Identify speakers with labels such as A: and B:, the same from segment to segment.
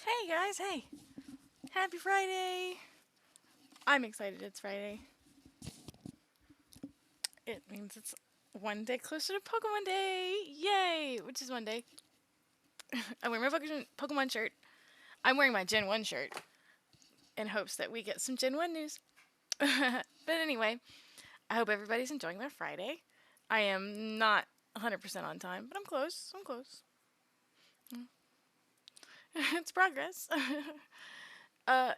A: Hey guys, hey! Happy Friday! I'm excited it's Friday. It means it's one day closer to Pokemon Day! Yay! Which is Monday. I'm wearing my Pokemon shirt. I'm wearing my Gen 1 shirt in hopes that we get some Gen 1 news. But anyway, I hope everybody's enjoying their Friday. I am not 100% on time, but I'm close. I'm close. It's progress.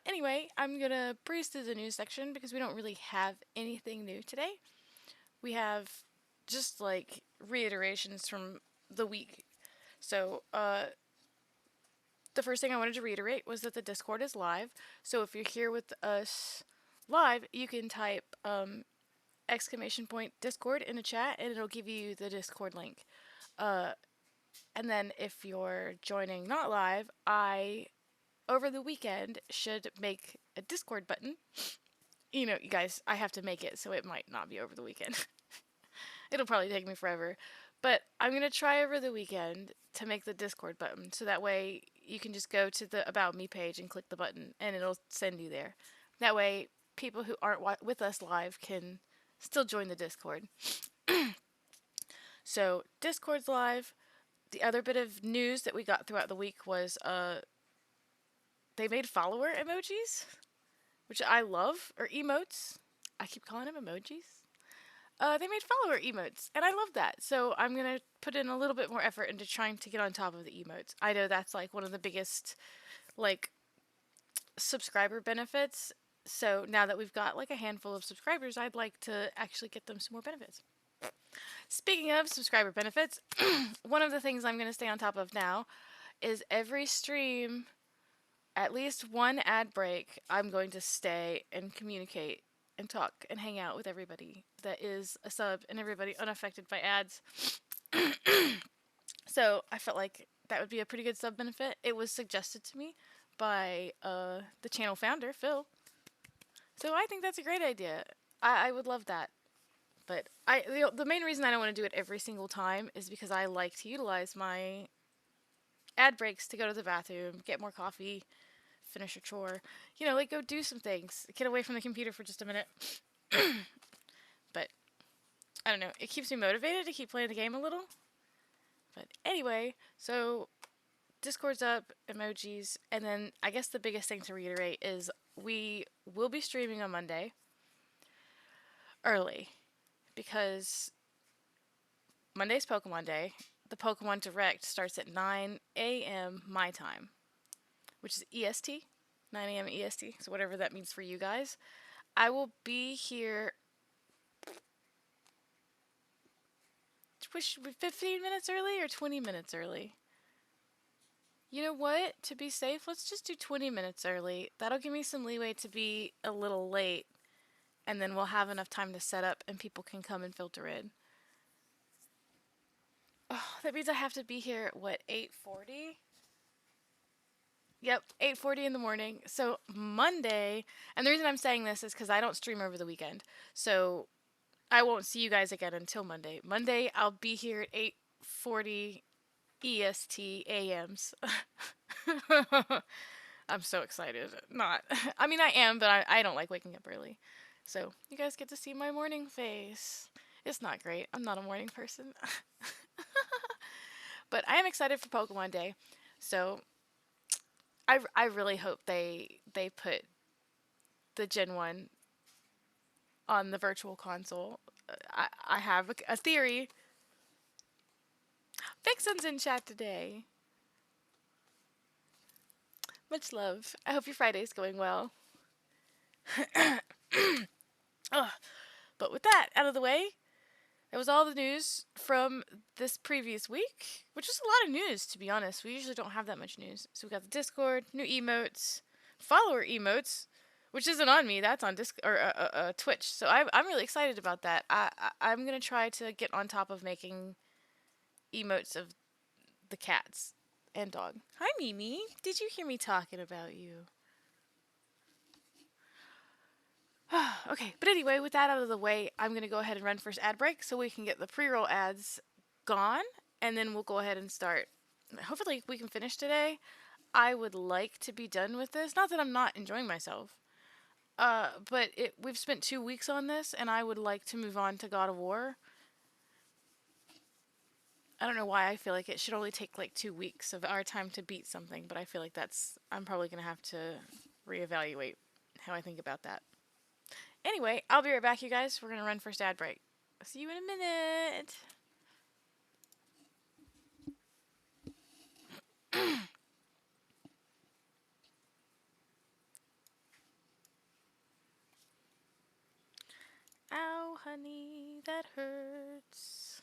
A: Anyway, I'm gonna breeze through the news section because we don't really have anything new today. We have just like reiterations from the week. So, the first thing I wanted to reiterate was that the Discord is live. So if you're here with us live, you can type exclamation point Discord in a chat and it'll give you the Discord link. Uh, and then if you're joining not live, I over the weekend should make a Discord button. You know, you guys, I have to make it, so it might not be over the weekend. It'll probably take me forever. But I'm going to try over the weekend to make the Discord button so that way you can just go to the About Me page and click the button and it'll send you there. That way, people who aren't with us live can still join the Discord. So, Discord's live. The other bit of news that we got throughout the week was they made follower emojis, which I love, or emotes. I keep calling them emojis. They made follower emotes, and I love that. So I'm gonna put in a little bit more effort into trying to get on top of the emotes. I know that's like one of the biggest, like, subscriber benefits. So now that we've got like a handful of subscribers, I'd like to actually get them some more benefits. Speaking of subscriber benefits, one of the things I'm gonna stay on top of now is every stream, at least one ad break, I'm going to stay and communicate and talk and hang out with everybody that is a sub and everybody unaffected by ads. So I felt like that would be a pretty good sub benefit. It was suggested to me by the channel founder, Phil. So I think that's a great idea. I would love that. But the main reason I don't want to do it every single time is because I like to utilize my ad breaks to go to the bathroom, get more coffee, finish a chore. You know, like go do some things. Get away from the computer for just a minute. But I don't know. It keeps me motivated to keep playing the game a little. But anyway, so Discord's up, emojis, and then I guess the biggest thing to reiterate is we will be streaming on Monday early because Monday's Pokemon Day. The Pokemon Direct starts at 9 a.m. my time, which is EST, 9 a.m. EST, so whatever that means for you guys. I will be here. Wish 15 minutes early or 20 minutes early? You know what? To be safe, let's just do 20 minutes early. That'll give me some leeway to be a little late, and then we'll have enough time to set up and people can come and filter in. Oh, that means I have to be here at what, 8:40? Yep, 8:40 in the morning. So Monday, and the reason I'm saying this is because I don't stream over the weekend. So I won't see you guys again until Monday. Monday, I'll be here at 8:40 EST AMs. I'm so excited. Not. I mean, I am, but I don't like waking up early. So you guys get to see my morning face. It's not great. I'm not a morning person. But I am excited for Pokemon Day. So I really hope they put the Gen 1 on the virtual console. I have a theory. Vixen's in chat today. Much love. I hope your Friday's going well. Ugh. But with that out of the way, that was all the news from this previous week, which was a lot of news, to be honest. We usually don't have that much news. So we got the Discord, new emotes, follower emotes, which isn't on me. That's on Twitch. So I'm really excited about that. I'm gonna try to get on top of making emotes of the cats and dog. Hi, Mimi. Did you hear me talking about you? Okay, but anyway, with that out of the way, I'm going to go ahead and run first ad break so we can get the pre-roll ads gone, and then we'll go ahead and start. Hopefully we can finish today. I would like to be done with this. Not that I'm not enjoying myself, but we've spent 2 weeks on this, and I would like to move on to God of War. I don't know why I feel like it should only take like 2 weeks of our time to beat something, but I feel like I'm probably gonna have to reevaluate how I think about that. Anyway, I'll be right back, you guys. We're gonna run first ad break. See you in a minute. Ow, honey, that hurts.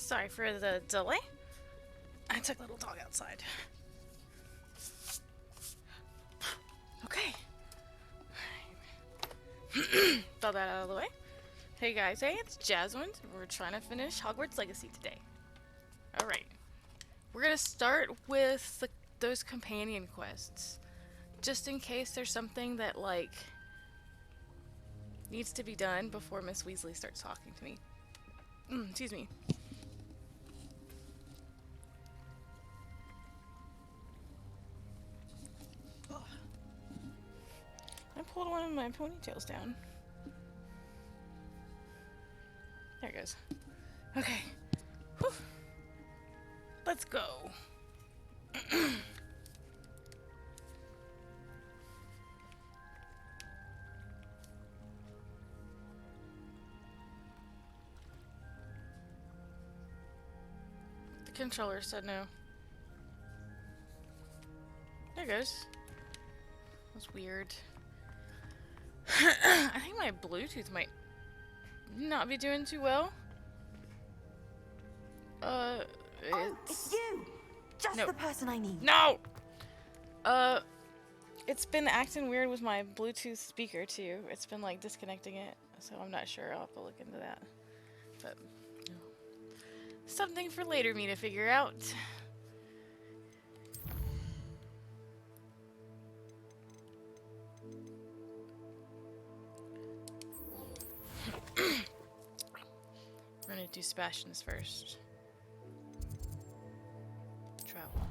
A: Sorry for the delay. I took little dog outside. Okay. Throw that out of the way. Hey guys, hey, it's Jasmine. We're trying to finish Hogwarts Legacy today. Alright. We're gonna start with those companion quests. Just in case there's something that, like, needs to be done before Miss Weasley starts talking to me. Excuse me. Ugh. I pulled one of my ponytails down. There it goes. Okay. Whew. Let's go. The controller said no. There it goes. That's weird. I think my Bluetooth might not be doing too well.
B: It's you! Just the person I need.
A: No! It's been acting weird with my Bluetooth speaker too. It's been like disconnecting it, so I'm not sure. I'll have to look into that. But something for later me to figure out. We're gonna do Sebastian's first. Travel.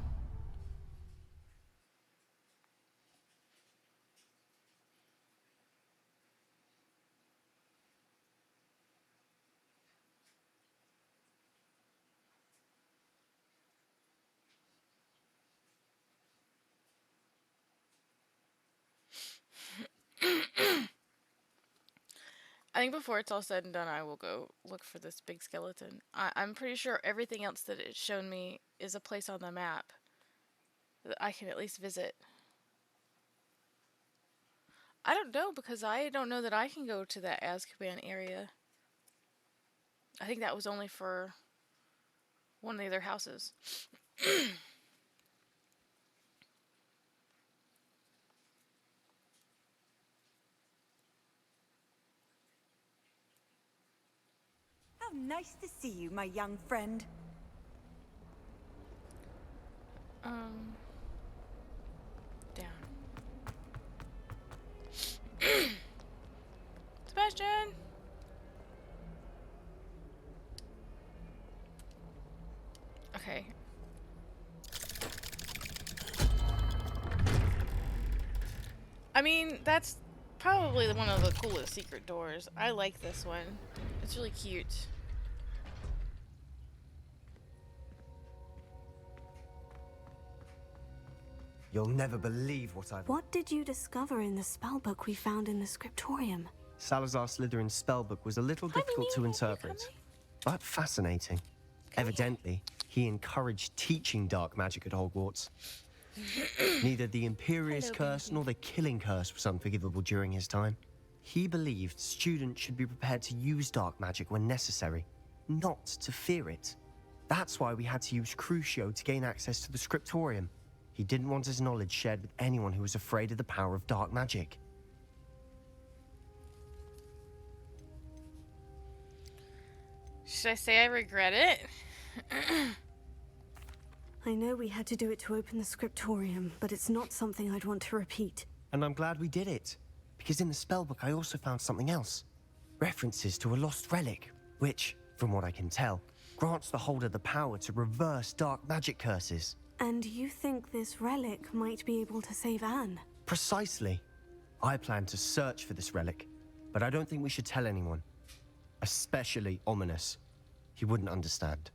A: I think before it's all said and done, I will go look for this big skeleton. I'm pretty sure everything else that it's shown me is a place on the map that I can at least visit. I don't know, because I don't know that I can go to that Azkaban area. I think that was only for one of the other houses.
B: How nice to see you, my young friend.
A: Down. Sebastian! Okay. I mean, that's probably one of the coolest secret doors. I like this one. It's really cute.
C: You'll never believe what I've...
D: What did you discover in the spellbook we found in the scriptorium?
C: Salazar Slytherin's spellbook was a little difficult to interpret, but fascinating. Evidently, he encouraged teaching dark magic at Hogwarts. Neither the Imperious Curse nor the Killing Curse was unforgivable during his time. He believed students should be prepared to use dark magic when necessary, not to fear it. That's why we had to use Crucio to gain access to the scriptorium. He didn't want his knowledge shared with anyone who was afraid of the power of dark magic.
A: Should I say I regret it?
D: I know we had to do it to open the scriptorium, but it's not something I'd want to repeat.
C: And I'm glad we did it, because in the spellbook I also found something else. References to a lost relic, which, from what I can tell, grants the holder the power to reverse dark magic curses.
D: And you think this relic might be able to save Anne?
C: Precisely. I plan to search for this relic, but I don't think we should tell anyone. Especially Ominous. He wouldn't understand.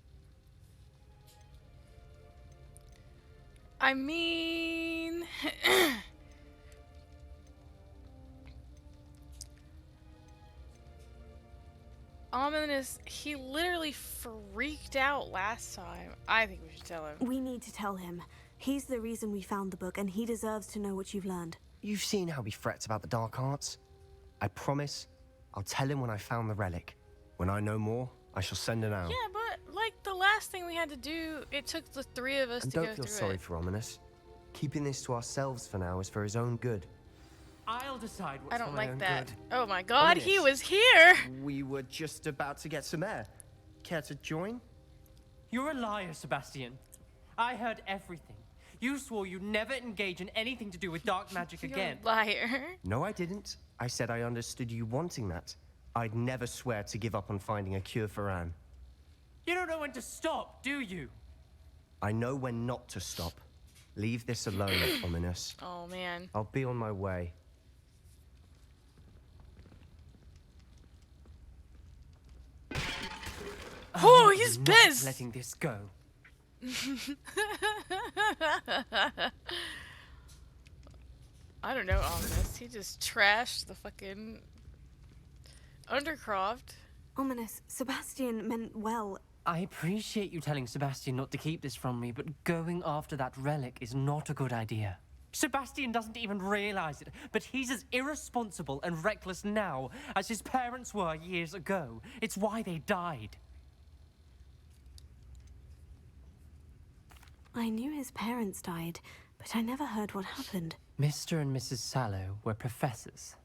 A: I mean... Ominous, he literally freaked out last time. I think we should tell him.
D: We need to tell him. He's the reason we found the book, and he deserves to know what you've learned.
C: You've seen how he frets about the dark arts. I promise I'll tell him when I found the relic. When I know more, I shall send an owl.
A: Yeah, but like the last thing we had to do, it took the three of us
C: And
A: to go
C: don't feel
A: through
C: sorry
A: it.
C: for Ominous. Keeping this to ourselves for now is for his own good.
E: I'll decide what's
A: I
E: for
A: don't
E: my
A: like
E: own
A: that.
E: good.
A: Oh my god, he
C: Ominous.
A: was here!
C: We were just about to get some air. Care to join?
E: You're a liar, Sebastian. I heard everything. You swore you'd never engage in anything to do with dark magic
A: You're
E: again.
A: a liar.
C: No, I didn't. I said I understood you wanting that. I'd never swear to give up on finding a cure for Anne.
E: You don't know when to stop, do you?
C: I know when not to stop. Leave this alone, Ominous.
A: Oh man.
C: I'll be on my way.
A: Oh, he's
E: I'm
A: pissed!
E: not letting this go.
A: I don't know, Ominous. He just trashed the fucking Undercroft.
D: Ominous, Sebastian meant well.
E: I appreciate you telling Sebastian not to keep this from me, but going after that relic is not a good idea. Sebastian doesn't even realize it, but he's as irresponsible and reckless now as his parents were years ago. It's why they died.
D: I knew his parents died, but I never heard what happened.
E: Mr. and Mrs. Sallow were professors.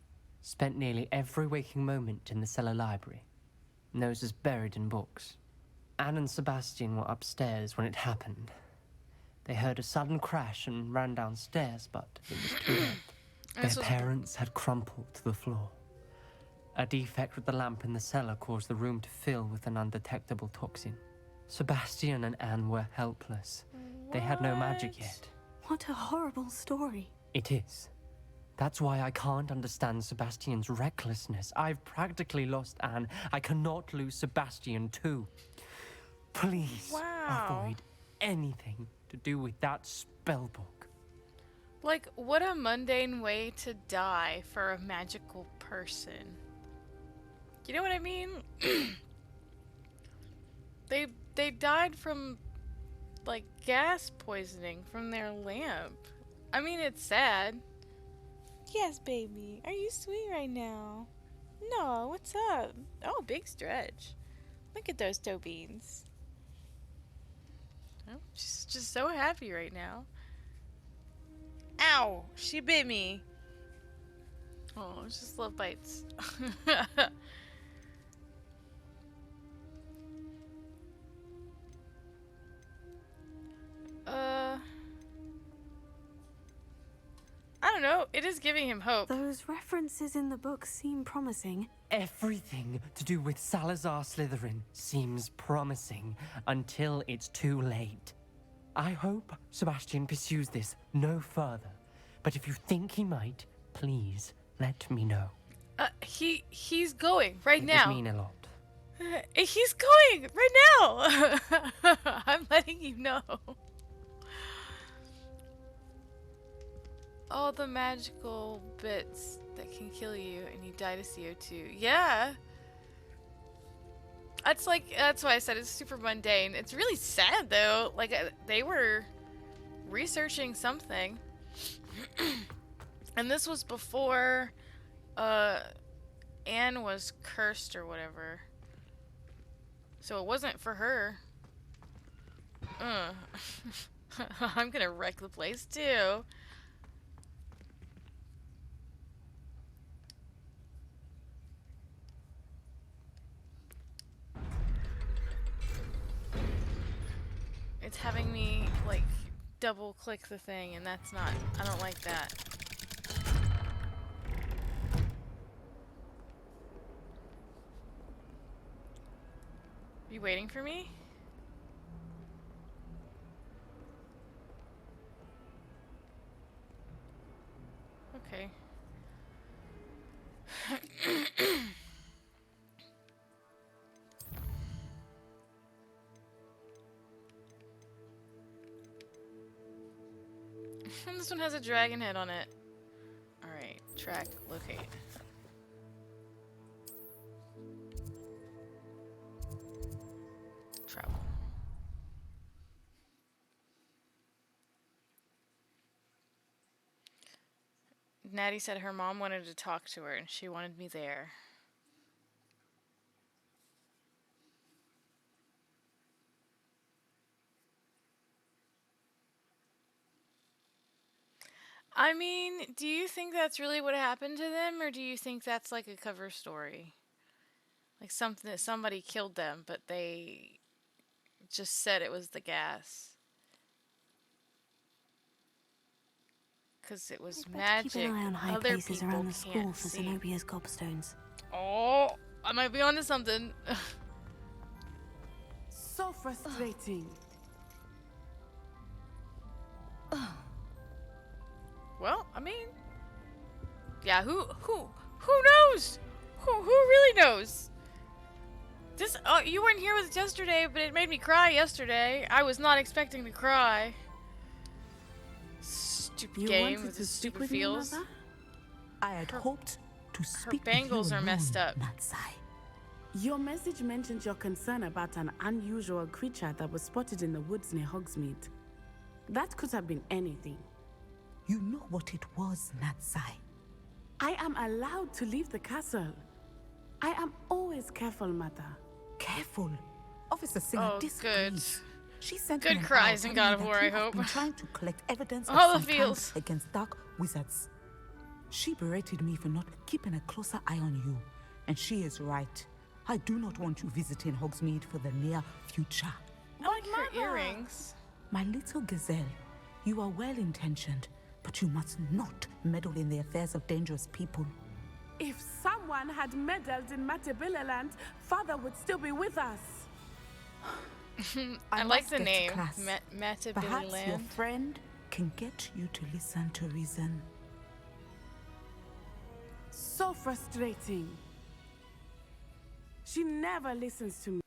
E: Spent nearly every waking moment in the cellar library. Noses buried in books. Anne and Sebastian were upstairs when it happened. They heard a sudden crash and ran downstairs, but it was too late. Their
A: This was-
E: parents had crumpled to the floor. A defect with the lamp in the cellar caused the room to fill with an undetectable toxin. Sebastian and Anne were helpless. They had no magic
A: What?
E: yet.
D: What a horrible story.
E: It is. That's why I can't understand Sebastian's recklessness. I've practically lost Anne. I cannot lose Sebastian too. Please
A: Wow.
E: avoid anything to do with that spellbook.
A: Like, what a mundane way to die for a magical person. You know what I mean? They died from, like, gas poisoning from their lamp. I mean, it's sad. Yes, baby. Are you sweet right now? No, what's up? Oh, big stretch. Look at those toe beans. Oh, she's just so happy right now. Ow! She bit me. Oh, it's just love bites. I don't know. It is giving him hope.
D: Those references in the book seem promising.
E: Everything to do with Salazar Slytherin seems promising until it's too late. I hope Sebastian pursues this no further. But if you think he might, please let me know.
A: He's going right
E: It
A: now.
E: would mean a lot.
A: He's going right now. I'm letting you know. All the magical bits that can kill you and you die to CO2. Yeah. That's why I said it's super mundane. It's really sad though. Like they were researching something. And this was before Anne was cursed or whatever. So it wasn't for her. I'm gonna wreck the place too. It's having me like double click the thing and that's not, I don't like that. You waiting for me? Okay. This one has a dragon head on it. Alright, track, locate. Travel. Natty said her mom wanted to talk to her and she wanted me there. I mean, do you think that's really what happened to them, or do you think that's like a cover story? Like something that somebody killed them, but they just said it was the gas. Because it was
D: We'd better keep
A: magic
D: an eye on high
A: other
D: places
A: people
D: around the school
A: can't
D: for
A: see.
D: Zenobia's gobstones.
A: Oh, I might be onto something.
B: So frustrating.
A: Well, I mean, yeah, who knows? Who really knows? This, you weren't here with us yesterday, but it made me cry yesterday. I was not expecting to cry. Stupid
B: You
A: game
B: wanted
A: with
B: to
A: the
B: speak
A: stupid
B: with me,
A: feels.
B: Mother?
F: I had hoped to speak
A: bangles
F: with you
A: are
F: alone,
A: messed up.
F: Natsai.
B: Your message mentioned your concern about an unusual creature that was spotted in the woods near Hogsmeade. That could have been anything.
F: You know what it was, Natsai.
B: I am allowed to leave the castle. I am always careful, Mother.
F: Careful. Officer Singer
A: Oh,
F: disagrees. She sent
A: Good
F: me an
A: cries
F: hour
A: in
F: telling
A: God
F: me
A: of
F: that
A: War,
F: you
A: I
F: have
A: hope.
F: been trying to collect evidence of
A: All the
F: some kind
A: feels.
F: against dark wizards. She berated me for not keeping a closer eye on you, and she is right. I do not want you visiting Hogsmeade for the near future.
A: I like her earrings.
F: My little gazelle, you are well-intentioned, but you must not meddle in the affairs of dangerous people.
B: If someone had meddled in Matabeleland, Father would still be with us.
A: I like
F: must
A: the
F: get to
A: name,
F: class.
A: Matabili
F: Perhaps your
A: Land.
F: friend can get you to listen to reason.
B: So frustrating. She never listens to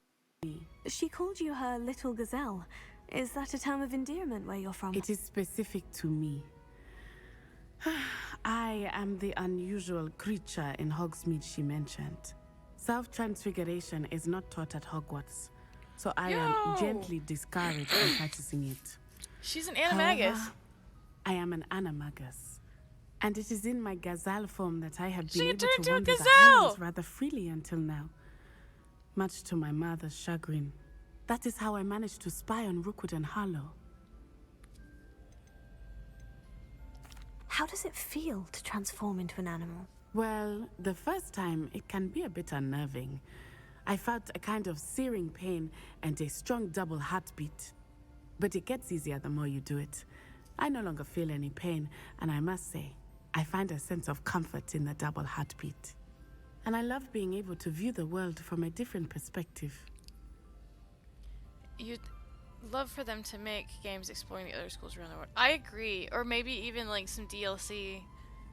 B: me.
D: She called you her little gazelle. Is that a term of endearment where you're from?
B: It is specific to me. I am the unusual creature in Hogsmeade she mentioned. Self-transfiguration is not taught at Hogwarts, so I
A: Yo!
B: am gently discouraged from practicing it.
A: She's an animagus.
B: However, I am an animagus, and it is in my gazelle form that I have
A: She
B: been
A: can
B: able
A: turn
B: to
A: into a
B: wander the
A: gazelle!
B: Highlands rather freely until now, much to my mother's chagrin. That is how I managed to spy on Rookwood and Harlow.
D: How does it feel to transform into an animal?
B: Well, the first time it can be a bit unnerving. I felt a kind of searing pain and a strong double heartbeat. But it gets easier the more you do it. I no longer feel any pain, and I must say, I find a sense of comfort in the double heartbeat. And I love being able to view the world from a different perspective.
A: You'd love for them to make games exploring the other schools around the world. I agree. Or maybe even like some DLC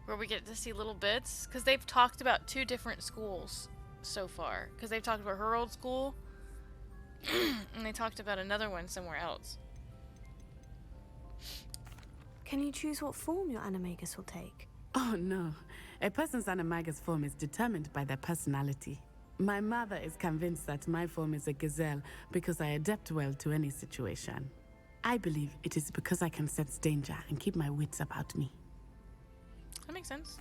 A: where we get to see little bits. Because they've talked about 2 different schools so far. Because they've talked about her old school. And they talked about another one somewhere else.
D: Can you choose what form your animagus will take?
B: Oh no, a person's animagus form is determined by their personality. My mother is convinced that my form is a gazelle because I adapt well to any situation. I believe it is because I can sense danger and keep my wits about me.
A: That makes sense.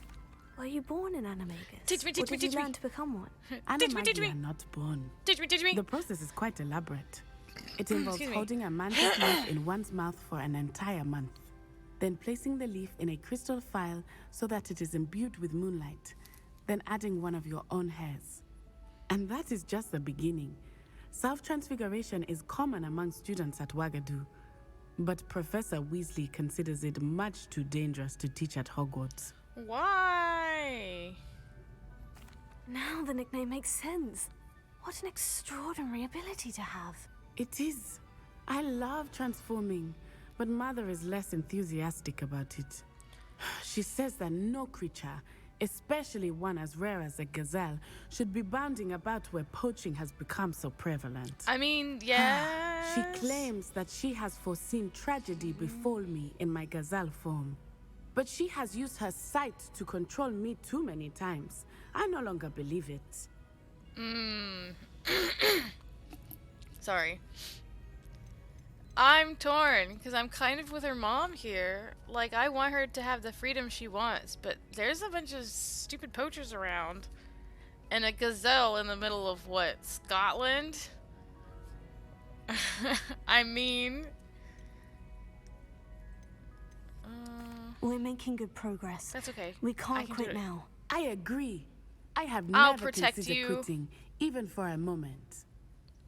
D: Were you born an animagus?
A: Teach me,
D: or
A: teach me,
D: did you
A: teach me.
D: learn to become one?
A: Teach me, teach
B: Animagi
A: me.
B: are not born.
A: Teach me, teach me.
B: The process is quite elaborate. It involves
A: Excuse me.
B: holding a mantis leaf in one's mouth for an entire month, then placing the leaf in a crystal phial so that it is imbued with moonlight, then adding one of your own hairs. And that is just the beginning. Self-transfiguration is common among students at Wagadu, but Professor Weasley considers it much too dangerous to teach at Hogwarts.
A: Why?
D: Now the nickname makes sense. What an extraordinary ability to have.
B: It is. I love transforming, but Mother is less enthusiastic about it. She says that no creature, especially one as rare as a gazelle, should be bounding about where poaching has become so prevalent.
A: I mean, yeah.
B: She claims that she has foreseen tragedy befall me in my gazelle form. But she has used her sight to control me too many times. I no longer believe it.
A: Sorry. I'm torn because I'm kind of with her mom here. Like, I want her to have the freedom she wants, but there's a bunch of stupid poachers around. And a gazelle in the middle of what? Scotland? I mean.
D: We're making good progress.
A: That's okay.
D: We
A: I
D: can't
A: can do
D: quit
A: it.
D: now.
B: I agree. I have
A: I'll
B: never
A: protect
B: considered
A: you.
B: quitting, even for a moment.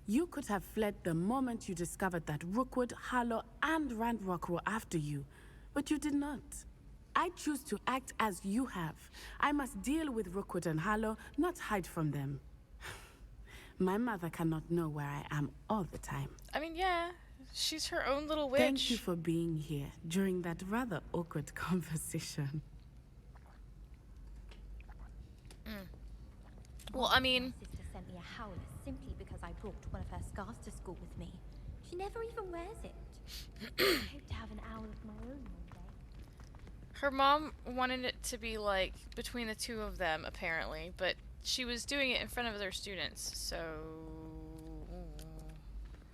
B: You could have fled the moment you discovered that Rookwood, Harlow, and Randrock were after you, but you did not. I choose to act as you have. I must deal with Rookwood and Harlow, not hide from them. My mother cannot know where I am all the time.
A: I mean, yeah, she's her own little witch.
B: Thank you for being here during that rather awkward conversation.
A: Well, I mean,
G: My sister sent me a howler simply because I brought one of her scarves to school with me. She never even wears it. I hope to have an owl of my own one day.
A: her mom wanted it to be like between the two of them, apparently, but she was doing it in front of their students, so.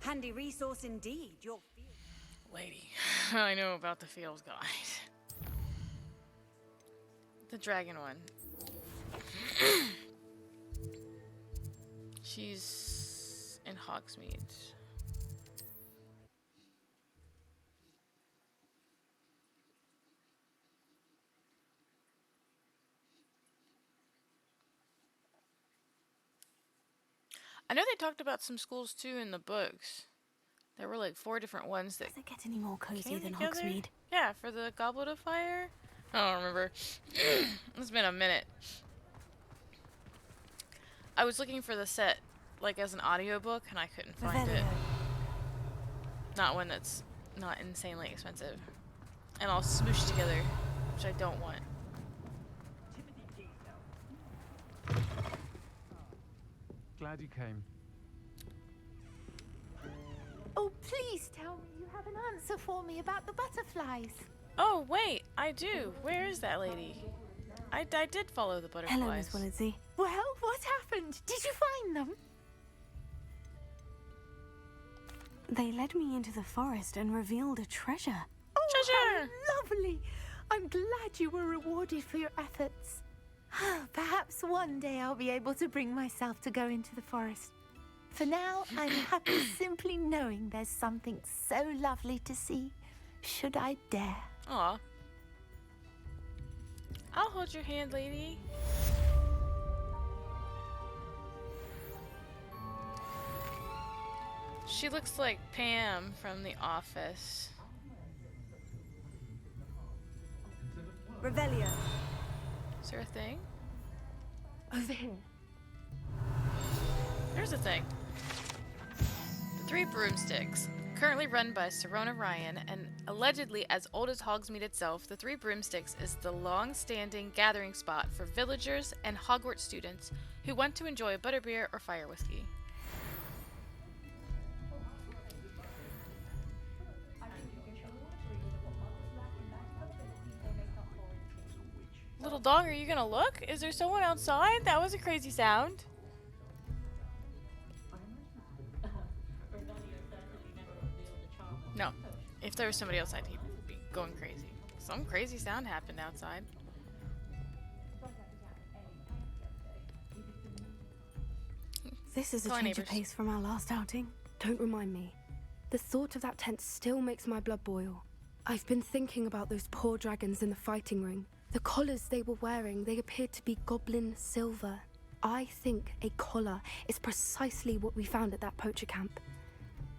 H: Handy resource indeed, your field.
A: Lady, I know about the field guide. The dragon one. She's in Hogsmeade. I know they talked about some schools too in the books. There were like 4 different ones that
D: Does it get any more cozy
A: came
D: than
A: together.
D: Hogsmeade?
A: Yeah, for the Goblet of Fire. I don't remember. It's been a minute. I was looking for the set like as an audiobook and I couldn't find it. Not one that's not insanely expensive. And all smooshed together, which I don't want.
I: Glad you came.
J: Oh, please tell me you have an answer for me about the butterflies.
A: Oh, wait, I do. Where is that lady? I did follow the butterflies.
D: Hello, Miss Willitsey.
J: Well, what happened? Did you find them?
D: They led me into the forest and revealed a treasure.
J: Oh,
A: Treasure!
J: how lovely! I'm glad you were rewarded for your efforts. Perhaps one day I'll be able to bring myself to go into the forest. For now, I'm happy simply knowing there's something so lovely to see, should I dare.
A: Aw. I'll hold your hand, lady. She looks like Pam from The Office.
H: Revelio.
A: Is there a thing?
J: Over here.
A: There's a thing. The Three Broomsticks. Currently run by Serona Ryan and allegedly as old as Hogsmeade itself, the Three Broomsticks is the long-standing gathering spot for villagers and Hogwarts students who want to enjoy butterbeer or fire whiskey. Little dog, are you gonna look? Is there someone outside? That was a crazy sound. No. If there was somebody outside, he'd be going crazy. Some crazy sound happened outside.
D: This is a
A: Go on,
D: change of
A: neighbors.
D: pace from our last outing.
K: Don't remind me. The thought of that tent still makes my blood boil. I've been thinking about those poor dragons in the fighting ring. The collars they were wearing, they appeared to be goblin silver. I think a collar is precisely what we found at that poacher camp.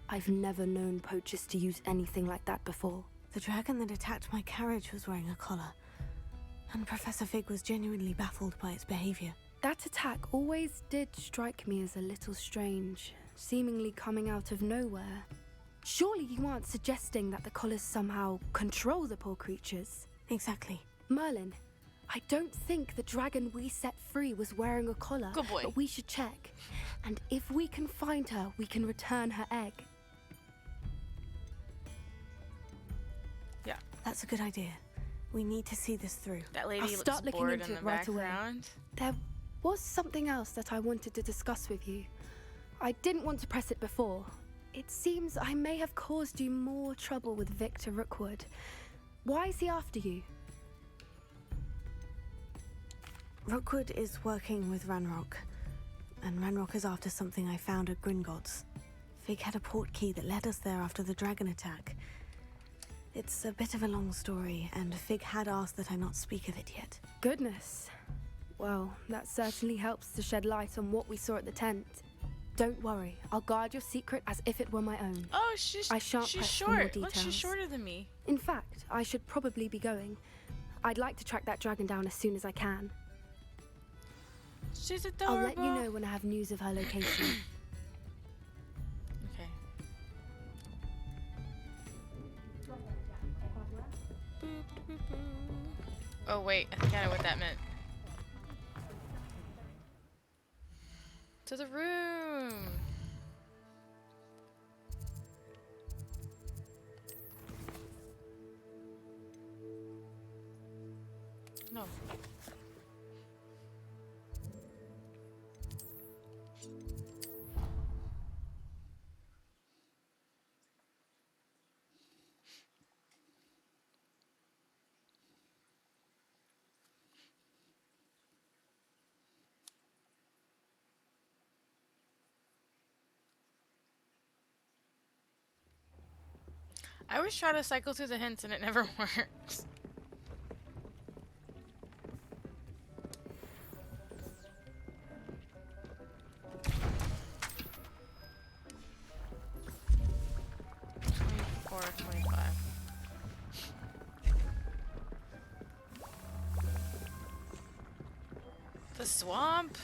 K: I've never known poachers to use anything like that before.
D: The dragon that attacked my carriage was wearing a collar, and Professor Fig was genuinely baffled by its behavior.
K: That attack always did strike me as a little strange, seemingly coming out of nowhere. Surely you aren't suggesting that the collars somehow control the poor creatures?
D: Exactly.
K: Merlin, I don't think the dragon we set free was wearing a collar.
A: Good boy.
K: But we should check. And if we can find her, we can return her egg.
A: Yeah.
D: That's a good idea. We need to see this through.
A: That lady
K: I'll
A: looks
K: start looking
A: bored
K: into
A: in the
K: it right away.
A: background.
K: There was something else that I wanted to discuss with you. I didn't want to press it before. It seems I may have caused you more trouble with Victor Rookwood. Why is he after you?
D: Rookwood is working with Ranrock, and Ranrock is after something I found at Gringotts. Fig had a port key that led us there after the dragon attack. It's a bit of a long story, and Fig had asked that I not speak of it yet.
K: Goodness. Well, that certainly helps to shed light on what we saw at the tent. Don't worry, I'll guard your secret as if it were my own.
A: Oh, she's
K: I shan't
A: she's
K: press for more
A: short. Look, she's
K: details.
A: shorter than me.
K: In fact, I should probably be going. I'd like to track that dragon down as soon as I can.
A: She's adorable.
K: I'll let you know when I have news of her location.
A: Okay. Boop, boop, boop. Oh wait, I think I know what that meant. To the room. No. I always try to cycle through the hints and it never works. Or 25. The swamp?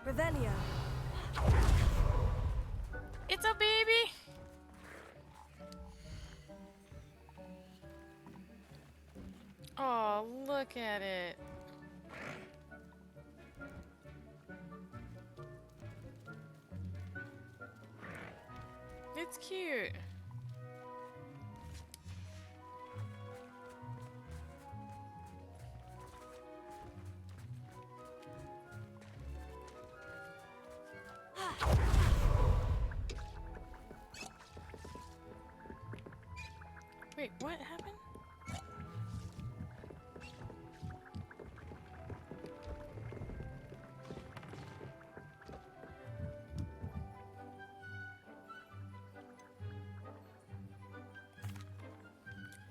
H: Revelio.
A: It's a baby! Oh, look at it. It's cute. Wait, what happened?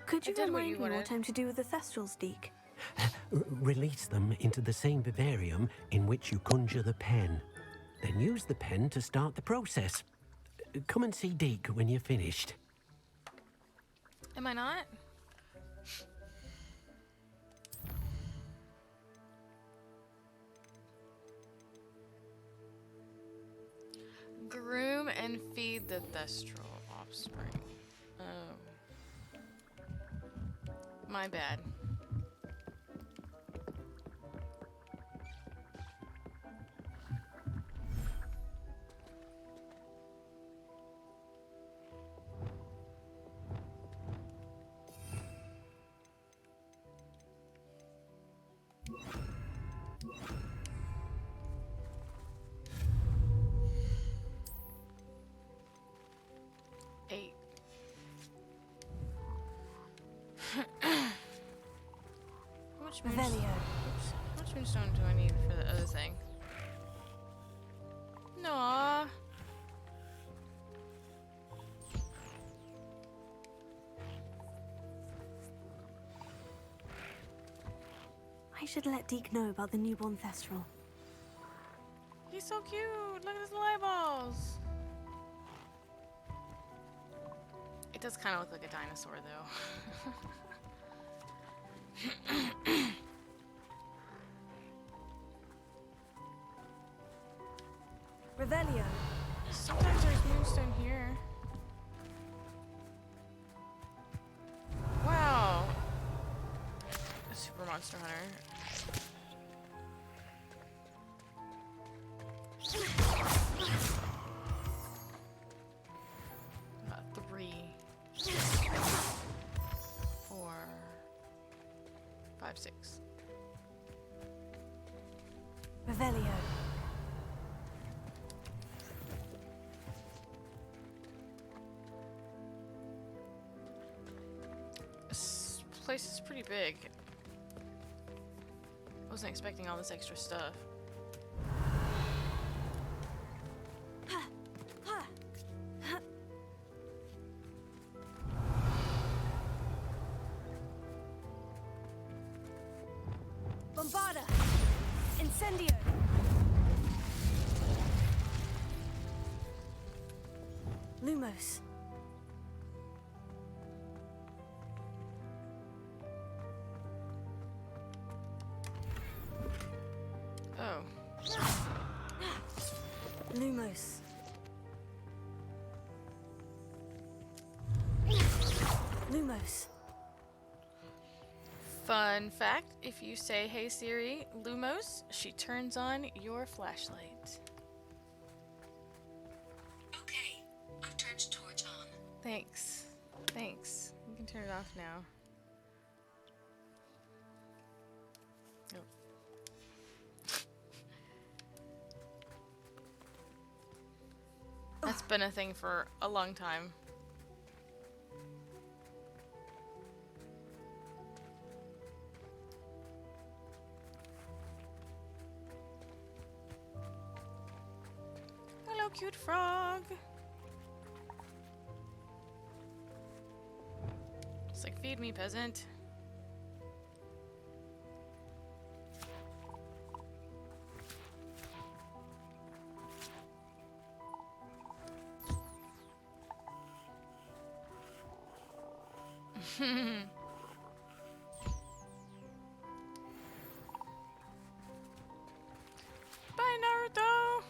D: Could you
A: I did what
D: remind
A: you
D: me
A: wanted.
D: what I'm to do with the Thestrals, Deke?
L: Release them into the same vivarium in which you conjure the pen. Then use the pen to start the process. Come and see Deke when you're finished.
A: Am I not? Groom and feed the Thestral offspring. Oh. My bad. Eight. How much moonstone?
D: Revelio.
A: Oops. How much moonstone do I need for the other thing? No.
D: I should let Deke know about the newborn Thestral.
A: He's so cute. Look at his little eyeballs. It does kind of look like a dinosaur, though.
H: Revelio.
A: Sometimes there's moonstone here. Wow. A super monster hunter. Three, 4, 5, 6.
H: Revelio.
A: place is pretty big. Wasn't expecting all this extra stuff.
H: Bombarda! Incendio! Lumos.
A: Oh.
H: Lumos. Lumos.
A: Fun fact, if you say, "Hey Siri, Lumos," she turns on your flashlight.
B: Okay, I've turned torch on.
A: Thanks. Thanks. You can turn it off now. Oh. That's been a thing for a long time. Hello, cute frog. It's like, feed me, peasant. Bye, Naruto.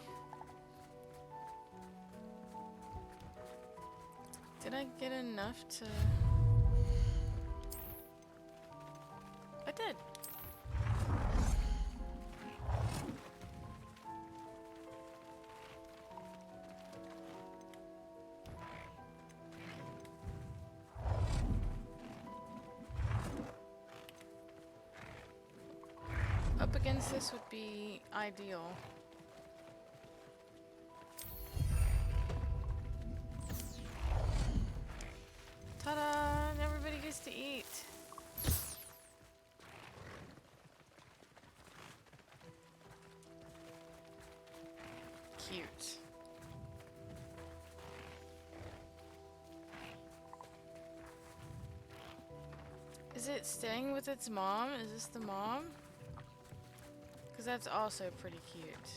A: Did I get enough to... I did. Up against this would be ideal. Ta-da! And everybody gets to eat. Cute. Is it staying with its mom? Is this the mom? Because that's also pretty cute.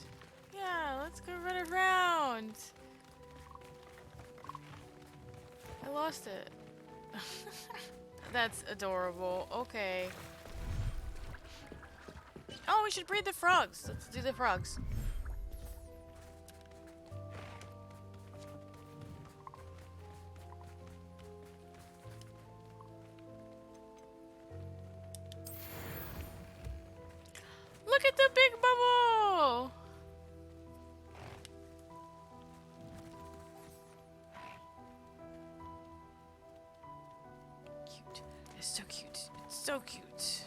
A: Yeah, let's go run around. I lost it. That's adorable. Okay. Oh, we should breed the frogs. Let's do the frogs. Look at the big bubble! Cute. It's so cute. It's so cute.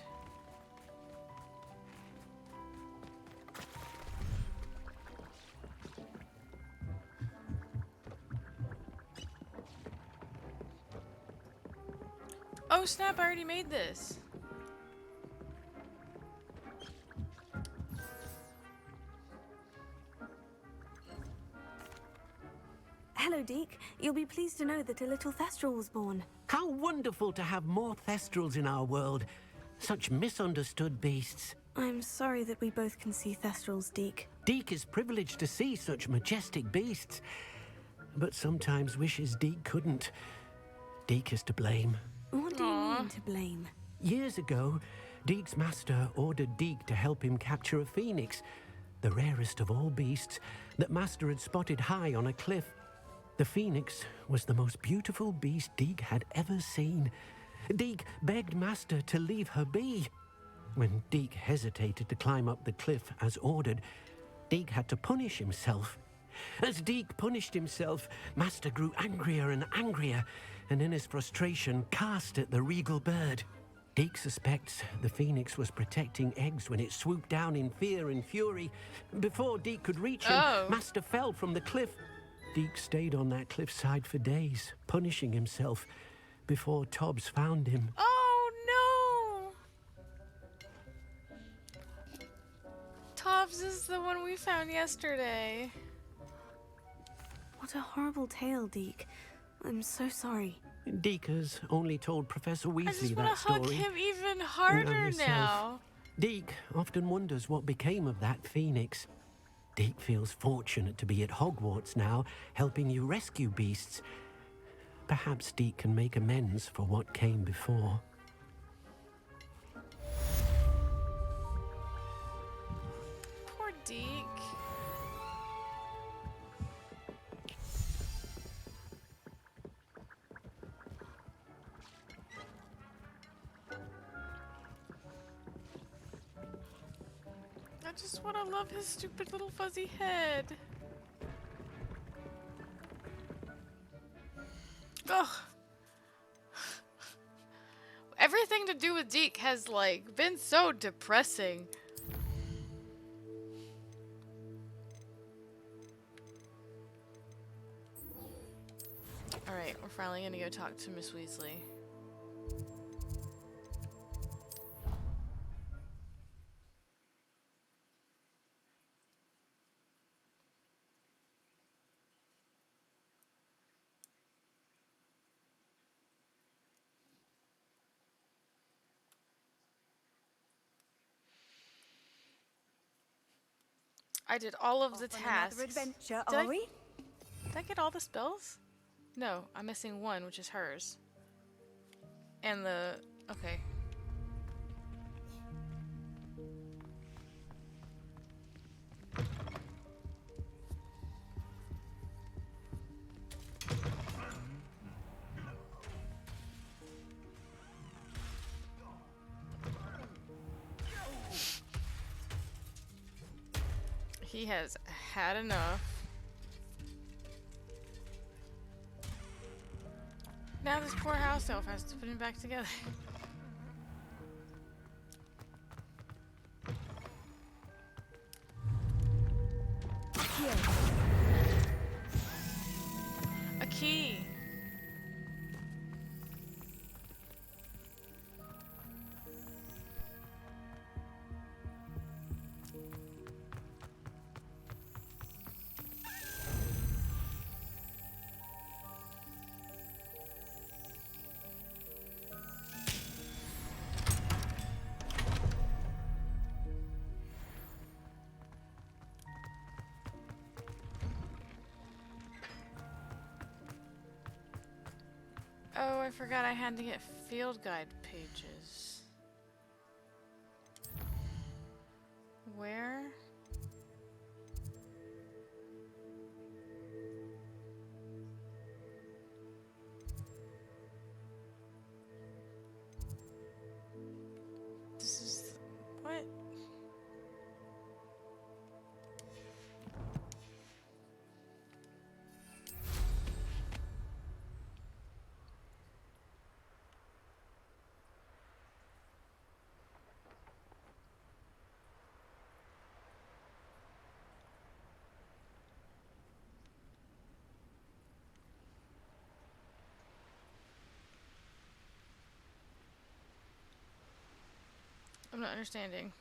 A: Oh snap, I already made this.
D: Hello, Deke. You'll be pleased to know that a little Thestral was born.
L: How wonderful to have more Thestrals in our world. Such misunderstood beasts.
D: I'm sorry that we both can see Thestrals, Deke.
L: Deke is privileged to see such majestic beasts, but sometimes wishes Deke couldn't. Deke is to blame.
D: What do you mean to blame?
L: Years ago, Deke's master ordered Deke to help him capture a phoenix, the rarest of all beasts, that master had spotted high on a cliff. The phoenix was the most beautiful beast Deke had ever seen. Deke begged master to leave her be. When Deke hesitated to climb up the cliff as ordered, Deke had to punish himself. As Deke punished himself, master grew angrier and angrier, and in his frustration cast at the regal bird. Deke suspects the phoenix was protecting eggs when it swooped down in fear and fury. Before Deke could reach him, master fell from the cliff. Deke stayed on that cliffside for days, punishing himself, before Tobbs found him.
A: Oh is the one we found yesterday.
D: What a horrible tale, Deke. I'm so sorry.
L: Deke has only told Professor
A: I just
L: Weasley
A: want
L: that
A: to hug
L: story.
A: him even
L: And
A: harder
L: yourself.
A: now.
L: Deke often wonders what became of that phoenix. Deke feels fortunate to be at Hogwarts now, helping you rescue beasts. Perhaps Deke can make amends for what came before.
A: Poor Deke. I just want to love his stupid little fuzzy head. Ugh. Everything to do with Deke has, like, been so depressing. Alright, we're finally gonna go talk to Miss Weasley. I did all of the tasks.
H: Adventure,
A: Did
H: are we?
A: Did I get all the spells? No, I'm missing one, which is hers. And the... okay. He has had enough. Now this poor house elf has to put him back together. A key. Oh, I forgot I had to get field guide pages. Where? This is... what? I'm not understanding.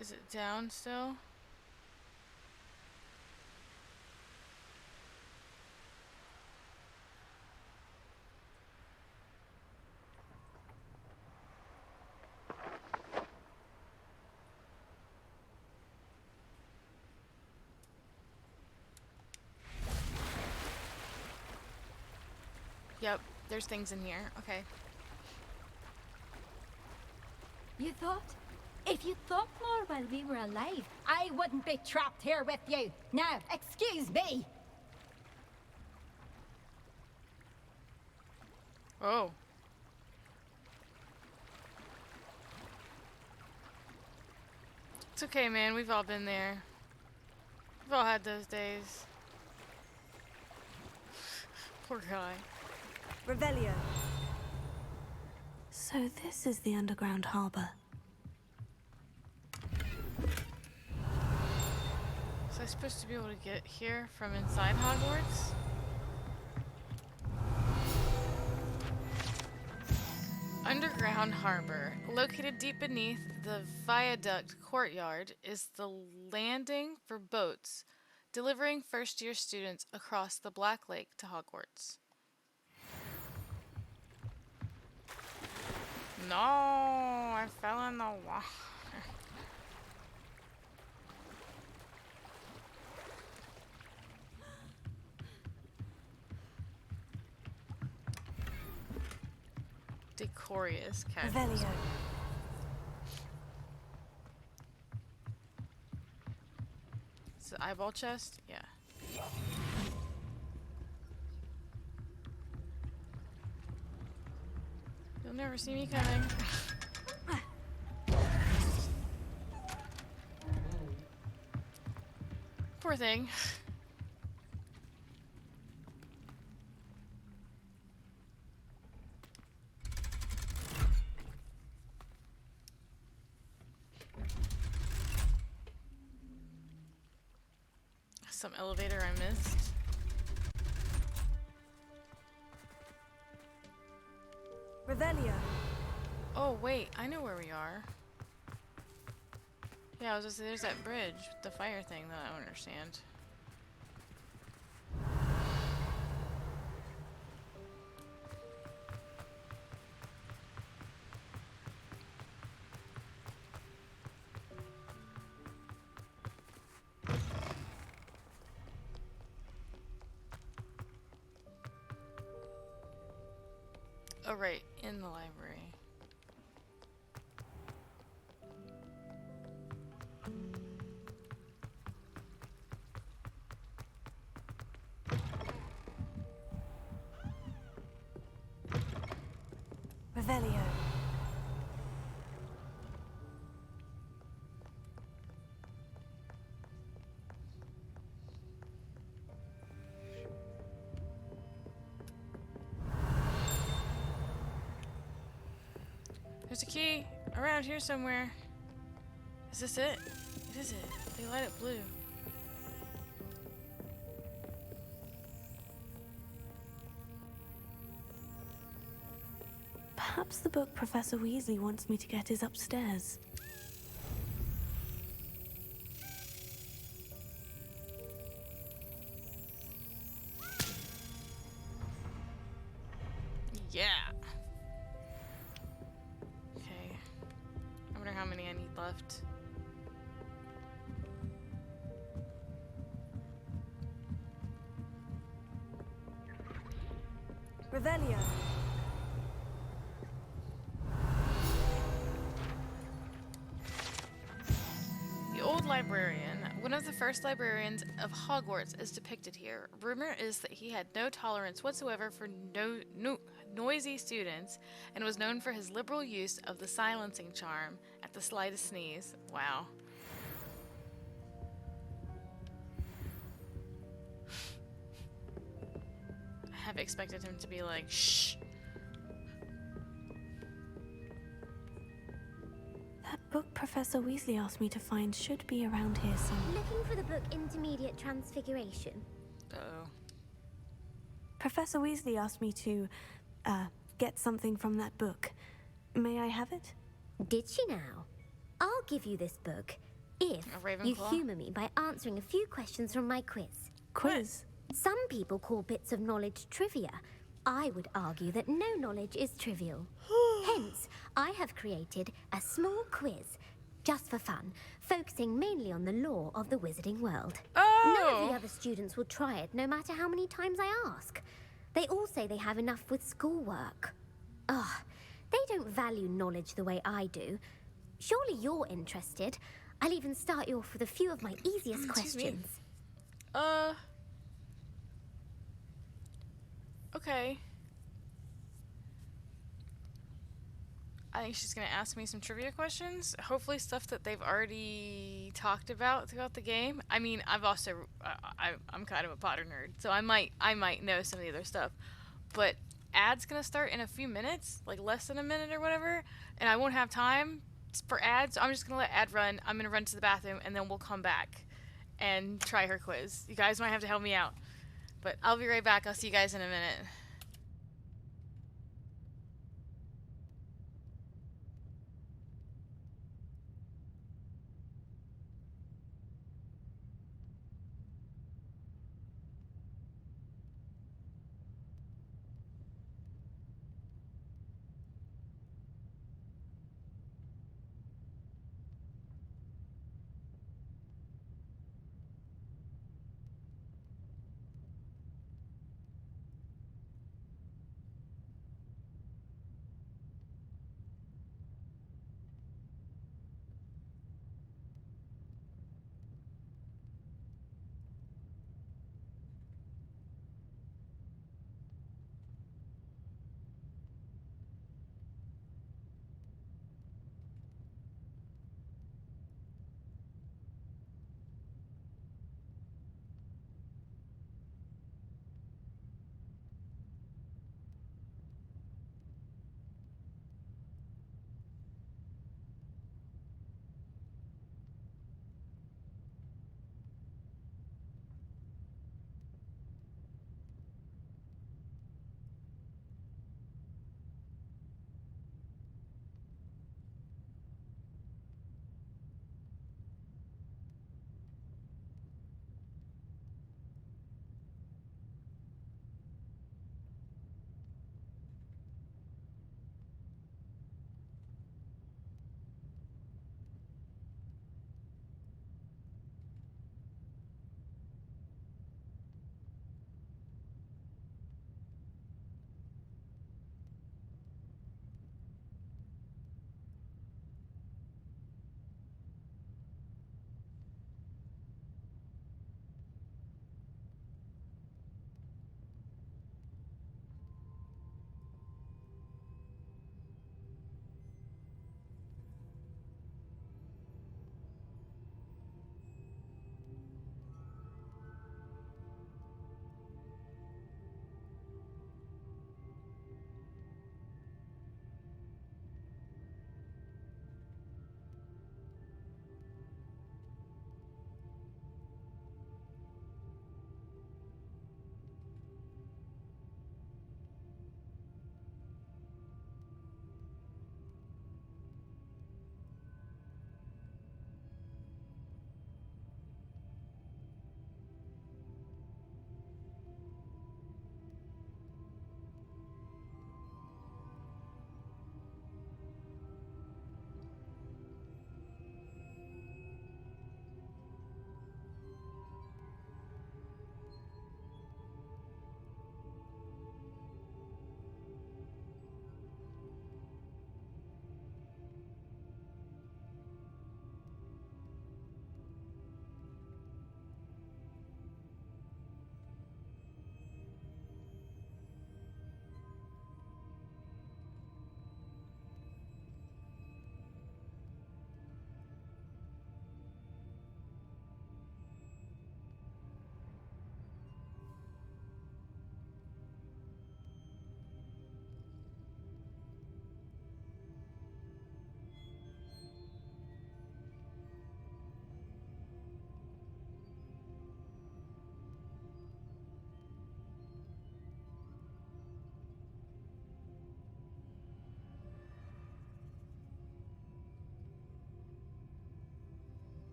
A: Is it down still? Yep, there's things in here. Okay.
G: You thought? If you thought more while we were alive, I wouldn't be trapped here with you. Now, excuse me.
A: Oh. It's okay, man. We've all been there. We've all had those days. Poor guy.
H: Revelio.
D: So this is the underground harbor.
A: So I'm supposed to be able to get here from inside Hogwarts? Underground. Underground Harbor. Located deep beneath the viaduct courtyard is the landing for boats, delivering first-year students across the Black Lake to Hogwarts. No, I fell in the water. Decorious casual.
H: Revelio.
A: It's the eyeball chest? Yeah. You'll never see me coming. Poor thing. Some elevator I missed.
H: Revelio.
A: Oh wait, I know where we are. Yeah, I was just there's that bridge with the fire thing that I don't understand. Oh right, in the library.
H: Revelio.
A: There's a key around here somewhere. Is this it? It is it. They light it blue.
D: Perhaps the book Professor Weasley wants me to get is upstairs.
A: Yeah. Okay. I wonder how many I need left.
H: Revelio.
A: The old librarian, one of the first librarians of Hogwarts, is depicted here. Rumor is that he had no tolerance whatsoever for noisy students and was known for his liberal use of the silencing charm at the slightest sneeze. Wow. I have expected him to be like, shh.
D: That book Professor Weasley asked me to find should be around here somewhere.
G: Looking for the book Intermediate Transfiguration.
A: Uh-oh.
D: Professor Weasley asked me to, get something from that book. May I have it?
G: Did she now? I'll give you this book if
A: A
G: you
A: Ravenclaw?
G: humour me by answering a few questions from my quiz.
D: Quiz?
G: Some people call bits of knowledge trivia. I would argue that no knowledge is trivial. Hence, I have created a small quiz, just for fun, focusing mainly on the lore of the wizarding world. None of the other students will try it, no matter how many times I ask. They all say they have enough with schoolwork. Ugh, they don't value knowledge the way I do. Surely you're interested. I'll even start you off with a few of my easiest
A: Excuse me.
G: questions.
A: Okay. I think she's gonna ask me some trivia questions. Hopefully stuff that they've already talked about throughout the game. I mean, I've also I'm kind of a Potter nerd, so I might know some of the other stuff. But ad's gonna start in a few minutes, like less than a minute or whatever, and I won't have time for ads. So I'm just gonna let ad run. I'm gonna run to the bathroom, and then we'll come back and try her quiz. You guys might have to help me out. But I'll be right back. I'll see you guys in a minute.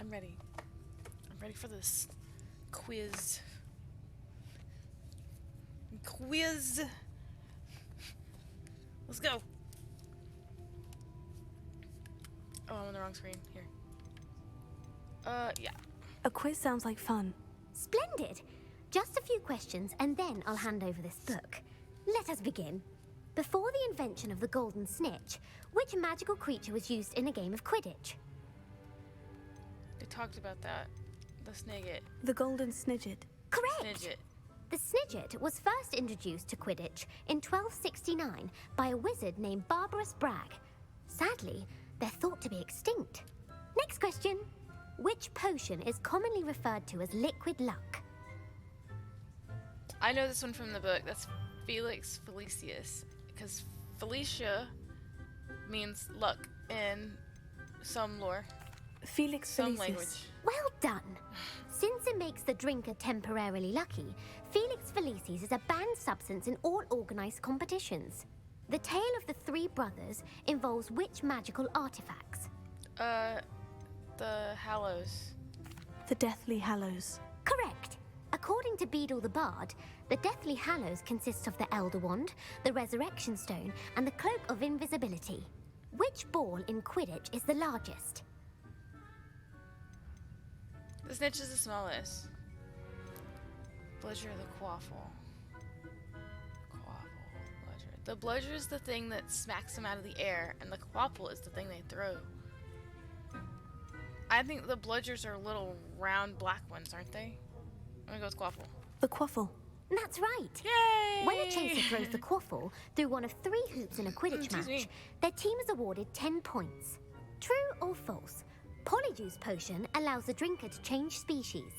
A: I'm ready. I'm ready for this quiz. Quiz. Let's go. Oh, I'm on the wrong screen. Here. Yeah.
D: A quiz sounds like fun.
G: Splendid! Just a few questions and then I'll hand over this book. Let us begin. Before the invention of the golden snitch, which magical creature was used in a game of Quidditch?
A: They talked about that. The Snigget.
D: The golden snidget.
G: Correct!
A: Snidget.
G: The Snidget was first introduced to Quidditch in 1269 by a wizard named Barbarous Bragg. Sadly, they're thought to be extinct. Next question. Which potion is commonly referred to as liquid luck?
A: I know this one from the book. That's Felix Felicius. Because Felicia means luck in some lore.
D: Felix
A: Some
D: Felicis.
A: language.
G: Well done. Since it makes the drinker temporarily lucky, Felix Felicis is a banned substance in all organized competitions. The tale of the three brothers involves which magical artifacts?
A: The Hallows.
D: The Deathly Hallows.
G: Correct. According to Beadle the Bard, the Deathly Hallows consists of the Elder Wand, the Resurrection Stone, and the Cloak of Invisibility. Which ball in Quidditch is the largest?
A: The Snitch is the smallest. Bludger the Quaffle. Bludger. The Bludger is the thing that smacks them out of the air, and the Quaffle is the thing they throw. I think the Bludgers are little round black ones, aren't they? I'm gonna go with Quaffle.
D: The Quaffle.
G: That's right.
A: Yay!
G: When a chaser throws the quaffle through one of 3 hoops in a Quidditch match, their team is awarded 10 points. True or false? Polyjuice potion allows the drinker to change species.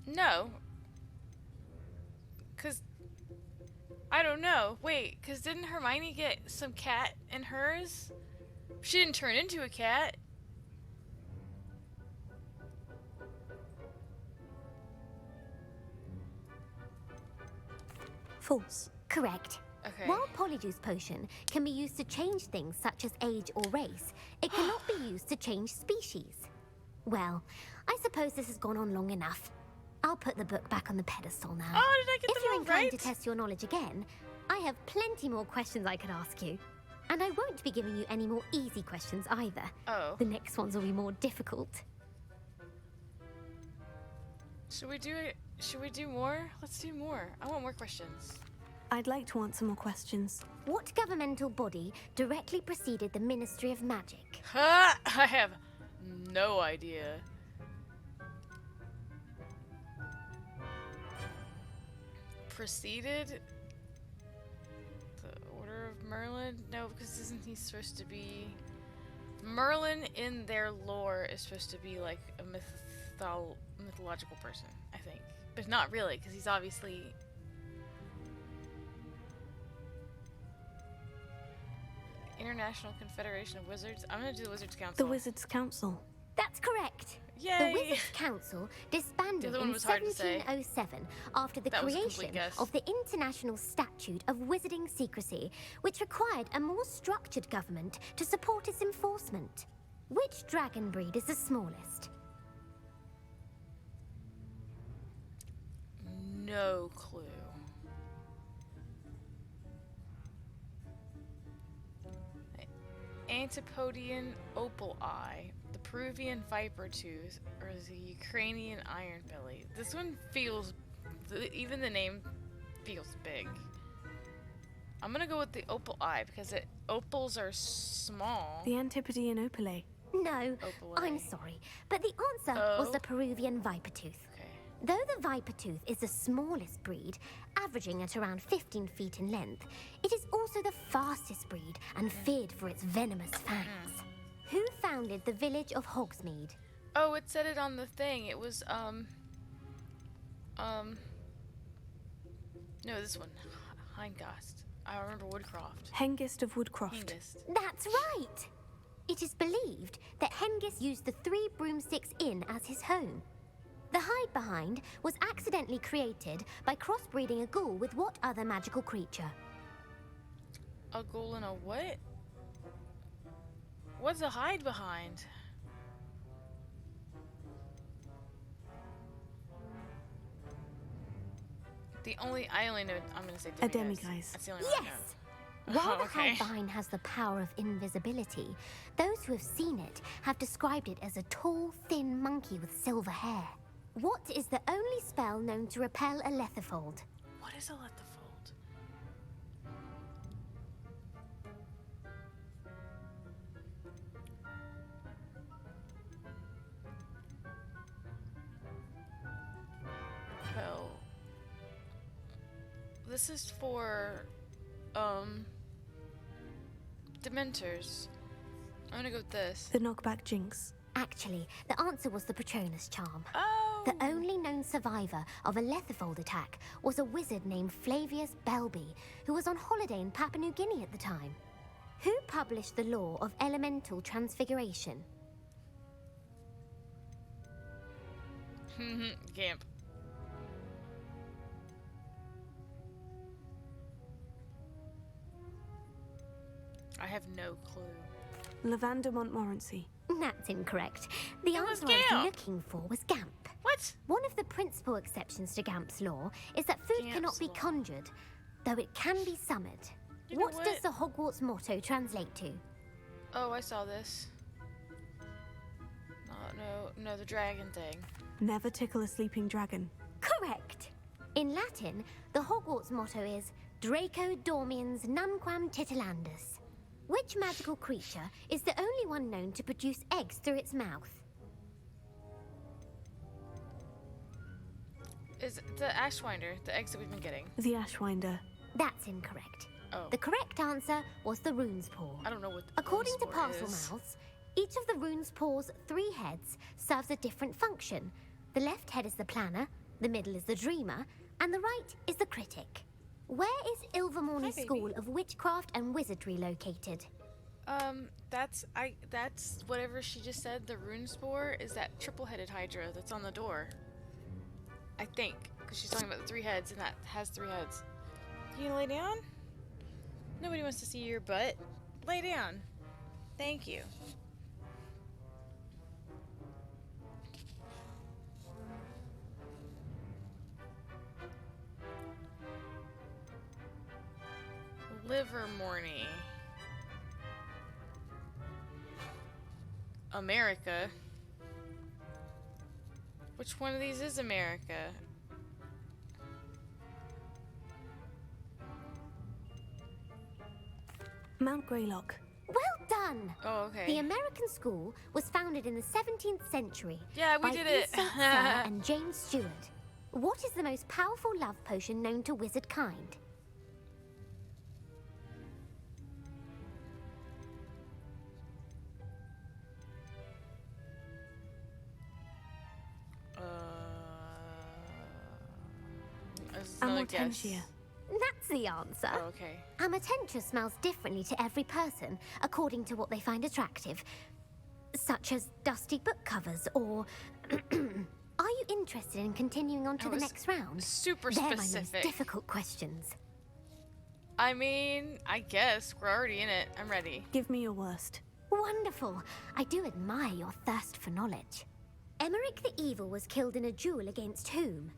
A: No. Cause I don't know. Wait, cause didn't Hermione get some cat in hers? She didn't turn into a cat.
D: False.
G: Correct.
A: Okay.
G: While Polyjuice potion can be used to change things such as age or race, it cannot be used to change species. Well, I suppose this has gone on long enough. I'll put the book back on the pedestal now.
A: Oh, did I get
G: If
A: them
G: you're
A: all
G: inclined
A: right?
G: to test your knowledge again, I have plenty more questions I could ask you. And I won't be giving you any more easy questions either.
A: Oh.
G: The next ones will be more difficult.
A: Should we do it? Should we do more? Let's do more. I want more questions.
D: I'd like to answer more questions.
G: What governmental body directly preceded the Ministry of Magic?
A: Ha! I have no idea. Preceded the Order of Merlin? No, because isn't he supposed to be... Merlin in their lore is supposed to be like a mythological person, I think. But not really, because he's obviously... International Confederation of Wizards. I'm gonna do the Wizards Council.
D: The Wizards' Council.
G: That's correct.
A: Yay!
G: The Wizards' Council disbanded
A: The other
G: in
A: one was hard to say.
G: 1707 after the
A: That was a complete
G: creation
A: guess.
G: of the International Statute of Wizarding Secrecy, which required a more structured government to support its enforcement. Which dragon breed is the smallest?
A: No clue. Antipodian opal eye, the Peruvian viper tooth, or the Ukrainian iron belly. This one feels, even the name feels big. I'm gonna go with the opal eye because opals are small.
D: The Antipodean opale.
G: No,
A: Opal
G: I'm
A: eye.
G: sorry, but the answer was
A: Oh.
G: the Peruvian viper tooth.
A: Okay.
G: Though the viper tooth is the smallest breed, averaging at around 15 feet in length, it is also the fastest breed and feared for its venomous fangs. Who founded the village of Hogsmeade?
A: Oh, it said it on the thing. It was no, this one, Hingast. I remember Woodcroft.
D: Hengist of Woodcroft.
A: Hengist.
G: That's right! It is believed that Hengist used the 3 Broomsticks Inn as his home. The hide behind was accidentally created by crossbreeding a ghoul with what other magical creature?
A: A goal and a what? What's a hide behind? I only know, I'm gonna say
D: A
A: demiguise.
D: demiguise.
A: That's the only one I know.
G: Yes! While the
A: Okay.
G: hide behind has the power of invisibility, those who have seen it have described it as a tall, thin monkey with silver hair. What is the only spell known to repel a lethifold?
A: What is a lethifold? Hell. This is for, Dementors. I'm gonna go with this.
D: The knockback jinx.
G: Actually, the answer was the Patronus charm.
A: Oh!
G: The only known survivor of a lethifold attack was a wizard named Flavius Belby, who was on holiday in Papua New Guinea at the time. Who published the law of elemental transfiguration?
A: Gamp. I have no clue.
D: Lavender Montmorency.
G: That's incorrect. The
A: It was
G: answer I was
A: Gamp.
G: looking for was Gamp.
A: What?
G: One of the principal exceptions to Gamp's law is that food
A: Gamp's
G: cannot be
A: law.
G: conjured, though it can be summoned.
A: You know
G: What does the Hogwarts motto translate to?
A: Oh, I saw this. No, the dragon thing.
D: Never tickle a sleeping dragon.
G: Correct. In Latin, the Hogwarts motto is Draco dormiens nunquam titilandus. Which magical creature is the only one known to produce eggs through its mouth?
A: Is it the Ashwinder, the eggs that we've been getting?
D: The Ashwinder.
G: That's incorrect.
A: Oh.
G: The correct answer was the rune's paw.
A: I don't know what
G: According to
A: Rune's Paw
G: parcel
A: is.
G: mouths, each of the rune's paw's 3 heads serves a different function. The left head is the planner, the middle is the dreamer, and the right is the critic. Where is Ilvermorny
A: Hi, baby.
G: School of Witchcraft and Wizardry located?
A: That's whatever she just said. The rune spore is that triple-headed Hydra that's on the door. I think, because she's talking about the 3 heads, and that has 3 heads. You gonna lay down? Nobody wants to see your butt. Lay down. Thank you. Livermorny. America. Which one of these is America?
D: Mount Greylock.
G: Well done!
A: Oh, okay.
G: The American school was founded in the 17th century
A: Yeah, we
G: by
A: did it.
G: E. St. Cyr and James Stewart. What is the most powerful love potion known to wizard kind?
A: This is another guess.
D: Amortentia.
G: That's the answer.
A: Oh, okay.
G: Amortentia smells differently to every person, according to what they find attractive, such as dusty book covers or... Are you interested in continuing on to
A: That
G: the
A: was
G: next round?
A: super
G: They're my most
A: specific.
G: difficult questions.
A: I mean, I guess we're already in it. I'm ready.
D: Give me your worst.
G: Wonderful. I do admire your thirst for knowledge. Emmerich the Evil was killed in a duel against whom?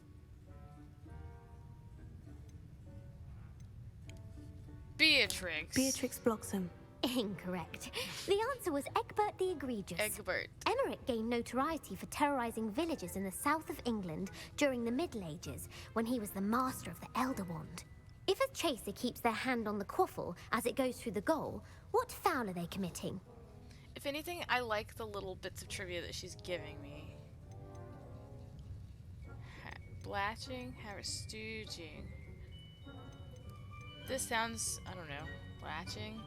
A: Beatrix.
D: Beatrix Bloxham.
G: Incorrect. The answer was Egbert the Egregious.
A: Egbert.
G: Emmerich gained notoriety for terrorizing villages in the south of England during the Middle Ages, when he was the master of the Elder Wand. If a chaser keeps their hand on the quaffle as it goes through the goal, what foul are they committing?
A: If anything, I like the little bits of trivia that she's giving me. Blatching, stooging. This sounds, I don't know, blatching?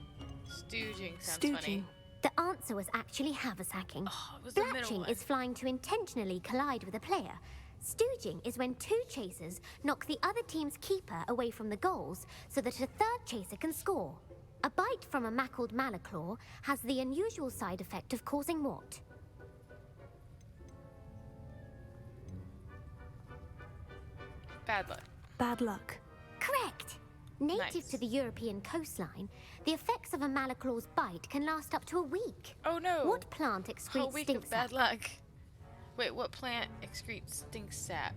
A: Stooging sounds
D: Stooging.
A: funny.
G: The answer was actually haversacking.
A: Oh, it was the middle
G: Blatching
A: one.
G: is flying to intentionally collide with a player. Stooging is when 2 chasers knock the other team's keeper away from the goals so that a 3rd chaser can score. A bite from a mackled malaclaw has the unusual side effect of causing what?
A: Bad luck.
D: Bad luck.
G: Correct! Native to the European coastline, the effects of a malaclaw's bite can last up to a week.
A: Oh no!
G: What plant excretes
A: a week
G: stink
A: of bad
G: sap?
A: luck. Wait, what plant excretes stink sap?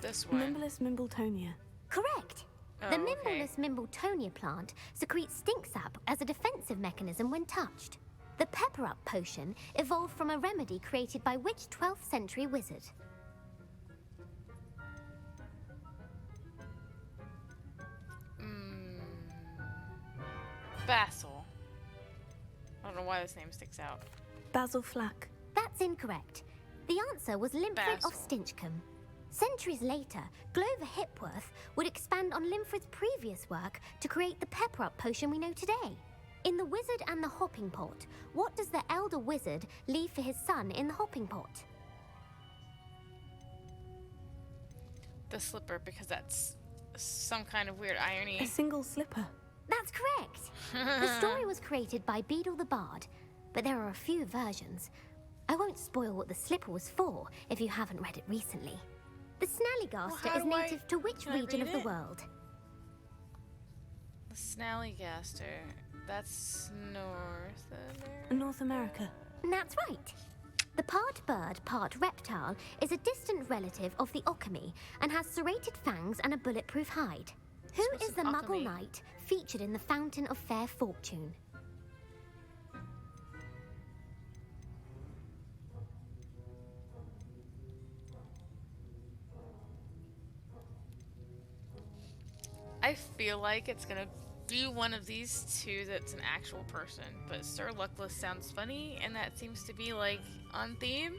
A: This one.
D: Mimbless Mimbletonia.
G: Correct.
A: Oh,
G: The
A: okay.
G: Mimbleless Mimbletonia plant secretes stink sap as a defensive mechanism when touched. The Pepper Up potion evolved from a remedy created by which 12th century wizard?
A: Basil. I don't know why this name sticks out.
D: Basil Flack.
G: That's incorrect. The answer was Limfrid of Stinchcombe. Centuries later, Glover Hipworth would expand on Limfrid's previous work to create the Pepper Up potion we know today. In The Wizard and the Hopping Pot, what does the elder wizard leave for his son in the hopping pot?
A: The slipper, because that's some kind of weird irony.
D: A single slipper.
G: That's correct. The story was created by Beadle the Bard, but there are a few versions. I won't spoil what the slipper was for if you haven't read it recently. The Snallygaster
A: how
G: is
A: do I-
G: native to which
A: can I
G: region
A: read
G: of the
A: it?
G: world?
A: The Snallygaster. That's North America.
D: North America.
G: That's right. The part bird, part reptile is a distant relative of the Occamy and has serrated fangs and a bulletproof hide. Who
A: what's
G: is the
A: an
G: Muggle
A: Occamy?
G: knight featured in the Fountain of Fair Fortune?
A: I feel like it's gonna be one of these two that's an actual person, but Sir Luckless sounds funny, and that seems to be like on theme.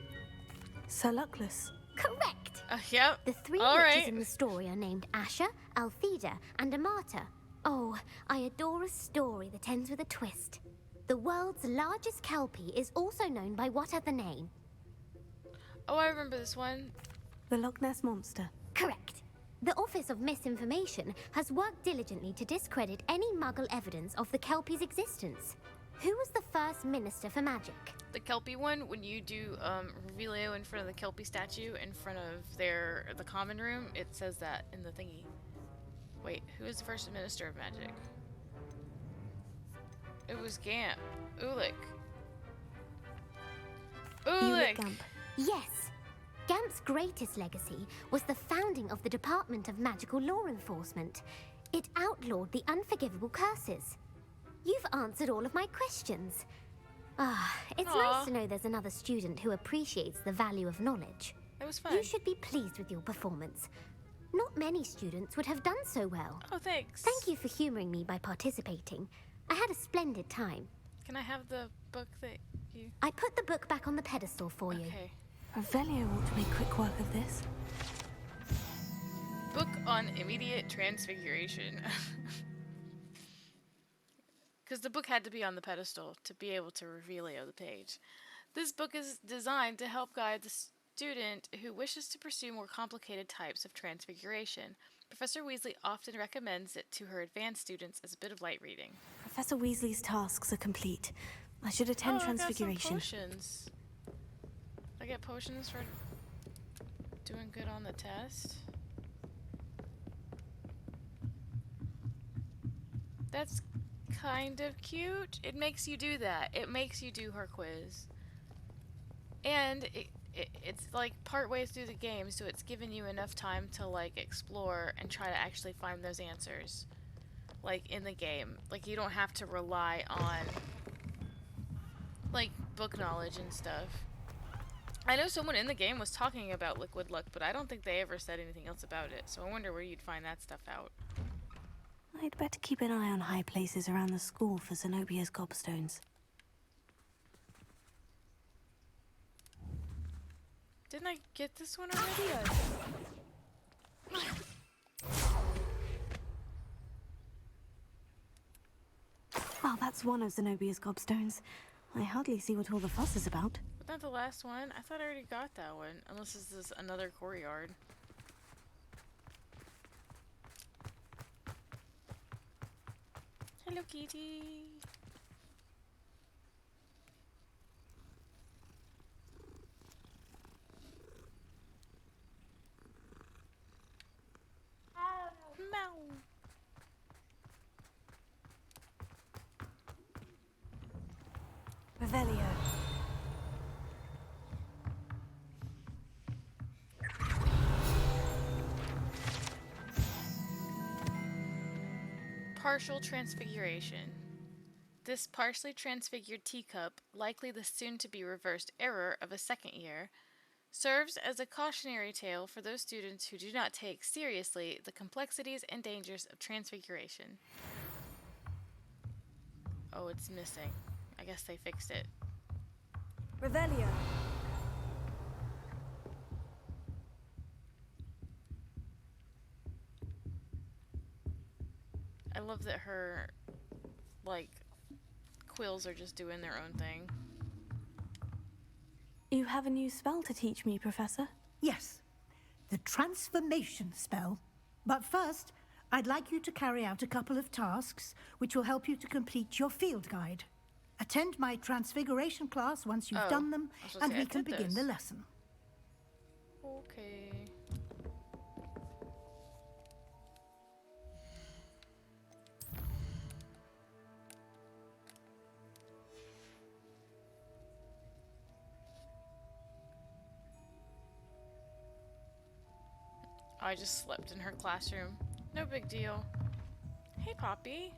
D: Sir Luckless.
G: Correct.
A: Yep.
G: The three
A: All
G: witches
A: right.
G: in the story are named Asher, Altheda, and Amata. Oh, I adore a story that ends with a twist. The world's largest kelpie is also known by what other name?
A: Oh, I remember this one.
D: The Loch Ness Monster.
G: Correct. The Office of Misinformation has worked diligently to discredit any Muggle evidence of the kelpie's existence. Who was the first Minister for Magic?
A: The Kelpie one, when you do Revelio in front of the Kelpie statue in front of the common room, it says that in the thingy. Wait, who is the first Minister of Magic? It was Gamp. Ulick. Ulick!
D: Gump.
G: Yes. Gamp's greatest legacy was the founding of the Department of Magical Law Enforcement. It outlawed the unforgivable curses. You've answered all of my questions. It's
A: Aw.
G: nice to know there's another student who appreciates the value of knowledge.
A: It was fun.
G: You should be pleased with your performance. Not many students would have done so well.
A: Oh, thanks.
G: Thank you for humoring me by participating. I had a splendid time.
A: Can I have the book that you...
G: I put the book back on the pedestal for you.
A: Okay.
D: Revelio ought to make quick work of this.
A: Book on immediate transfiguration. Because the book had to be on the pedestal to be able to revealio the page. This book is designed to help guide the student who wishes to pursue more complicated types of transfiguration. Professor Weasley often recommends it to her advanced students as a bit of light reading.
D: Professor Weasley's tasks are complete. I should attend Transfiguration.
A: I got some potions. I get potions for doing good on the test. That's kind of cute. It makes you do that. It makes you do her quiz. And it's like part ways through the game, so it's given you enough time to like explore and try to actually find those answers. Like in the game. Like you don't have to rely on like book knowledge and stuff. I know someone in the game was talking about Liquid Luck, but I don't think they ever said anything else about it, so I wonder where you'd find that stuff out.
D: I'd better keep an eye on high places around the school for Zenobia's gobstones.
A: Didn't I get this one already?
D: Oh, that's one of Zenobia's gobstones. I hardly see what all the fuss is about.
A: But not the last one. I thought I already got that one. Unless this is another courtyard. Hello, Kitty.
H: Revelio.
A: Partial transfiguration. This partially transfigured teacup, likely the soon-to-be reversed error of a second year, serves as a cautionary tale for those students who do not take seriously the complexities and dangers of transfiguration. Oh, it's missing. I guess they fixed it.
H: Revelio.
A: I love that her, like, quills are just doing their own thing.
D: You have a new spell to teach me, Professor?
M: Yes, the transformation spell. But first, I'd like you to carry out a couple of tasks which will help you to complete your field guide. Attend my transfiguration class once you've done them, and we can begin the lesson.
A: Okay. I just slept in her classroom. No big deal. Hey, Poppy.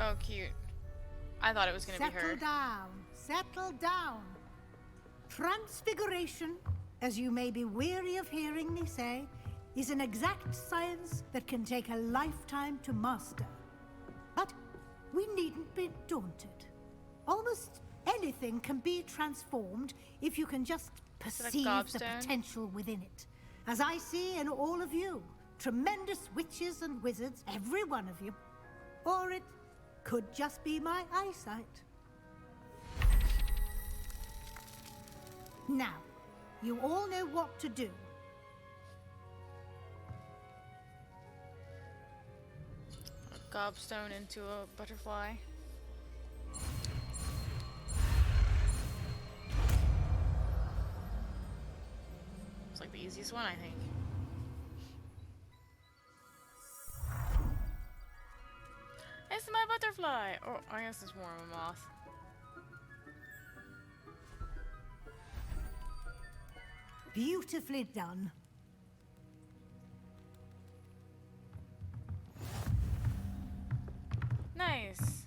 A: Oh, cute. I thought it was gonna be her.
M: Settle down. Settle down. Transfiguration, as you may be weary of hearing me say, is an exact science that can take a lifetime to master. But we needn't be daunted. Almost anything can be transformed if you can just perceive the potential within it. As I see in all of you, tremendous witches and wizards, every one of you. Or it could just be my eyesight. Now, you all know what to do.
A: A gobstone into a butterfly. It's like the easiest one, I think. It's my butterfly! Oh, I guess it's more of a moth.
M: Beautifully done.
A: Nice.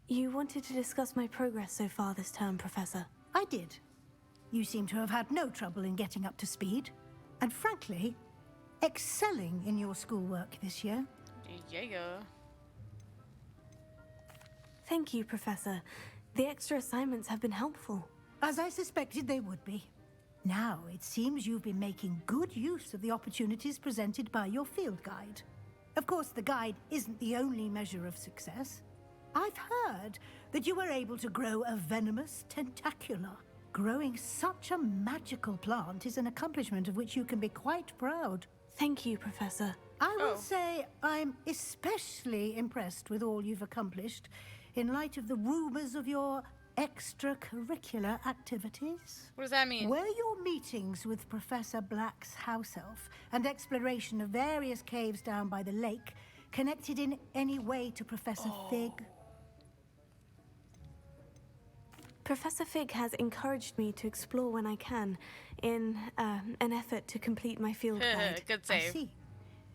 D: You wanted to discuss my progress so far this term, Professor.
M: I did. You seem to have had no trouble in getting up to speed. And frankly, excelling in your schoolwork this year.
A: Yeah.
D: Thank you, Professor. The extra assignments have been helpful.
M: As I suspected they would be. Now, it seems you've been making good use of the opportunities presented by your field guide. Of course, the guide isn't the only measure of success. I've heard that you were able to grow a venomous tentacula. Growing such a magical plant is an accomplishment of which you can be quite proud.
D: Thank you, Professor.
M: I will say I'm especially impressed with all you've accomplished in light of the rumors of your extracurricular activities.
A: What does that mean?
M: Were your meetings with Professor Black's house elf and exploration of various caves down by the lake connected in any way to Professor Fig?
D: Professor Fig has encouraged me to explore when I can in an effort to complete my field guide.
A: Good save.
M: I see.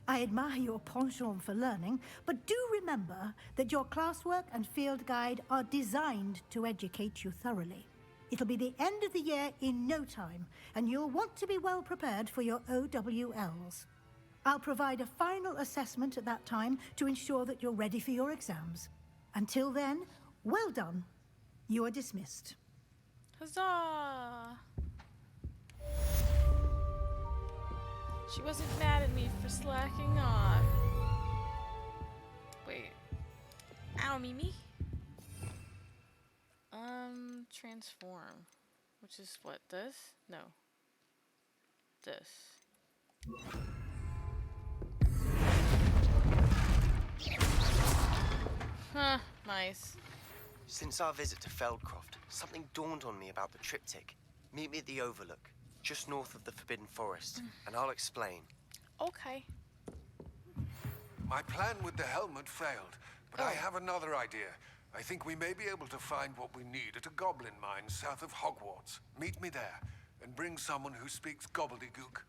M: I admire your penchant for learning, but do remember that your classwork and field guide are designed to educate you thoroughly. It'll be the end of the year in no time, and you'll want to be well prepared for your OWLs. I'll provide a final assessment at that time to ensure that you're ready for your exams. Until then, well done. You are dismissed.
A: Huzzah! She wasn't mad at me for slacking off. Wait. Ow, Mimi. Transform. Which is what? This? No. This. Huh, nice.
C: Since our visit to Feldcroft, something dawned on me about the triptych. Meet me at the Overlook, just north of the Forbidden Forest, and I'll explain.
A: Okay.
N: My plan with the helmet failed, but I have another idea. I think we may be able to find what we need at a goblin mine south of Hogwarts. Meet me there, and bring someone who speaks gobbledygook.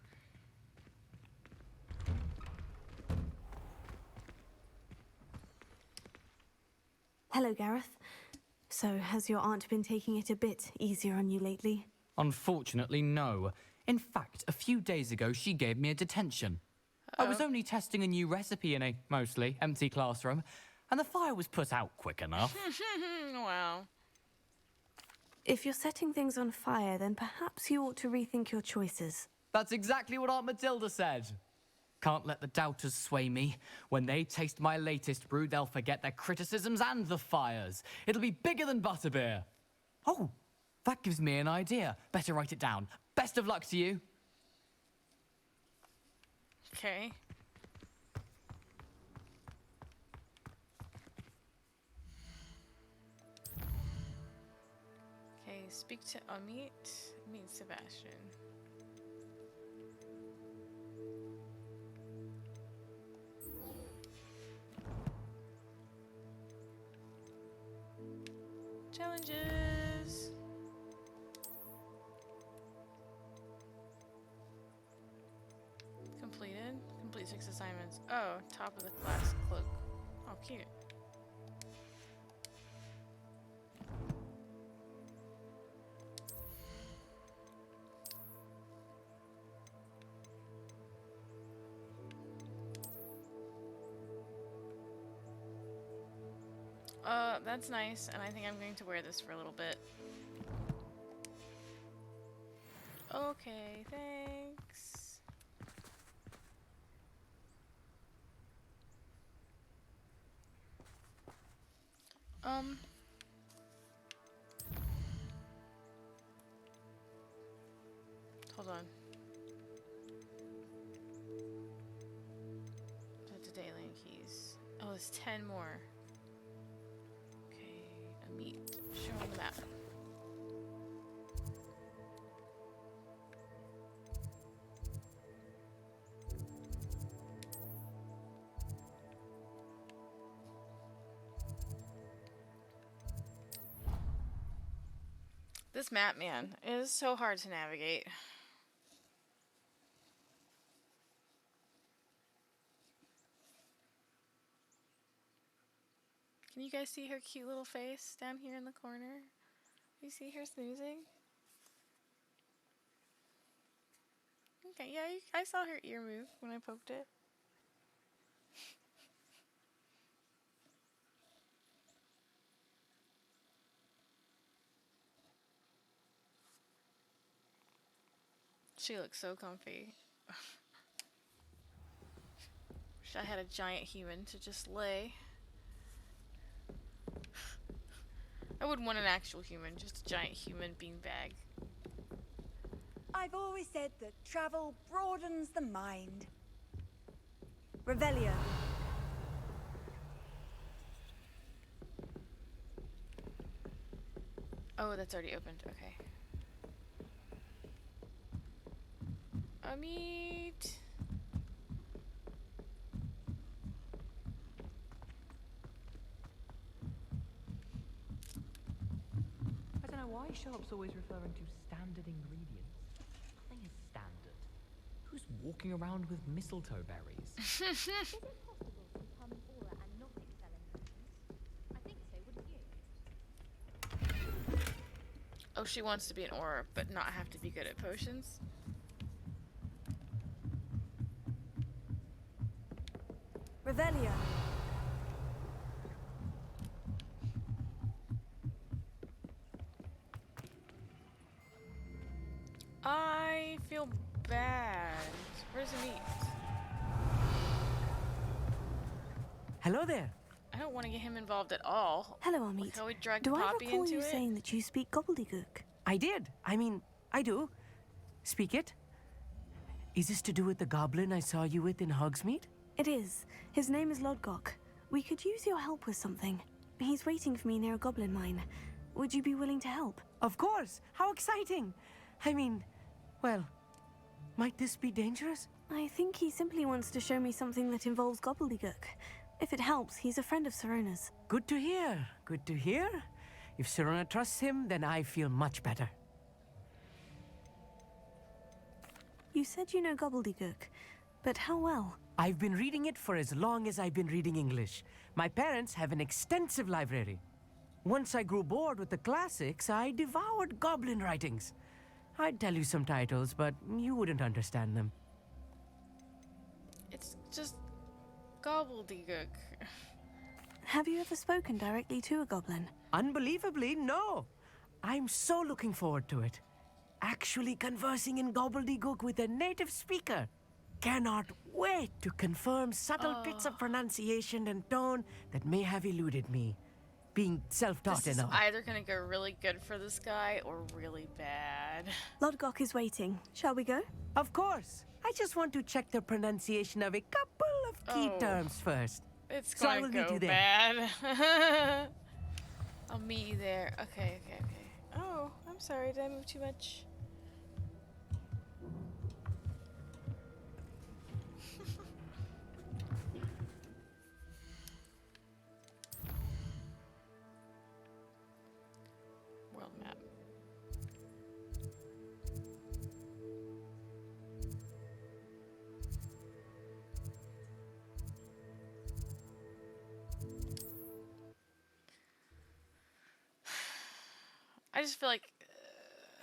D: Hello, Gareth. So, has your aunt been taking it a bit easier on you lately?
O: Unfortunately, no. In fact, a few days ago, she gave me a detention. I was only testing a new recipe in a mostly empty classroom, and the fire was put out quick enough.
A: Wow.
D: If you're setting things on fire, then perhaps you ought to rethink your choices.
O: That's exactly what Aunt Matilda said. Can't let the doubters sway me. When they taste my latest brew, they'll forget their criticisms and the fires. It'll be bigger than butterbeer. Oh, that gives me an idea. Better write it down. Best of luck to you.
A: Okay. Okay, speak to Amit. Meet Sebastian. Challenges. Completed. Complete 6 assignments. Oh, top of the class cloak. Oh, cute. That's nice, and I think I'm going to wear this for a little bit. Okay, thanks. Hold on. That's a daily keys. Oh, there's 10 more. Okay, Amit. Show him the map. This map, man, is so hard to navigate. Can you guys see her cute little face down here in the corner? You see her snoozing? Okay, yeah, I saw her ear move when I poked it. She looks so comfy. Wish I had a giant human to just lay. I wouldn't want an actual human, just a giant human beanbag.
H: I've always said that travel broadens the mind. Revelio.
A: Oh, that's already opened. Okay. Amit.
P: I don't know why Sharp's always referring to standard ingredients. Nothing is standard. Who's walking around with mistletoe berries?
G: Is it possible to become an aura and not excel in potions? I think so, wouldn't you?
A: Oh, she wants to be an aura, but not have to be good at potions?
H: Revelio.
A: I feel bad. Where's Amit?
Q: Hello there.
A: I don't want to get him involved at all.
D: Hello, Amit.
A: Like how we dragged
D: Do I
A: Poppy
D: recall
A: into
D: you
A: it?
D: saying that you speak gobbledygook?
Q: I did. I mean, I do. Speak it. Is this to do with the goblin I saw you with in Hogsmeade?
D: It is. His name is Lodgok. We could use your help with something. He's waiting for me near a goblin mine. Would you be willing to help?
Q: Of course! How exciting! I mean, well, might this be dangerous?
D: I think he simply wants to show me something that involves gobbledygook. If it helps, he's a friend of Sirona's.
Q: Good to hear. Good to hear. If Sirona trusts him, then I feel much better.
D: You said you know gobbledygook, but how well?
Q: I've been reading it for as long as I've been reading English. My parents have an extensive library. Once I grew bored with the classics, I devoured goblin writings. I'd tell you some titles, but you wouldn't understand them.
A: It's just gobbledygook.
D: Have you ever spoken directly to a goblin?
Q: Unbelievably, no. I'm so looking forward to it. Actually conversing in gobbledygook with a native speaker. Cannot wait to confirm subtle bits of pronunciation and tone that may have eluded me. Being self-taught
A: This is
Q: enough.
A: either gonna go really good for this guy or really bad.
D: Lodgok is waiting. Shall we go?
Q: Of course. I just want to check the pronunciation of a couple of key terms first.
A: It's
Q: So I
A: gonna
Q: will meet
A: go
Q: you there.
A: bad. I'll meet you there. Okay. Oh, I'm sorry. Did I move too much? World map. I just feel like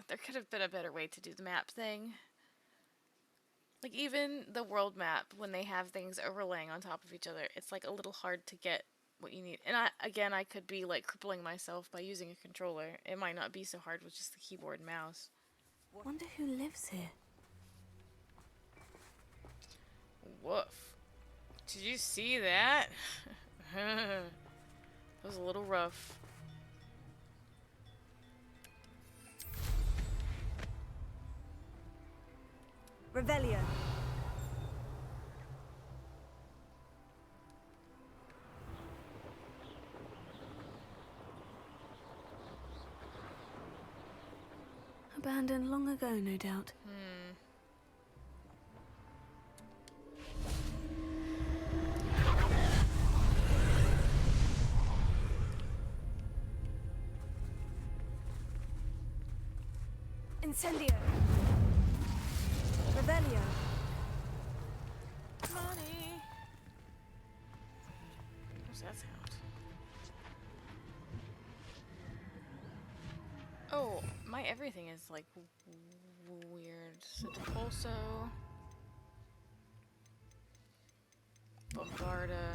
A: there could have been a better way to do the map thing. Like, even the world map, when they have things overlaying on top of each other, it's like a little hard to get what you need. And I could be like crippling myself by using a controller. It might not be so hard with just the keyboard and mouse.
D: Wonder who lives here.
A: Woof. Did you see that? It was a little rough.
D: Revelio. Abandoned long ago, no doubt. Incendio. Revelio.
A: Money. What's that sound? Oh, my everything is like weird. So Depulso, Bombarda,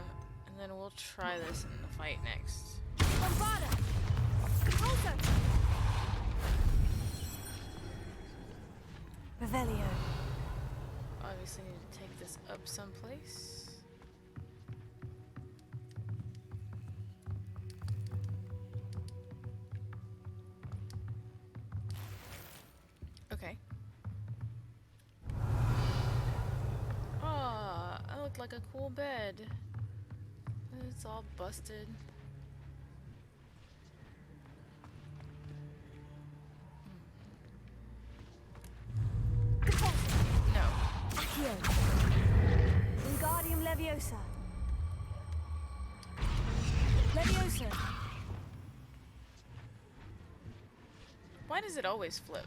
A: and then we'll try this in the fight next.
D: Bombarda. Depulso. Revelio.
A: Obviously need to take this up someplace. Okay. Ah, that looked like a cool bed. It's all busted. No.
D: Accio. Wingardium Leviosa. Leviosa.
A: Why does it always flip?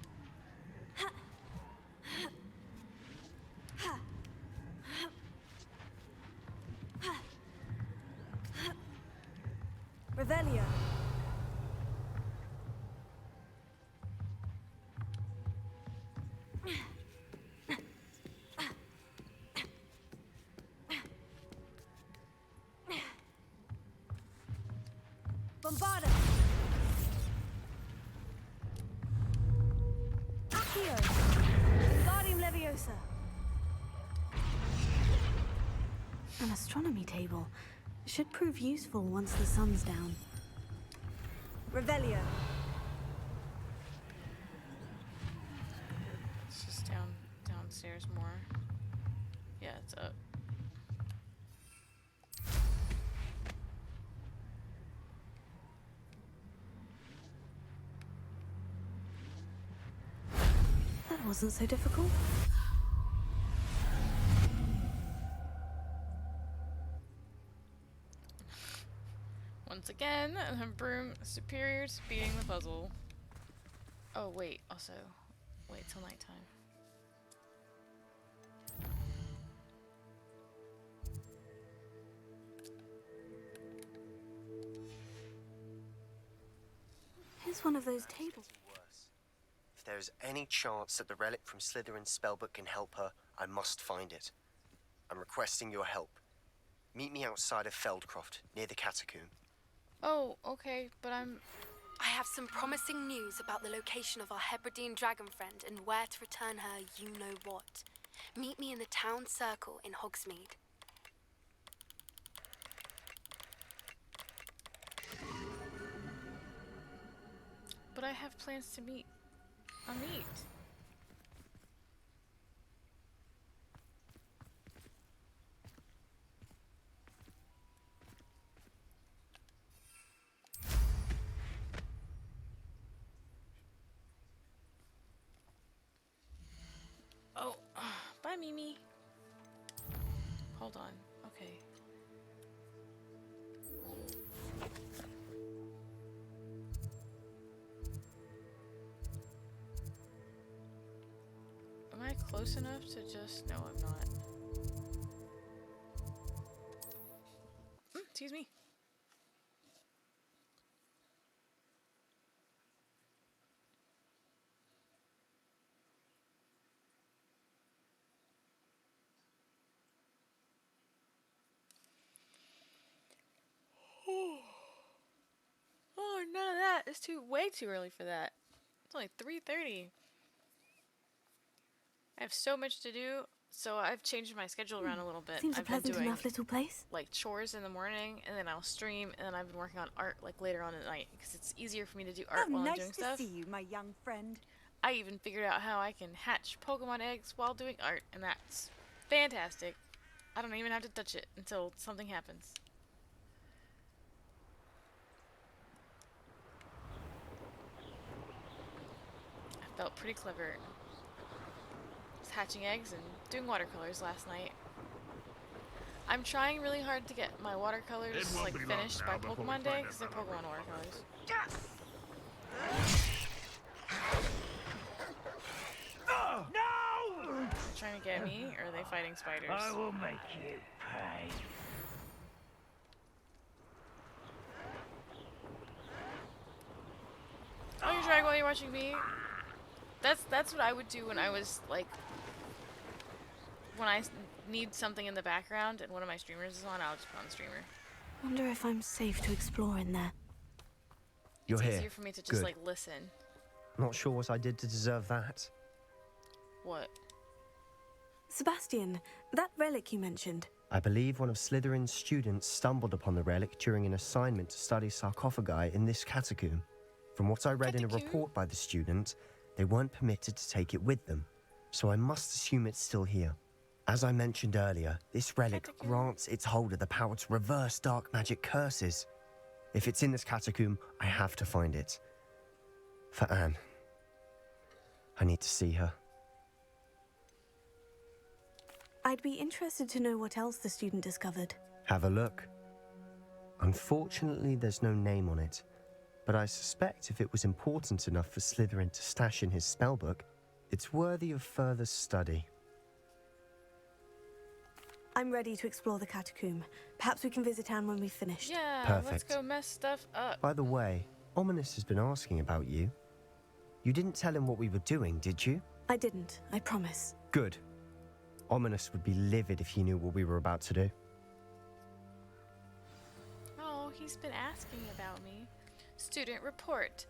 D: Revelio. Bombarda. Accio. Wingardium Leviosa. An astronomy table. Should prove useful once the sun's down. Revelio.
A: It's just downstairs more. Yeah, it's up.
D: wasn't so difficult.
A: Once again, Broom superior to beating the puzzle. Oh, wait, also, wait till nighttime.
D: Here's one of those tables.
C: If there's any chance that the relic from Slytherin's spellbook can help her, I must find it. I'm requesting your help. Meet me outside of Feldcroft, near the catacomb.
A: Oh, okay, but I
K: have some promising news about the location of our Hebridean dragon friend and where to return her you-know-what. Meet me in the town circle in Hogsmeade.
A: But I have plans to meet. Oh, bye, Mimi. Hold on. Okay. Am I close enough to just... No, I'm not. Excuse me. Oh, none of that. It's way too early for that. It's only 3:30. I have so much to do, so I've changed my schedule around a little bit.
D: Seems a
A: I've been
D: pleasant
A: doing
D: enough little place.
A: like chores in the morning, and then I'll stream, and then I've been working on art like later on at night because it's easier for me to do art while I'm doing stuff.
H: Nice to see you, my young friend.
A: I even figured out how I can hatch Pokemon eggs while doing art, and that's fantastic. I don't even have to touch it until something happens. I felt pretty clever. I was hatching eggs and doing watercolors last night. I'm trying really hard to get my watercolors like finished by Pokemon Day because they're Pokemon watercolors.
Q: No!
A: They're trying to get me, or are they fighting spiders?
Q: I will make you pay.
A: Oh, you're dragging while you're watching me? That's what I would do when I was like, when I need something in the background and one of my streamers is on, I'll just put on the streamer.
D: Wonder if I'm safe to explore in there.
C: You're
A: It's
C: here.
A: easier for me to just
C: Good.
A: like listen.
C: Not sure what I did to deserve that.
A: What?
D: Sebastian, that relic you mentioned.
C: I believe one of Slytherin's students stumbled upon the relic during an assignment to study sarcophagi in this catacomb. From what I read in a report by the student, they weren't permitted to take it with them, so I must assume it's still here. As I mentioned earlier, this relic grants its holder the power to reverse dark magic curses. If it's in this catacomb, I have to find it. For Anne. I need to see her.
D: I'd be interested to know what else the student discovered.
C: Have a look. Unfortunately, there's no name on it, but I suspect if it was important enough for Slytherin to stash in his spellbook, it's worthy of further study.
D: I'm ready to explore the catacomb. Perhaps we can visit Anne when we've finished.
A: Yeah, let's
C: Perfect.
A: go mess stuff up.
C: By the way, Ominous has been asking about you. You didn't tell him what we were doing, did you?
D: I didn't, I promise.
C: Good. Ominous would be livid if he knew what we were about to do.
A: Oh, he's been asking about me. Student report.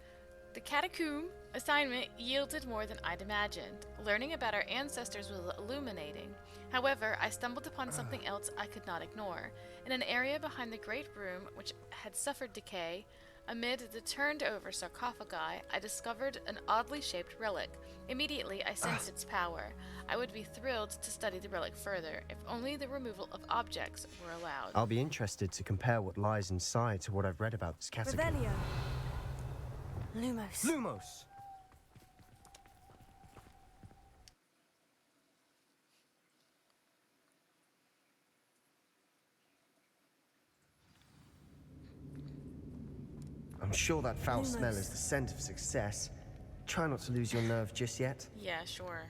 A: The catacomb assignment yielded more than I'd imagined. Learning about our ancestors was illuminating. However, I stumbled upon something else I could not ignore. In an area behind the great room, which had suffered decay, amid the turned-over sarcophagi, I discovered an oddly shaped relic. Immediately, I sensed its power. I would be thrilled to study the relic further, if only the removal of objects were allowed.
C: I'll be interested to compare what lies inside to what I've read about this catacomb.
D: Revelio. Lumos.
C: Lumos! sure that foul
D: Who
C: smell
D: knows?
C: is the scent of success. Try not to lose your nerve just yet.
A: Yeah, sure.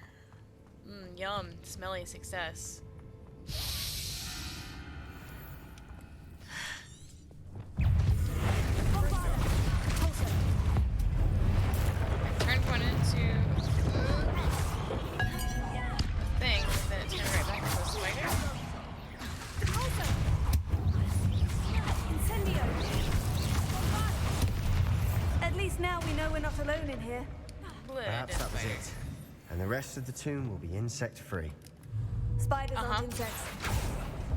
A: Yum. Smelly success. Turned one into a thing, then it turned right back into a spider.
D: Incendio! At least now we know we're not alone in here.
C: Perhaps that was it. And the rest of the tomb will be insect-free.
D: Spiders aren't insects.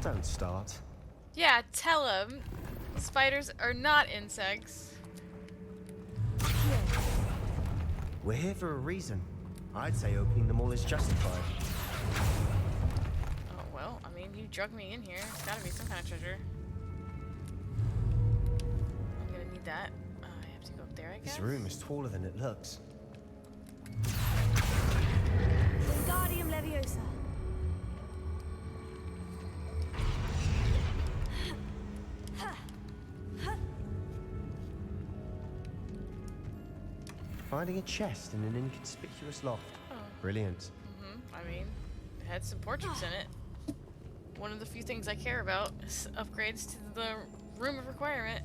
C: Don't start.
A: Yeah, tell him. Spiders are not insects.
C: We're here for a reason. I'd say opening them all is justified.
A: Oh, well, I mean, you drug me in here. It's gotta be some kind of treasure. I'm gonna need that. I have to go up there, I guess.
C: This room is taller than it looks.
D: Wingardium Leviosa.
C: Finding a chest in an inconspicuous loft.
A: Oh.
C: Brilliant.
A: I mean, it had some portraits in it. One of the few things I care about is upgrades to the room of requirement.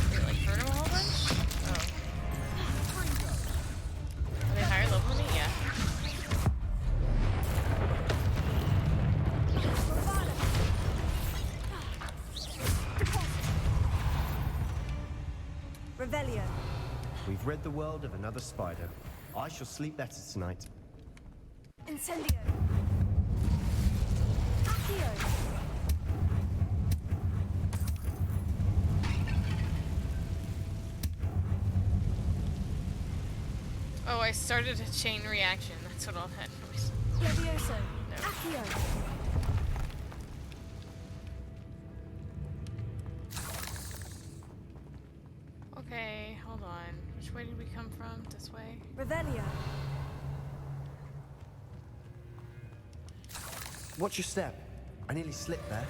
A: Did it, like, hurt him a whole bunch? Oh. Are they higher level than me? Yeah.
D: Revelio.
C: We've rid the world of another spider. I shall sleep better tonight.
D: Incendio. Accio.
A: Oh, I started a chain reaction. That's what all that noise.
D: Levioso.
A: No.
D: Accio.
A: Okay, hold on. Which way did we come from? This way?
D: Revelio.
C: Watch your step. I nearly slipped there.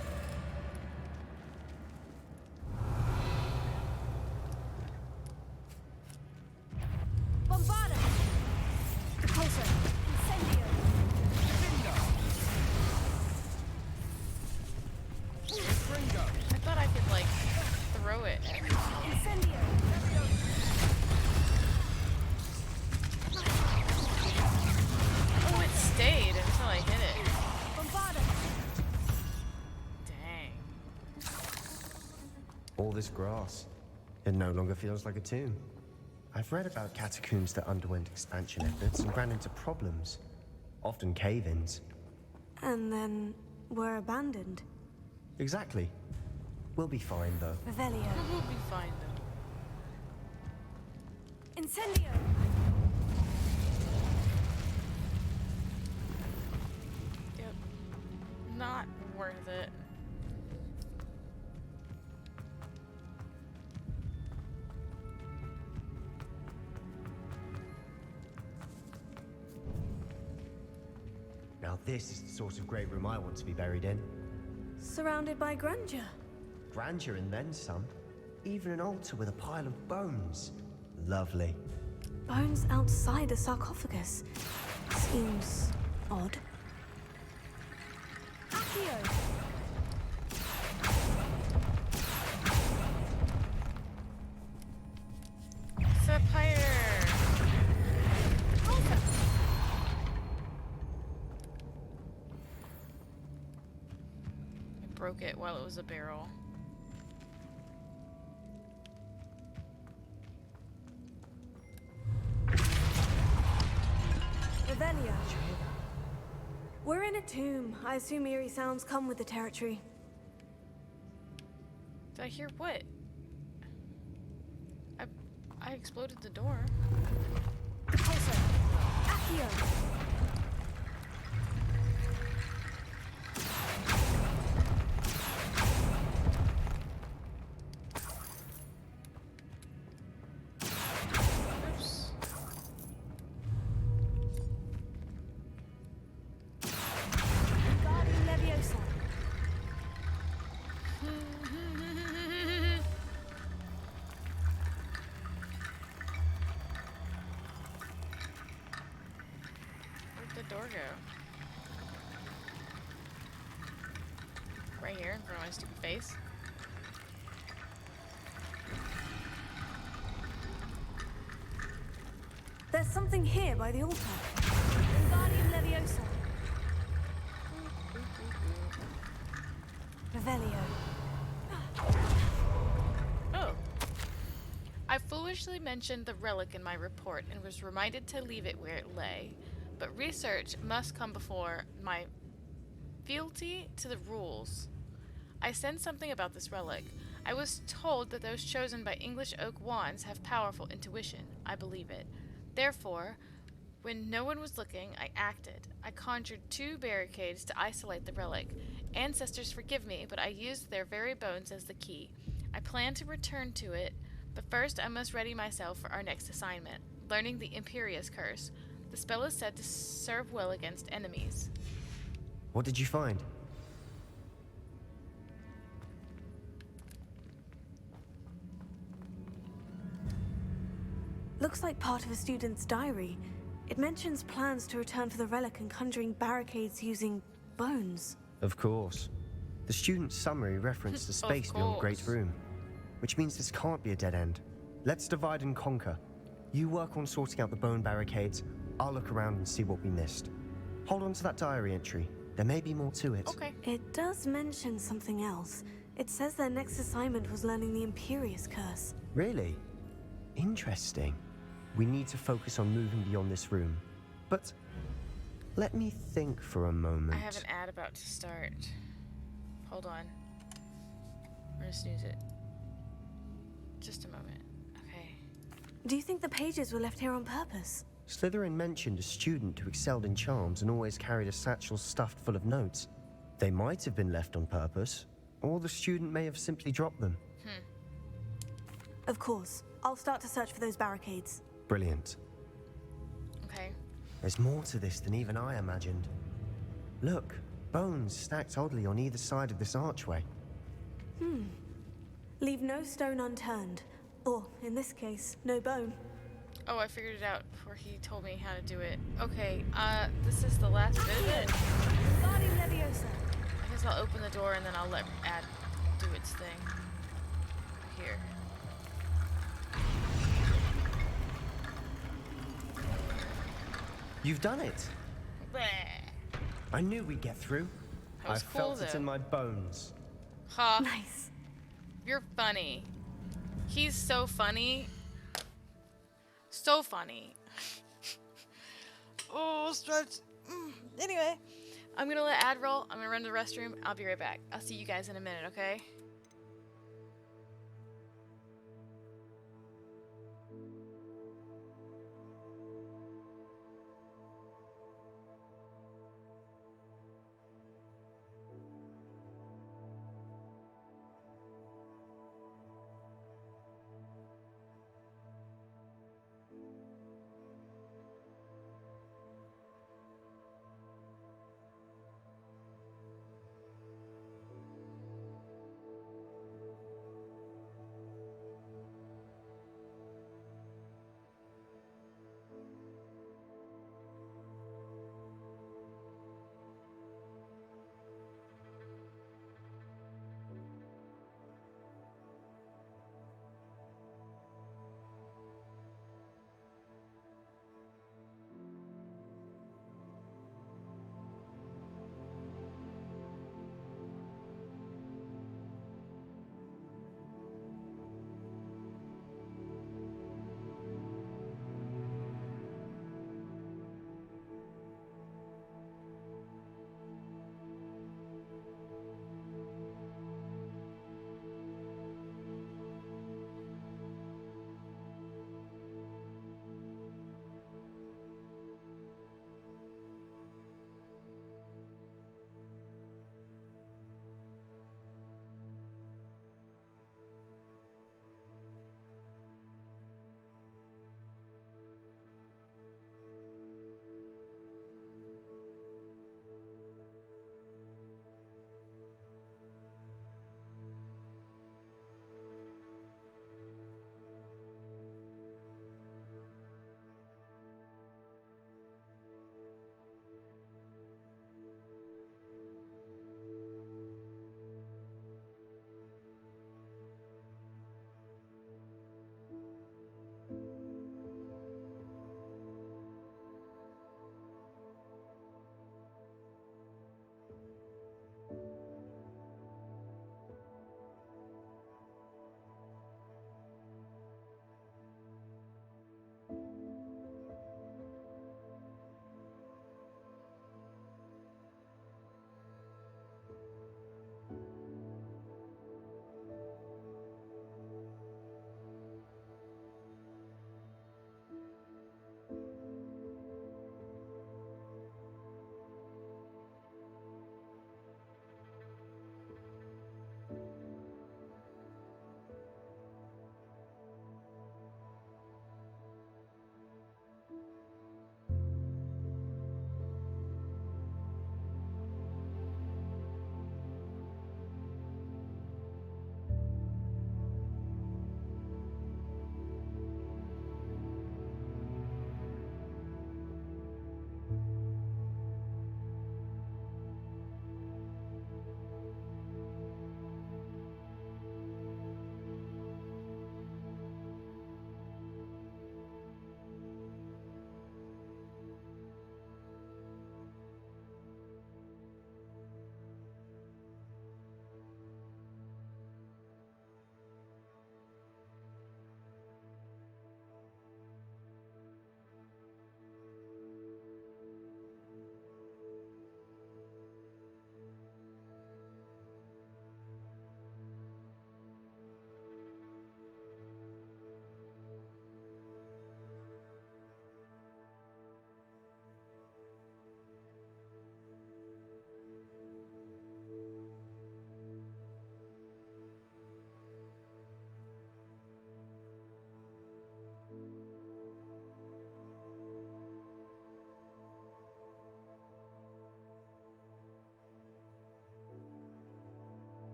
D: Bombarda. Repulsor. Incendio.
A: I thought I could, like, throw it at me.
D: Incendio.
A: Oh, it stayed until I hit it.
D: Bombarda.
A: Dang.
C: All this grass. It no longer feels like a tomb. I've read about catacombs that underwent expansion efforts and ran into problems. Often cave-ins.
D: And then were abandoned.
C: Exactly. We'll be fine, though.
D: Revelio.
A: We'll be fine, though.
D: Incendio.
A: Yep. Not worth it.
C: Now this is the sort of great room I want to be buried in.
D: Surrounded by grandeur.
C: Grandeur and then some. Even an altar with a pile of bones. Lovely.
D: Bones outside a sarcophagus. Seems odd. Accio.
A: Sapphire! I broke it while it was a barrel.
D: Revelio. We're in a tomb. I assume eerie sounds come with the territory.
A: Did I hear what? I exploded the door.
D: Repulsor. Accio.
A: the door go? Right here in front of my stupid face.
D: There's something here by the altar. Wingardium Leviosa. Revelio.
A: Oh. I foolishly mentioned the relic in my report and was reminded to leave it where it lay. But research must come before my fealty to the rules. I sensed something about this relic. I was told that those chosen by English oak wands have powerful intuition. I believe it. Therefore, when no one was looking, I acted. I conjured 2 barricades to isolate the relic. Ancestors forgive me, but I used their very bones as the key. I plan to return to it, but first I must ready myself for our next assignment, learning the Imperious Curse. The spell is said to serve well against enemies.
C: What did you find?
D: Looks like part of a student's diary. It mentions plans to return for the relic and conjuring barricades using bones.
C: Of course. The student's summary referenced the space beyond the Great Room, which means this can't be a dead end. Let's divide and conquer. You work on sorting out the bone barricades. I'll look around and see what we missed. Hold on to that diary entry. There may be more to it.
A: Okay.
D: It does mention something else. It says their next assignment was learning the Imperious Curse.
C: Really? Interesting. We need to focus on moving beyond this room. But let me think for a moment.
A: I have an ad about to start. Hold on. I'm gonna snooze it. Just a moment. Okay.
D: Do you think the pages were left here on purpose?
C: Slytherin mentioned a student who excelled in charms and always carried a satchel stuffed full of notes. They might have been left on purpose, or the student may have simply dropped them.
D: Of course. I'll start to search for those barricades.
C: Brilliant.
A: Okay.
C: There's more to this than even I imagined. Look, bones stacked oddly on either side of this archway.
D: Leave no stone unturned. Or, in this case, no bone.
A: Oh, I figured it out before he told me how to do it. Okay, this is the last bit of it.
D: Wingardium Leviosa.
A: I guess I'll open the door and then I'll let Ad do its thing. Here.
C: You've done it.
A: Bleh.
C: I knew we'd get through.
A: That was
C: I
A: cool,
C: felt it
A: though.
C: in my bones.
A: Ha.
D: Nice.
A: You're funny. He's so funny. So funny. Oh, stretch. Anyway, I'm gonna let Ad roll. I'm gonna run to the restroom. I'll be right back. I'll see you guys in a minute, okay?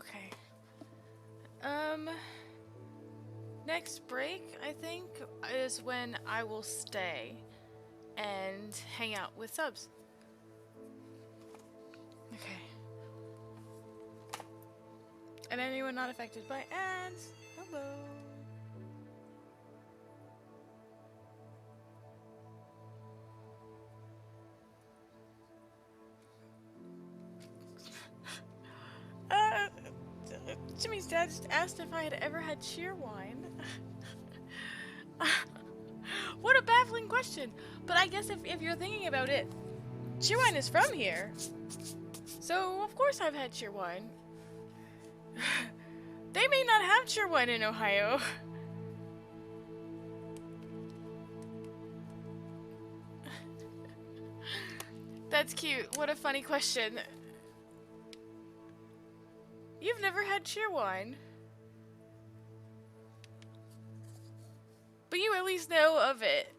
A: Okay. Next break, I think, is when I will stay and hang out with subs. Okay. And anyone not affected by ads, hello. Uh, Jimmy's dad just asked if I had ever had cheerwine. What a baffling question. But I guess if you're thinking about it, cheerwine is from here. So, of course I've had cheerwine. They may not have cheerwine in Ohio. That's cute. What a funny question. You've never had cheerwine. But you at least know of it.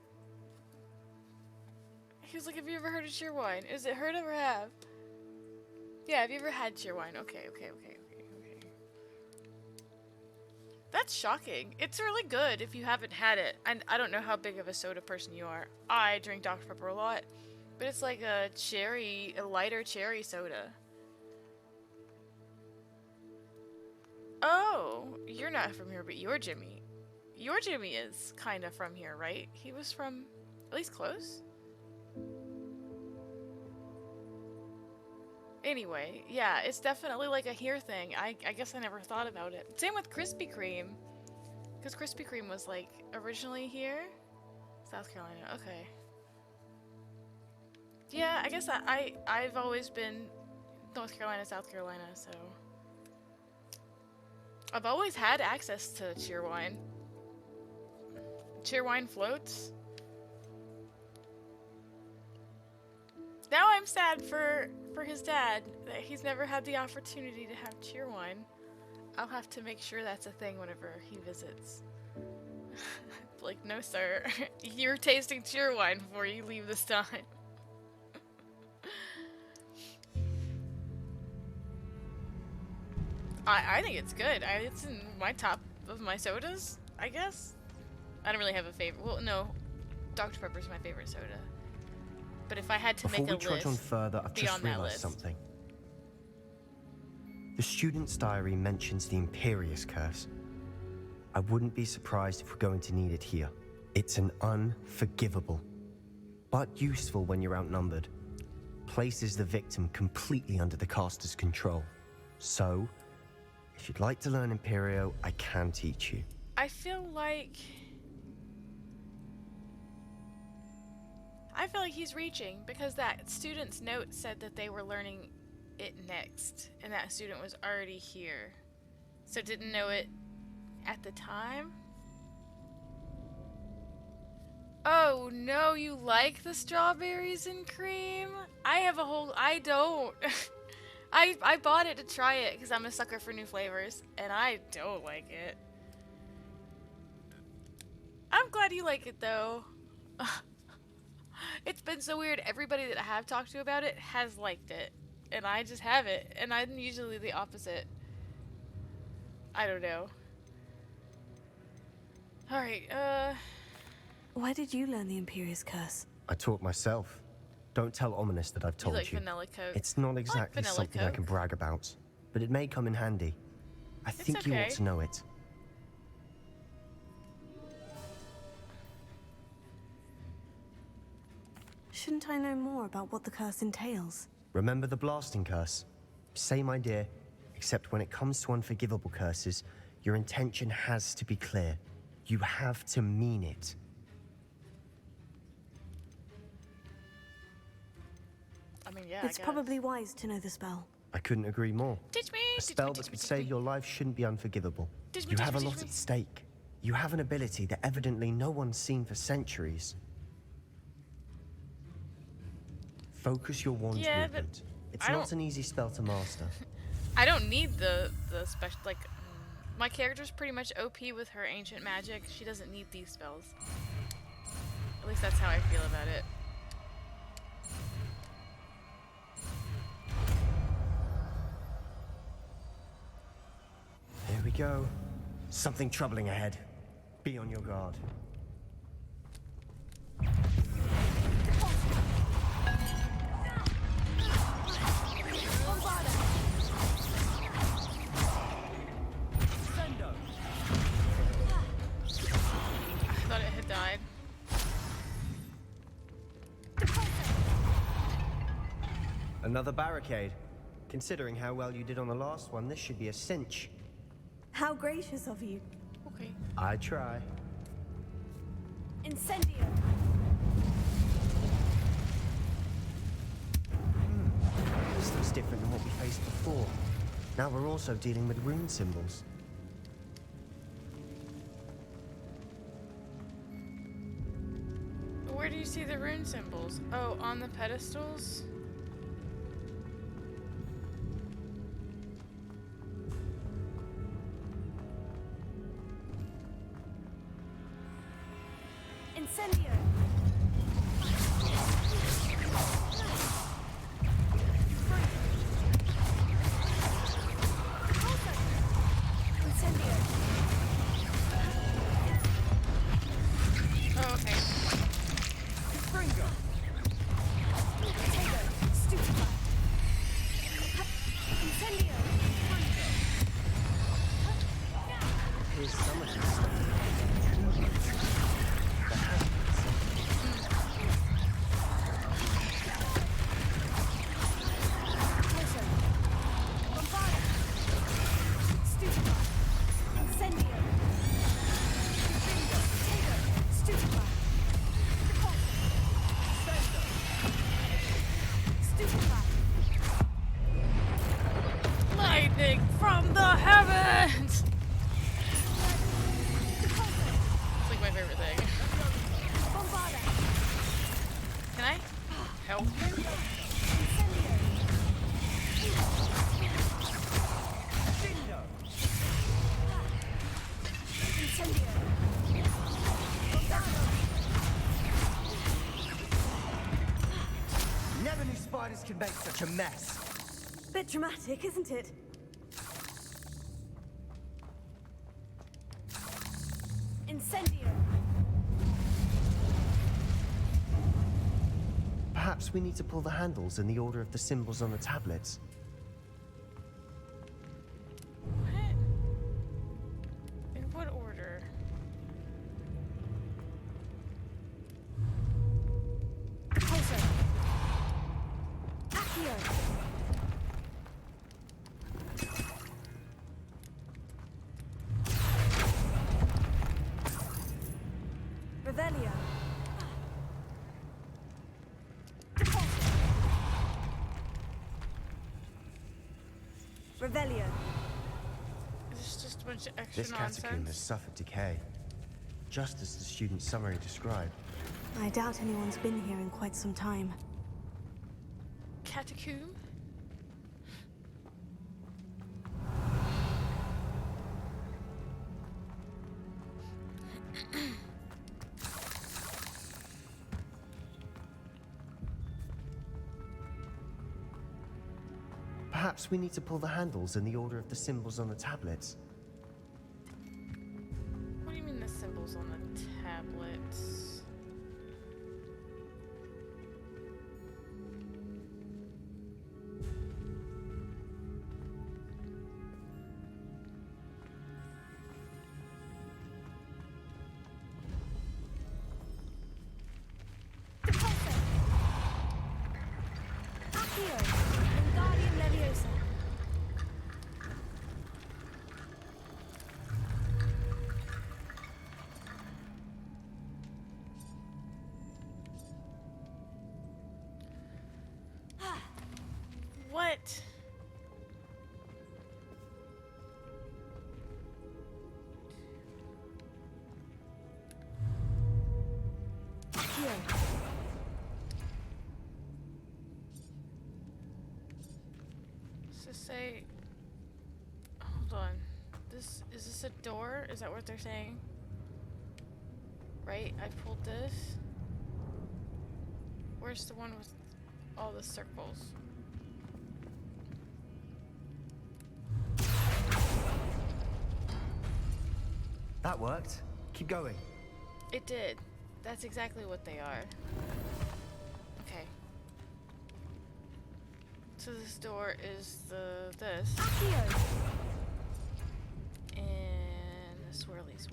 A: He was like, have you ever heard of cheerwine? Is it heard of or have? Yeah, have you ever had cheerwine? Okay. That's shocking. It's really good if you haven't had it. And I don't know how big of a soda person you are. I drink Dr. Pepper a lot. But it's like a lighter cherry soda. Oh, you're not from here, but you're Jimmy. Your Jimmy is kind of from here, right? He was from, at least close? Anyway, yeah, it's definitely like a here thing. I guess I never thought about it. Same with Krispy Kreme. Because Krispy Kreme was like originally here? South Carolina, okay. Yeah, I guess I've always been North Carolina, South Carolina, so. I've always had access to cheerwine. Cheerwine floats. Now I'm sad for his dad that he's never had the opportunity to have cheerwine. I'll have to make sure that's a thing whenever he visits. Like, no sir, you're tasting cheerwine before you leave this time. I think it's good. It's in my top of my sodas, I guess. I don't really have a favorite. Well, no, Dr. Pepper's my favorite soda. But if I had to
C: Before
A: make a
C: we trudge on
A: list
C: further, I've just
A: beyond that
C: realized
A: list,
C: something. The student's diary mentions the Imperious Curse. I wouldn't be surprised if we're going to need it here. It's an unforgivable, but useful when you're outnumbered. Places the victim completely under the caster's control. So, if you'd like to learn Imperio, I can teach you.
A: I feel like he's reaching because that student's note said that they were learning it next, and that student was already here, so didn't know it at the time. Oh no, you like the strawberries and cream? I don't. I bought it to try it because I'm a sucker for new flavors, and I don't like it. I'm glad you like it though. It's been so weird. Everybody that I have talked to about it has liked it, and I just haven't, and I'm usually the opposite. I don't know. Alright,
D: Why did you learn the Imperious Curse?
C: I taught myself. Don't tell Ominous that I've told
A: like
C: you.
A: vanilla Coke.
C: It's not exactly
A: vanilla
C: something I
A: Coke.
C: can brag about, but it may come in handy. I think you
A: okay.
C: ought to know it.
D: Shouldn't I know more about what the curse entails?
C: Remember the blasting curse? Same idea, except when it comes to unforgivable curses, your intention has to be clear. You have to mean it.
A: I mean, yeah,
D: It's probably wise to know the spell.
C: I couldn't agree more.
A: Teach me!
C: A spell that could save your life shouldn't be unforgivable. You have a lot at stake. You have an ability that evidently no one's seen for centuries. Focus your wand's movement. It's not an easy spell to master.
A: I don't need the special, like, my character's pretty much OP with her ancient magic. She doesn't need these spells. At least that's how I feel about it.
C: we go. Something troubling ahead. Be on your guard.
A: I thought it had died.
C: Another barricade. Considering how well you did on the last one, this should be a cinch.
D: How gracious of you.
A: Okay.
C: I try.
D: Incendio!
C: This looks different than what we faced before. Now we're also dealing with rune symbols.
A: Where do you see the rune symbols? Oh, on the pedestals?
D: Incendio!
A: Oh, okay.
C: Here's some of this stuff. The hazards.
A: Lightning from the heavens! It's like my favorite thing. Can I help him?
C: Never knew spiders could make such a mess.
D: Bit dramatic, isn't it? Incendio!
C: Perhaps we need to pull the handles in the order of the symbols on the tablets.
A: What? In what order?
D: Closer! Accio! Revelio! Revelio!
A: Is this just a bunch of extra
C: This catacomb has
A: nonsense?
C: suffered decay, just as the student's summary described.
D: I doubt anyone's been here in quite some time.
A: Catacomb?
C: Perhaps we need to pull the handles in the order of the symbols on the tablets.
A: What do you mean the symbols on the tablets?
D: Accio! Wingardium Leviosa!
A: What?
D: Accio!
A: Does this say... Hold on. Is this a door? Is that what they're saying? Right? I pulled this. Where's the one with all the circles?
C: That worked. Keep going.
A: It did. That's exactly what they are. Okay. So this door is this. And the swirlies.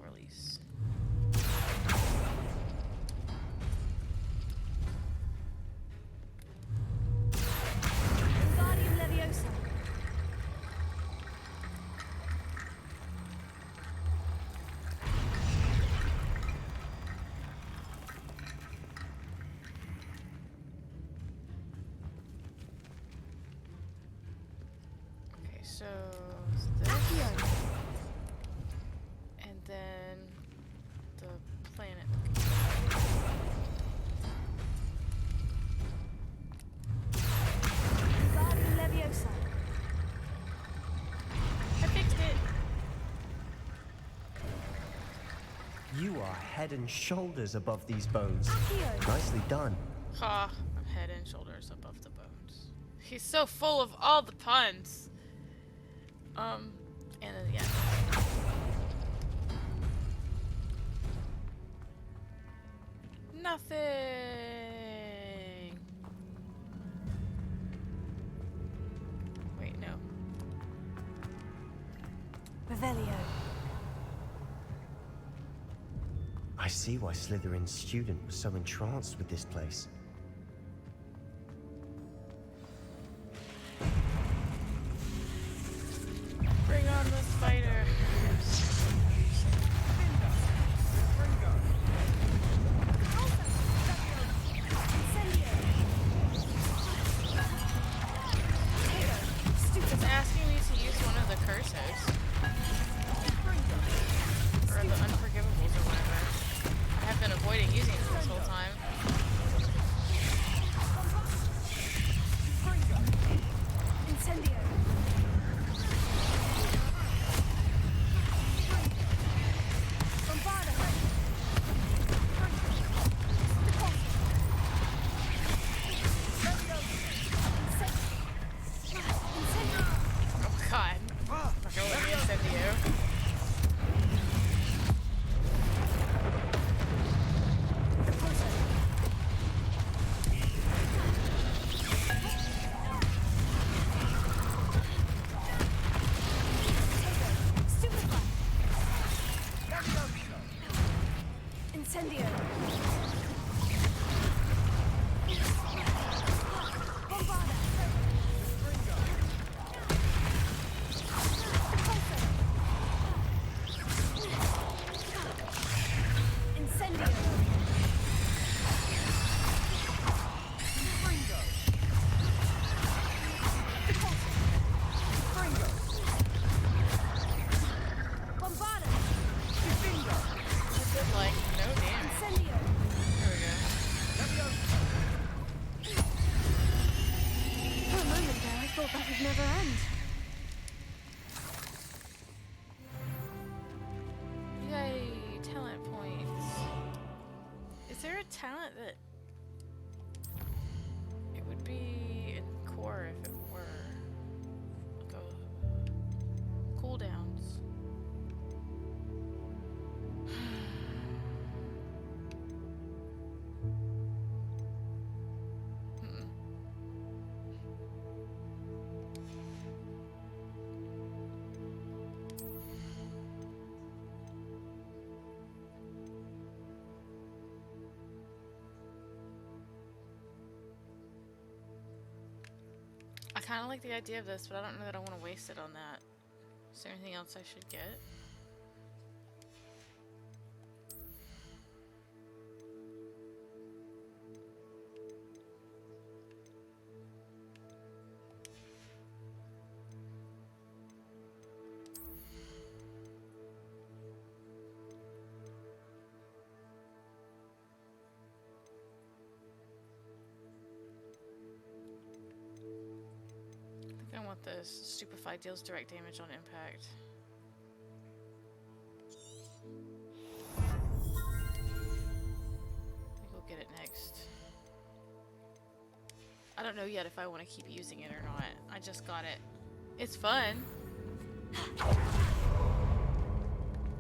G: Wingardium Leviosa.
A: Okay, so this. And then the planet.
G: Wingardium Leviosa.
A: I fixed it.
C: You are head and shoulders above these bones. Nicely done.
A: Ha! I'm head and shoulders above the bones. He's so full of all the puns. And then yeah. Nothing. Wait, no.
D: Revelio.
C: I see why Slytherin's student was so entranced with this place.
A: Bring on the spider. It's asking me to use one of the curses. Or the unforgivables or whatever. I have been avoiding using it this whole time.
G: Incendio. Bombarda.
A: Oh god. Fucking let me incendio.
G: Incendio. Bombarda. Incendio. Bombarda.
A: I did like no damage.
G: Incendio.
A: There we go.
D: For a moment there, I thought that would never end.
A: Yay, talent points. Is there a talent that it would be in core if it were like a cooldowns? I kind of like the idea of this, but I don't know that I want to waste it on that. Is there anything else I should get? I want this. Stupefied deals direct damage on impact. I think we'll get it next. I don't know yet if I want to keep using it or not. I just got it. It's fun.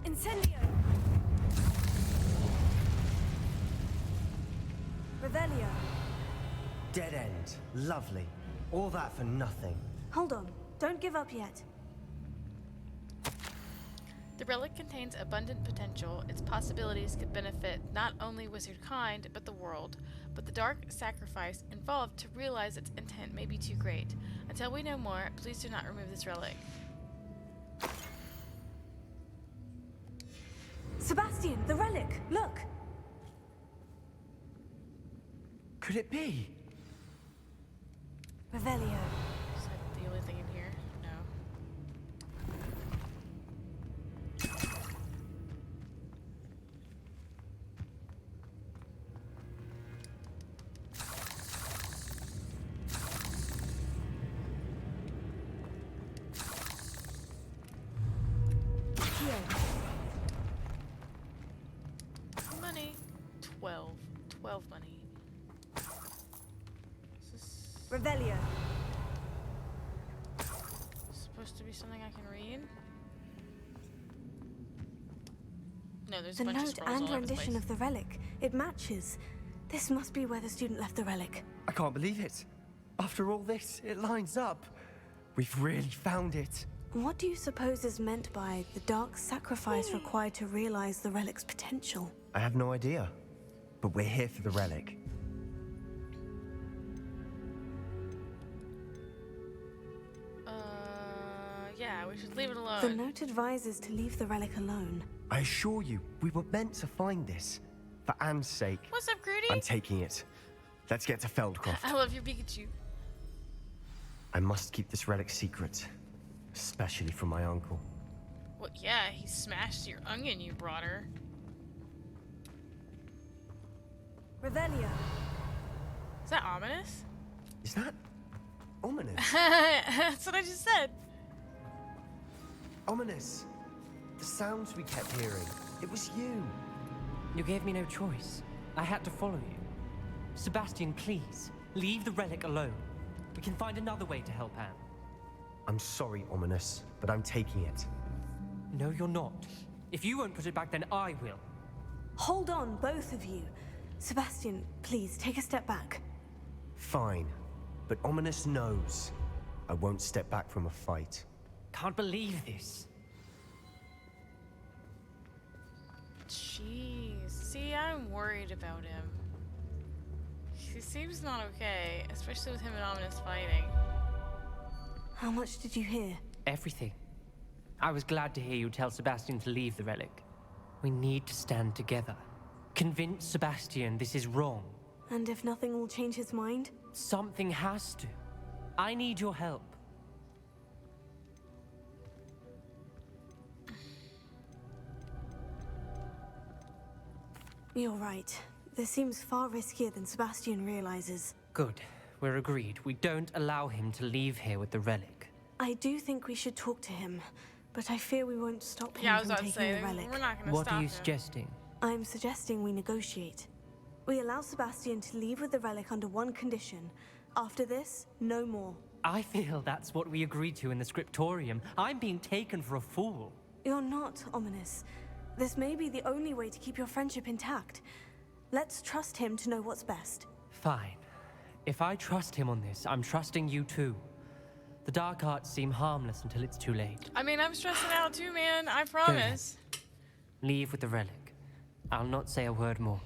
G: Incendio.
D: Revelio.
C: Dead end. Lovely. All that for nothing.
D: Hold on. Don't give up yet.
A: The relic contains abundant potential. Its possibilities could benefit not only wizard kind, but the world. But the dark sacrifice involved to realize its intent may be too great. Until we know more, please do not remove this relic.
D: Sebastian, the relic! Look!
C: Could it be?
D: Revelio.
A: Is that the only thing in here? No. Money. 12. 12 money. Is this
D: Revelio.
A: supposed to be something I can read? No, there's
D: The
A: a bunch of
D: note
A: scrolls
D: and
A: all over the
D: rendition
A: place.
D: of the relic. It matches. This must be where the student left the relic.
C: I can't believe it. After all this, it lines up. We've really found it.
D: What do you suppose is meant by the dark sacrifice required to realize the relic's potential?
C: I have no idea. But we're here for the relic.
A: Yeah, we should leave it alone.
D: The note advises to leave the relic alone.
C: I assure you, we were meant to find this. For Anne's sake.
A: What's up, Grudy?
C: I'm taking it. Let's get to Feldcroft.
A: I love your Pikachu.
C: I must keep this relic secret. Especially from my uncle.
A: Well, yeah, he smashed your onion you brought her.
D: Revelio.
A: Is that ominous?
C: Is that ominous?
A: That's what I just said.
C: Ominous. The sounds we kept hearing. It was you.
E: You gave me no choice. I had to follow you. Sebastian, please, leave the relic alone. We can find another way to help Anne.
C: I'm sorry, Ominous, but I'm taking it.
E: No, you're not. If you won't put it back, then I will.
D: Hold on, both of you. Sebastian, please, take a step back.
C: Fine. But Ominous knows. I won't step back from a fight.
E: Can't believe this.
A: Jeez. See, I'm worried about him. He seems not okay, especially with him and Ominous fighting.
D: How much did you hear?
E: Everything. I was glad to hear you tell Sebastian to leave the relic. We need to stand together. Convince Sebastian this is wrong.
D: And if nothing will change his mind?
E: Something has to. I need your help.
D: You're right. This seems far riskier than Sebastian realizes.
E: Good. We're agreed. We don't allow him to leave here with the relic.
D: I do think we should talk to him, but I fear we won't stop him
A: Yeah, I was
D: from
A: about to
D: taking
A: say,
D: the relic.
A: we're not gonna
E: What
A: stop
E: are you
A: him.
E: suggesting?
D: I'm suggesting we negotiate. We allow Sebastian to leave with the relic under one condition. After this, no more.
E: I feel that's what we agreed to in the scriptorium. I'm being taken for a fool.
D: You're not, Ominous. This may be the only way to keep your friendship intact. Let's trust him to know what's best.
E: Fine. If I trust him on this, I'm trusting you too. The dark arts seem harmless until it's too late.
A: I mean, I'm stressing out too, man. I
E: Go then.
A: promise.
E: Leave with the relic. I'll not say a word more.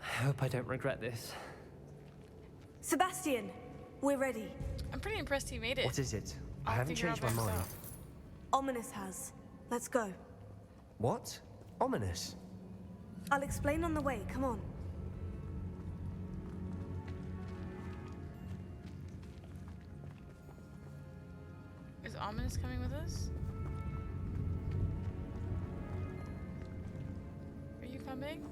E: I hope I don't regret this.
D: Sebastian, we're ready.
A: I'm pretty impressed he made it.
C: What is it? I
A: I'll
C: haven't
A: figure out
C: changed my
A: by
C: mind.
A: myself.
D: Ominous has. Let's go.
C: What? Ominous?
D: I'll explain on the way. Come on.
A: Is Ominous coming with us? Are you coming?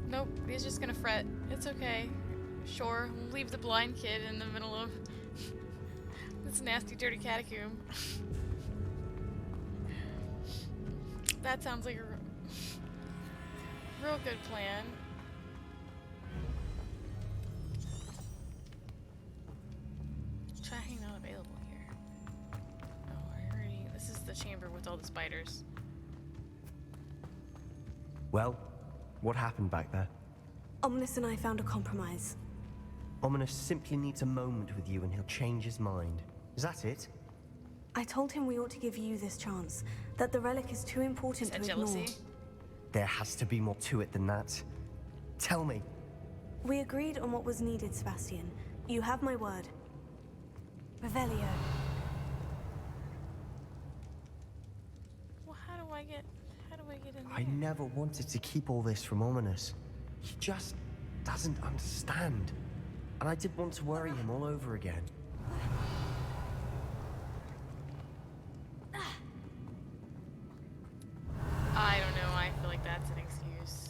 A: Nope, he's just gonna fret. It's okay. Sure, we'll leave the blind kid in the middle of this nasty, dirty catacomb. That sounds like a real good plan. Tracking not available here. Oh, I already. This is the chamber with all the spiders.
C: Well, what happened back there?
D: Omnis and I found a compromise.
C: Ominous simply needs a moment with you and he'll change his mind. Is that it?
D: I told him we ought to give you this chance, that the relic is too important to ignore.
C: There has to be more to it than that. Tell me.
D: We agreed on what was needed, Sebastian. You have my word. Revelio.
A: Well, how do I get in there?
C: I never wanted to keep all this from Ominous. He just doesn't understand. And I didn't want to worry him all over again.
A: I don't know, I feel like that's an excuse.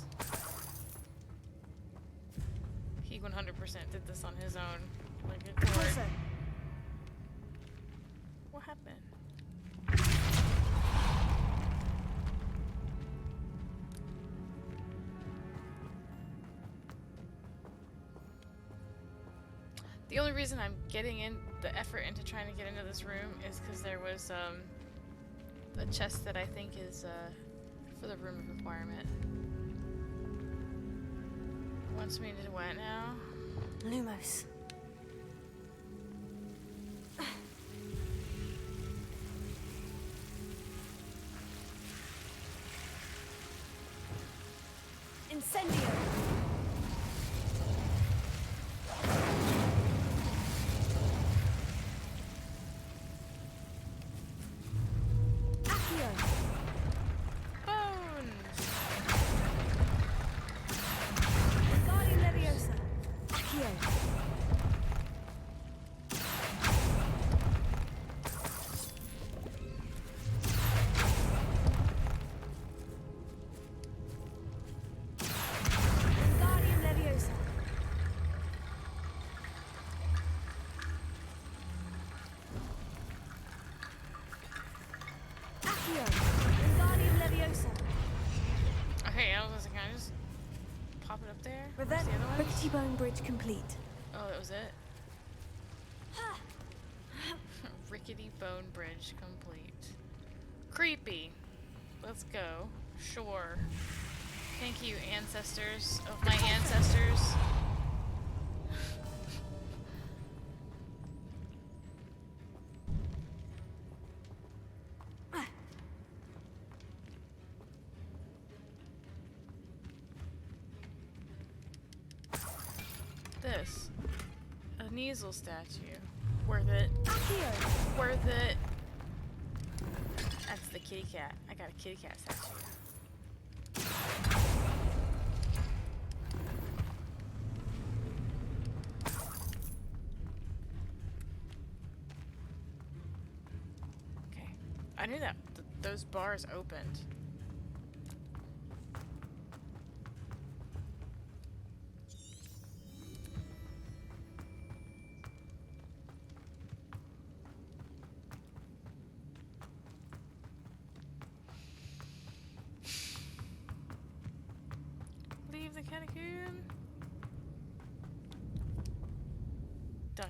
A: He 100% did this on his own. Like a court. What happened? The only reason I'm getting in the effort into trying to get into this room is because there was a chest that I think is for the room of requirement. Wants me to what now?
D: Lumos. Incendio.
A: Okay, I was like, can I just pop it up there?
D: Revelio.
A: The other one?
D: Rickety Bone Bridge complete.
A: Oh, that was it? Rickety Bone Bridge complete. Creepy. Let's go. Sure. Thank you, ancestors of my ancestors. This. A Kneasel statue. Worth it. Worth it. That's the kitty cat. I got a kitty cat statue. Okay. I knew that those bars opened. Leave the catacomb. Done.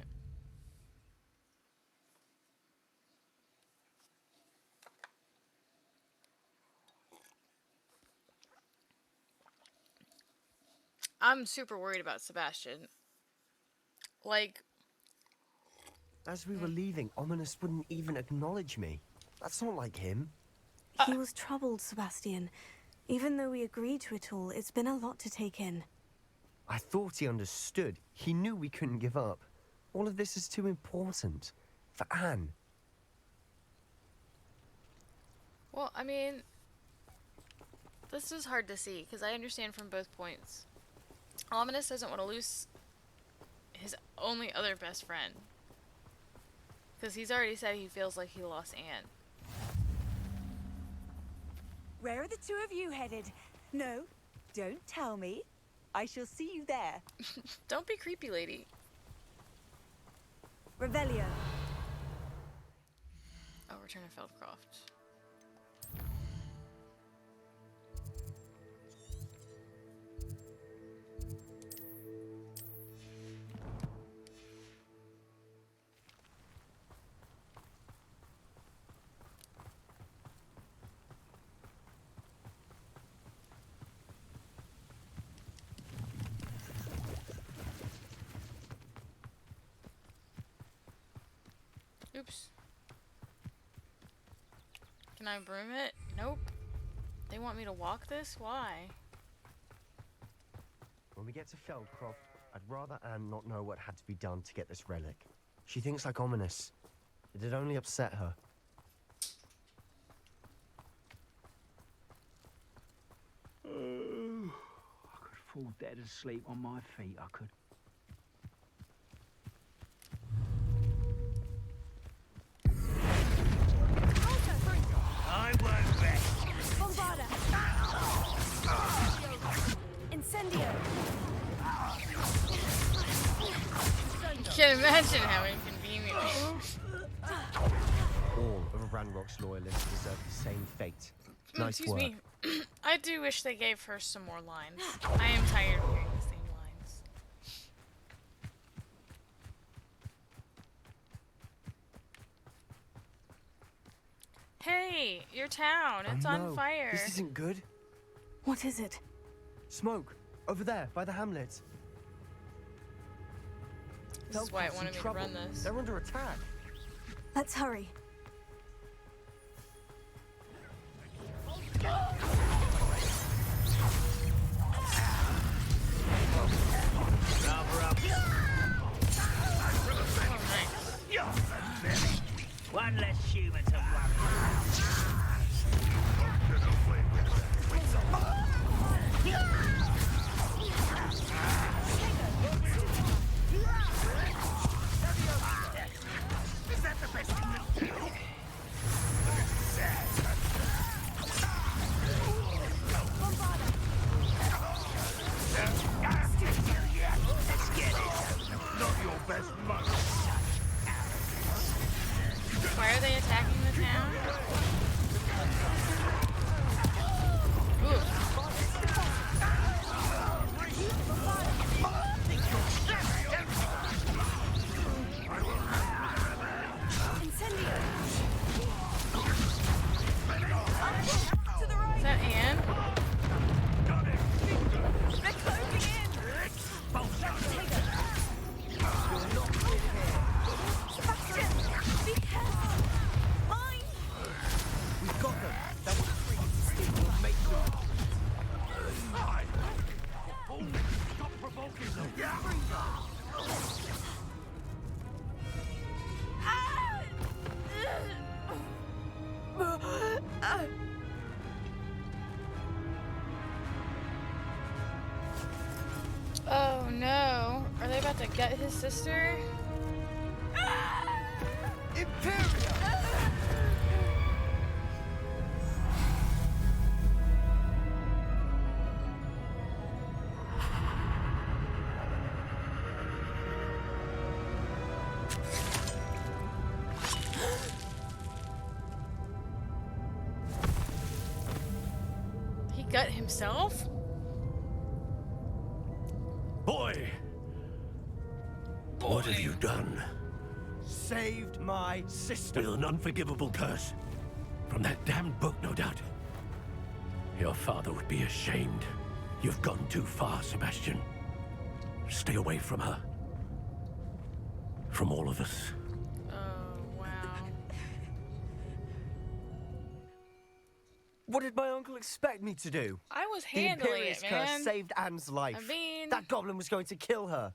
A: I'm super worried about Sebastian. Like,
C: As we were leaving, Ominous wouldn't even acknowledge me. That's not like him.
D: He was troubled, Sebastian. Even though we agreed to it all, it's been a lot to take in.
C: I thought he understood. He knew we couldn't give up. All of this is too important. For Anne.
A: well, I mean, this is hard to see because I understand from both points. Ominous doesn't want to lose his only other best friend. Because he's already said he feels like he lost Anne.
H: Where are the two of you headed? No, don't tell me. I shall see you there.
A: Don't be creepy, lady.
H: Revelio.
A: Oh, Return of Feldcroft. Oops. Can I broom it? Nope. They want me to walk this? Why?
C: When we get to Feldcroft, I'd rather Anne not know what had to be done to get this relic. She thinks like ominous. It'd only upset her.
Q: I could fall dead asleep on my feet, I could.
R: I won't rest.
D: Bombarda! Incendio!
A: Can't imagine how inconvenient.
C: All of Ranrock's loyalists deserve the same fate. Nice
A: Excuse
C: work.
A: me. I do wish they gave her some more lines. I am tired of hearing the same lines. Hey, your town. It's
C: Oh,
A: on
C: no.
A: fire.
C: This isn't good.
B: What is it?
C: Smoke. Over there, by the hamlet.
A: This is why it
C: Feldcroft's in
A: wanted me to
C: trouble.
A: run this.
C: They're under attack.
D: Let's hurry.
R: One less human to Is that the best you can do? Let's get it. Not your best month.
A: Why are they attacking the town? Is that Anne?
H: They're closing in! Sebastian! Be careful! Mine!
Q: We've got them. That was free. We'll make them.
R: Stop provoking them!
A: Oh no. Are they about to gut his sister? He gut himself?
L: Boy! What have you done?
Q: Saved my sister.
L: With an unforgivable curse. From that damned book, no doubt. Your father would be ashamed. You've gone too far, Sebastian. Stay away from her. From all of us.
A: Oh, wow.
C: What did my uncle expect me to do?
A: I was
C: The
A: handling
C: Imperious
A: it, man.
C: curse saved Anne's life.
A: I mean...
C: That goblin was going to kill her.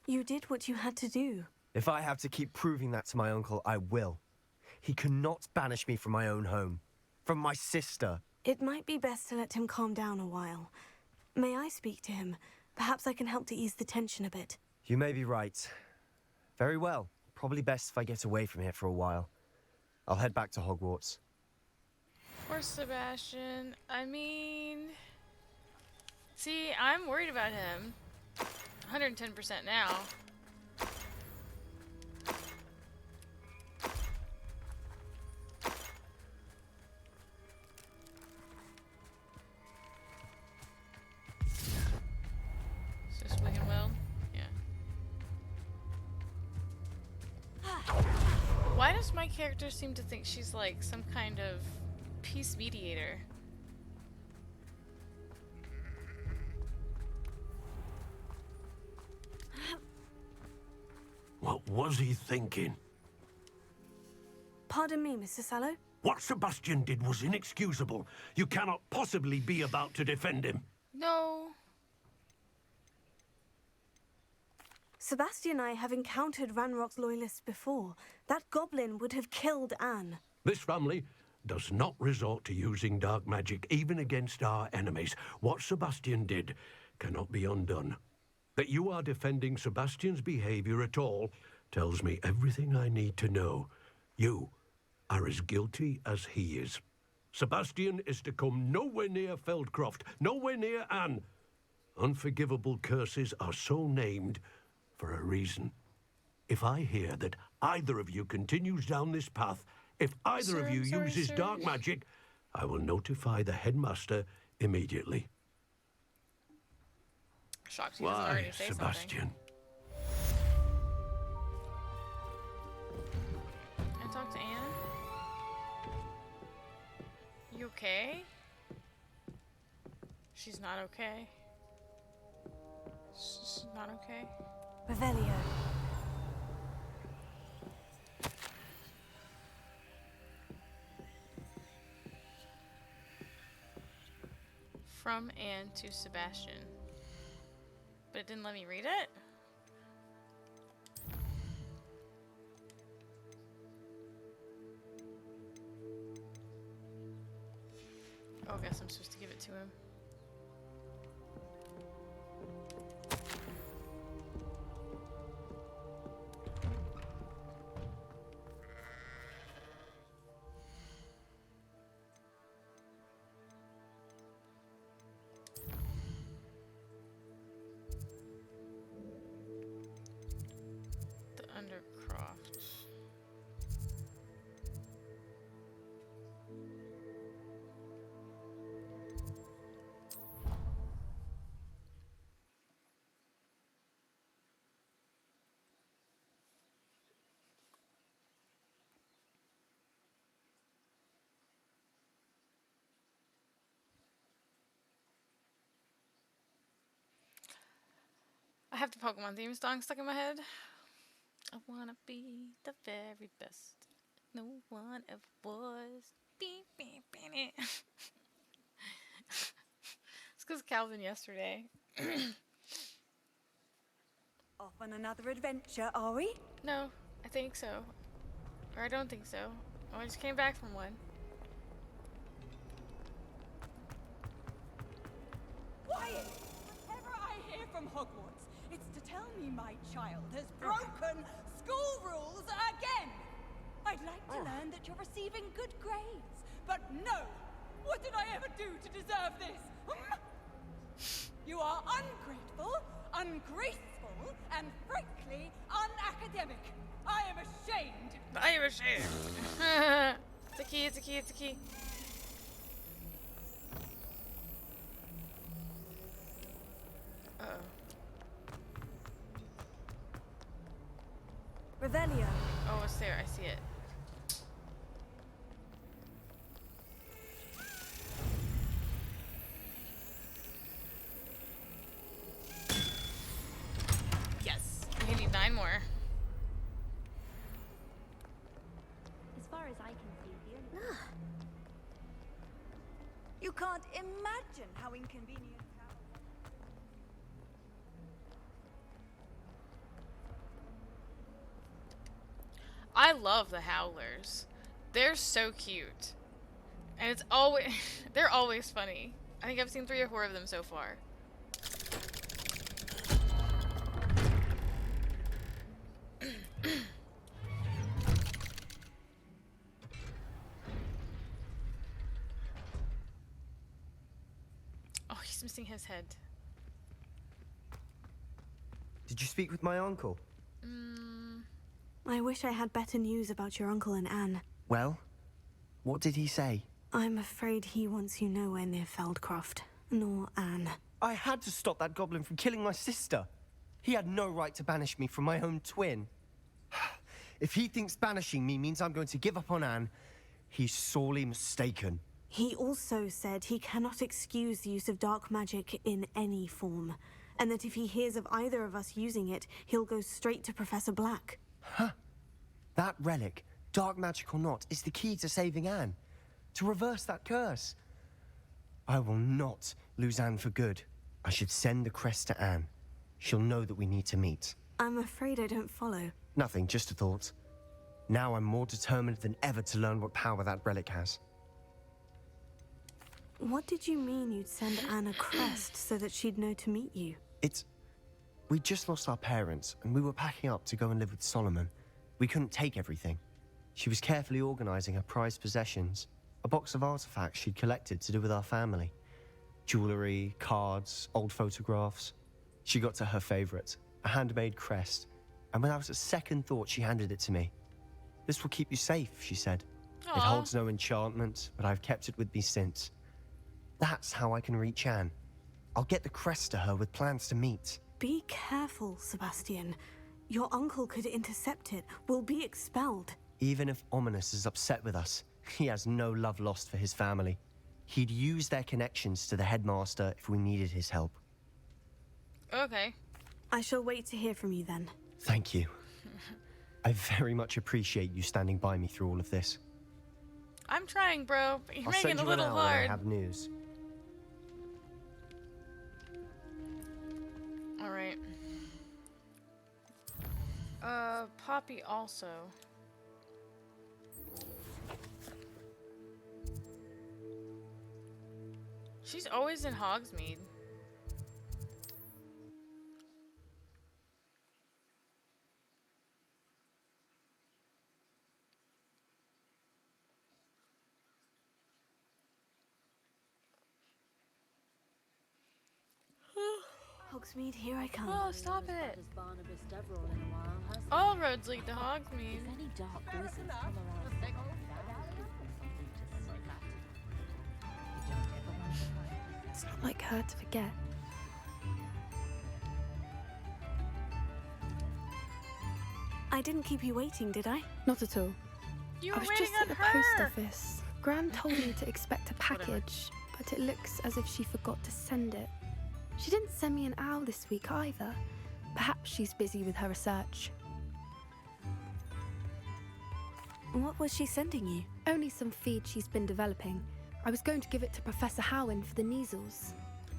D: You did what you had to do.
C: If I have to keep proving that to my uncle, I will. He cannot banish me from my own home. From my sister.
D: It might be best to let him calm down a while. May I speak to him? Perhaps I can help to ease the tension a bit.
C: You may be right. Very well. Probably best if I get away from here for a while. I'll head back to Hogwarts.
A: Poor Sebastian. I mean... See, I'm worried about him. 110% now. Is this Wigan Weld? Yeah. Why does my character seem to think she's like some kind of peace mediator?
L: was he thinking?
K: Pardon me, Mr. Sallow?
L: What Sebastian did was inexcusable. You cannot possibly be about to defend him.
A: No.
K: Sebastian and I have encountered Ranrock's loyalists before. That goblin would have killed Anne.
L: This family does not resort to using dark magic, even against our enemies. What Sebastian did cannot be undone. That you are defending Sebastian's behavior at all tells me everything I need to know. You are as guilty as he is. Sebastian is to come nowhere near Feldcroft, nowhere near Anne. Unforgivable curses are so named for a reason. If I hear that either of you continues down this path, if either of you uses dark magic, I will notify the headmaster immediately.
A: Shocked he doesn't already say
L: Sebastian?
A: Can I talk to Anne? You okay? She's not okay. She's not okay.
K: Revelio.
A: From Anne to Sebastian. But it didn't let me read it? Oh, I guess I'm supposed to give it to him. The Undercroft. I have the Pokemon theme song stuck in my head. I wanna be the very best. No one ever was. Beep, beep, beep, beep. It's because Calvin yesterday.
H: Off on another adventure, are we?
A: No, I think so. Or I don't think so. Oh, I just came back from one.
H: Quiet! Whatever I hear from Hogwarts, it's to tell me my child has broken school rules again! I'd like to learn that you're receiving good grades, but no! What did I ever do to deserve this? You are ungrateful, ungraceful, and frankly unacademic. I am ashamed.
A: I am ashamed. It's a key, it's a key, it's a key. Uh-oh.
K: Revelio.
A: Oh, it's there. I see it. Yes. We need 9 more.
G: As far as I can see, the only...
H: You can't imagine how inconvenient.
A: I love the Howlers. They're so cute. And it's always they're always funny. I think I've seen 3 or 4 of them so far. Oh, he's missing his head.
C: Did you speak with my uncle?
K: I wish I had better news about your uncle and Anne.
C: Well, what did he say?
K: I'm afraid he wants you nowhere near Feldcroft, nor Anne.
C: I had to stop that goblin from killing my sister. He had no right to banish me from my own twin. If he thinks banishing me means I'm going to give up on Anne, he's sorely mistaken.
K: He also said he cannot excuse the use of dark magic in any form, and that if he hears of either of us using it, he'll go straight to Professor Black.
C: That relic, dark magic or not, is the key to saving Anne. To reverse that curse. I will not lose Anne for good. I should send the crest to Anne. She'll know that we need to meet.
D: I'm afraid I don't follow.
C: Nothing, just a thought. Now I'm more determined than ever to learn what power that relic has.
D: What did you mean you'd send Anne a crest so that she'd know to meet you?
C: We just lost our parents, and we were packing up to go and live with Solomon. We couldn't take everything. She was carefully organizing her prized possessions, a box of artifacts she'd collected to do with our family. Jewelry, cards, old photographs. She got to her favorite, a handmade crest, and when I was a second thought, she handed it to me. This will keep you safe, she said.
A: Aww.
C: It holds no enchantment, but I've kept it with me since. That's how I can reach Anne. I'll get the crest to her with plans to meet.
D: Be careful, Sebastian. Your uncle could intercept it. We'll be expelled.
C: Even if Ominous is upset with us, he has no love lost for his family. He'd use their connections to the headmaster if we needed his help.
A: Okay.
D: I shall wait to hear from you then.
C: Thank you. I very much appreciate you standing by me through all of this.
A: I'm trying, bro, but you're
C: I'll
A: making
C: send
A: it a
C: you
A: little
C: an hour when I
A: hard.
C: have news.
A: Alright. Poppy also. She's always in Hogsmeade.
D: Hogsmeade, here I come.
A: Oh, stop it! All roads lead to Hogsmeade.
K: It's not like her to forget.
D: I didn't keep you waiting, did I?
K: Not at all.
A: You
K: I
A: were
K: was
A: waiting
K: just
A: on
K: at the
A: her.
K: post office. Gran told me to expect a package, but it looks as if she forgot to send it. She didn't send me an owl this week either. Perhaps she's busy with her research.
D: What was she sending you?
K: Only some feed she's been developing. I was going to give it to Professor Howen for the measles.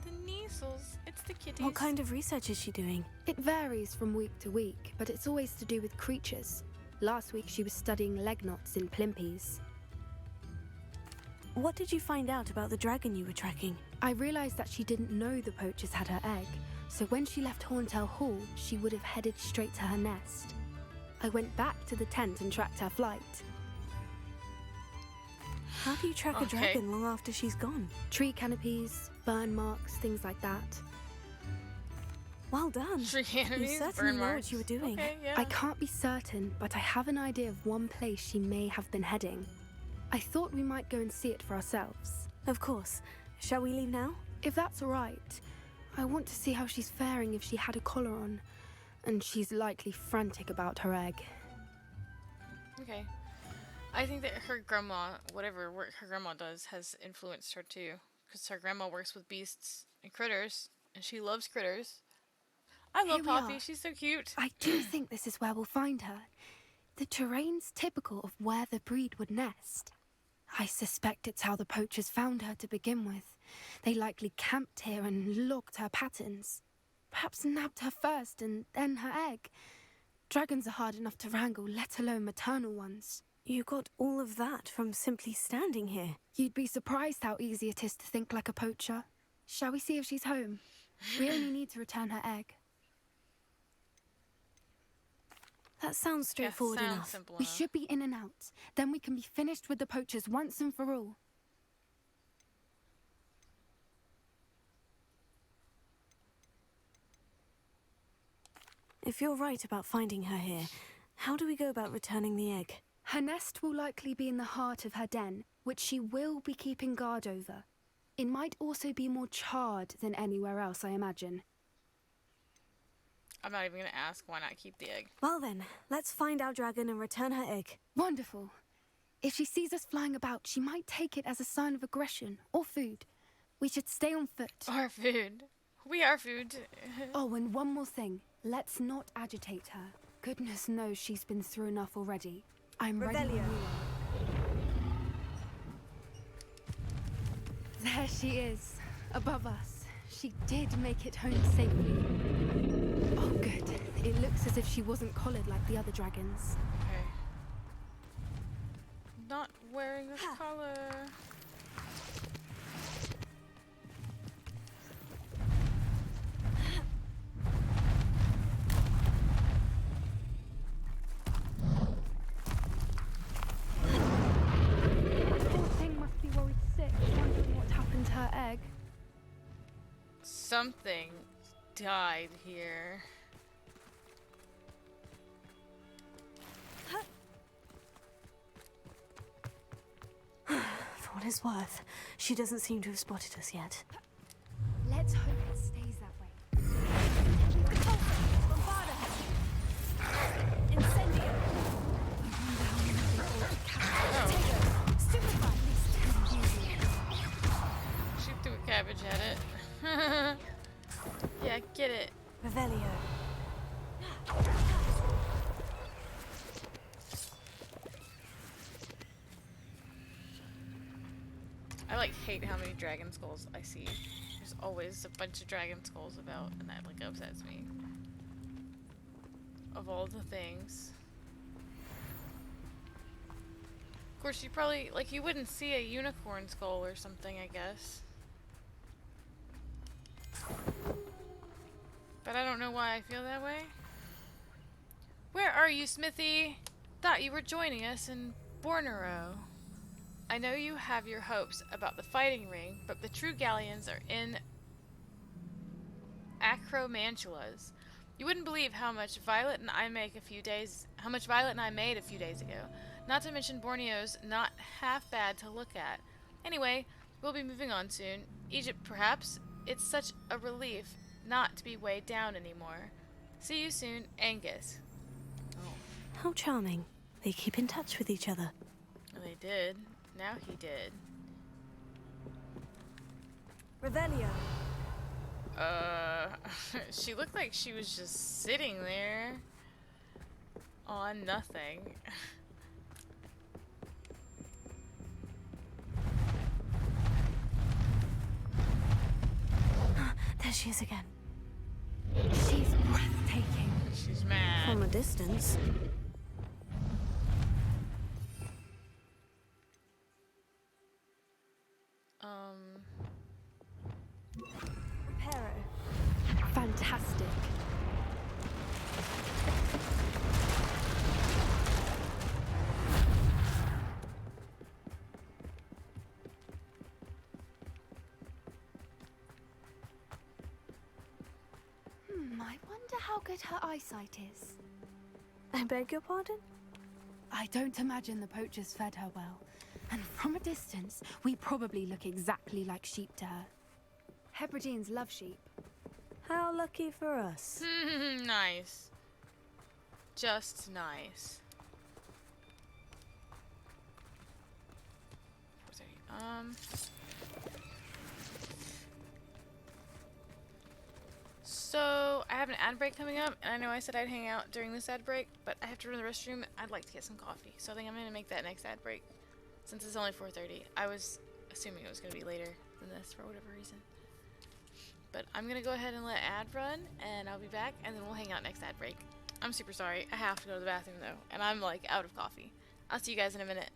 A: The measles. It's the kitties.
D: What kind of research is she doing?
K: It varies from week to week, but it's always to do with creatures. Last week she was studying leg knots in plimpies.
D: What did you find out about the dragon you were tracking?
K: I realized that she didn't know the poachers had her egg, so when she left Horntail Hall, she would have headed straight to her nest. I went back to the tent and tracked her flight.
D: How do you track a dragon long after she's gone?
K: Tree canopies, burn marks, things like that.
D: Well done.
A: Tree canopies,
D: You certainly
A: burn
D: know
A: marks.
D: what you were doing.
A: Okay, yeah.
K: I can't be certain, but I have an idea of one place she may have been heading. I thought we might go and see it for ourselves.
D: Of course. Shall we leave now?
K: If that's all right. I want to see how she's faring if she had a collar on. And she's likely frantic about her egg.
A: Okay. I think that her grandma, whatever work her grandma does, has influenced her too. Because her grandma works with beasts and critters, and she loves critters. I love
K: Here we
A: Poppy,
K: are.
A: she's so cute.
K: I do think this is where we'll find her. The terrain's typical of where the breed would nest. I suspect it's how the poachers found her to begin with. They likely camped here and logged her patterns. Perhaps nabbed her first and then her egg. Dragons are hard enough to wrangle, let alone maternal ones.
D: You got all of that from simply standing here.
K: You'd be surprised how easy it is to think like a poacher. Shall we see if she's home? We only need to return her egg.
D: That sounds straightforward
A: sounds
D: enough.
A: simple
K: We
A: enough.
K: should be in and out. Then we can be finished with the poachers once and for all.
D: If you're right about finding her here, how do we go about returning the egg?
K: Her nest will likely be in the heart of her den, which she will be keeping guard over. It might also be more charred than anywhere else, I imagine.
A: I'm not even gonna ask why not keep the egg.
D: Well then, let's find our dragon and return her egg.
K: Wonderful. If she sees us flying about, she might take it as a sign of aggression or food. We should stay on foot.
A: Or food. We are food.
K: Oh, and one more thing. Let's not agitate her. Goodness knows she's been through enough already. I'm ready when you
D: Revelio.
K: are. There she is, above us. She did make it home safely. Oh, good. It looks as if she wasn't collared like the other dragons.
A: Okay. Not wearing this collar.
K: Poor thing must be worried sick, wondering what happened to her egg.
A: Something died here.
D: For what it's worth, she doesn't seem to have spotted us yet.
K: Let's hope it stays that way.
D: Incendio!
A: Shoot through a cabbage at it. Yeah, get it.
D: Revelio.
A: I like hate how many dragon skulls I see. There's always a bunch of dragon skulls about, and that like upsets me. Of all the things. Of course, you probably like you wouldn't see a unicorn skull or something, I guess. But I don't know why I feel that way. Where are you, Smithy? Thought you were joining us in Bornero. I know you have your hopes about the fighting ring, but the true galleons are in Acromantulas. You wouldn't believe how much Violet and I made a few days ago. Not to mention Borneo's not half bad to look at. Anyway, we'll be moving on soon. Egypt, perhaps. It's such a relief not to be weighed down anymore. See you soon, Angus. Oh.
D: How charming. They keep in touch with each other.
A: They did. Now he did.
D: Revelio.
A: She looked like she was just sitting there on nothing.
D: There she is again.
K: She's breathtaking.
A: She's mad.
D: From a distance.
K: Reparo. Fantastic. I wonder how good her eyesight is.
D: I beg your pardon?
K: I don't imagine the poachers fed her well. And from a distance, we probably look exactly like sheep to her. Hebrideans love sheep.
D: How lucky for us.
A: Nice. Just nice. So, I have an ad break coming up, and I know I said I'd hang out during this ad break, but I have to run to the restroom. I'd like to get some coffee, so I think I'm going to make that next ad break. Since it's only 4:30, I was assuming it was going to be later than this for whatever reason. But I'm going to go ahead and let ad run, and I'll be back, and then we'll hang out next ad break. I'm super sorry. I have to go to the bathroom, though, and I'm, like, out of coffee. I'll see you guys in a minute.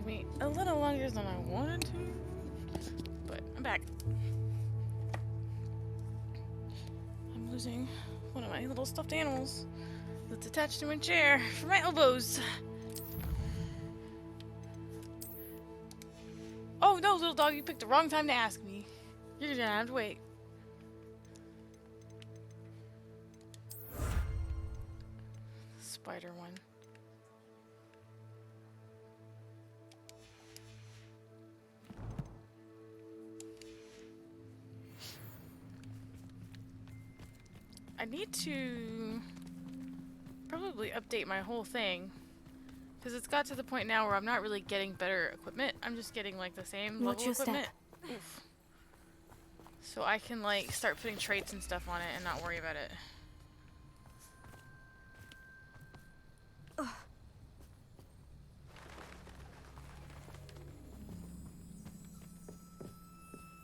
A: took me a little longer than I wanted to, but I'm back. I'm losing one of my little stuffed animals that's attached to my chair for my elbows. Oh no, little dog, you picked the wrong time to ask me. You're gonna have to wait. Spider one. I need to probably update my whole thing, because it's got to the point now where I'm not really getting better equipment. I'm just getting like the same
D: Watch
A: level
D: your
A: equipment.
D: step.
A: Oof. So I can like start putting traits and stuff on it and not worry about it.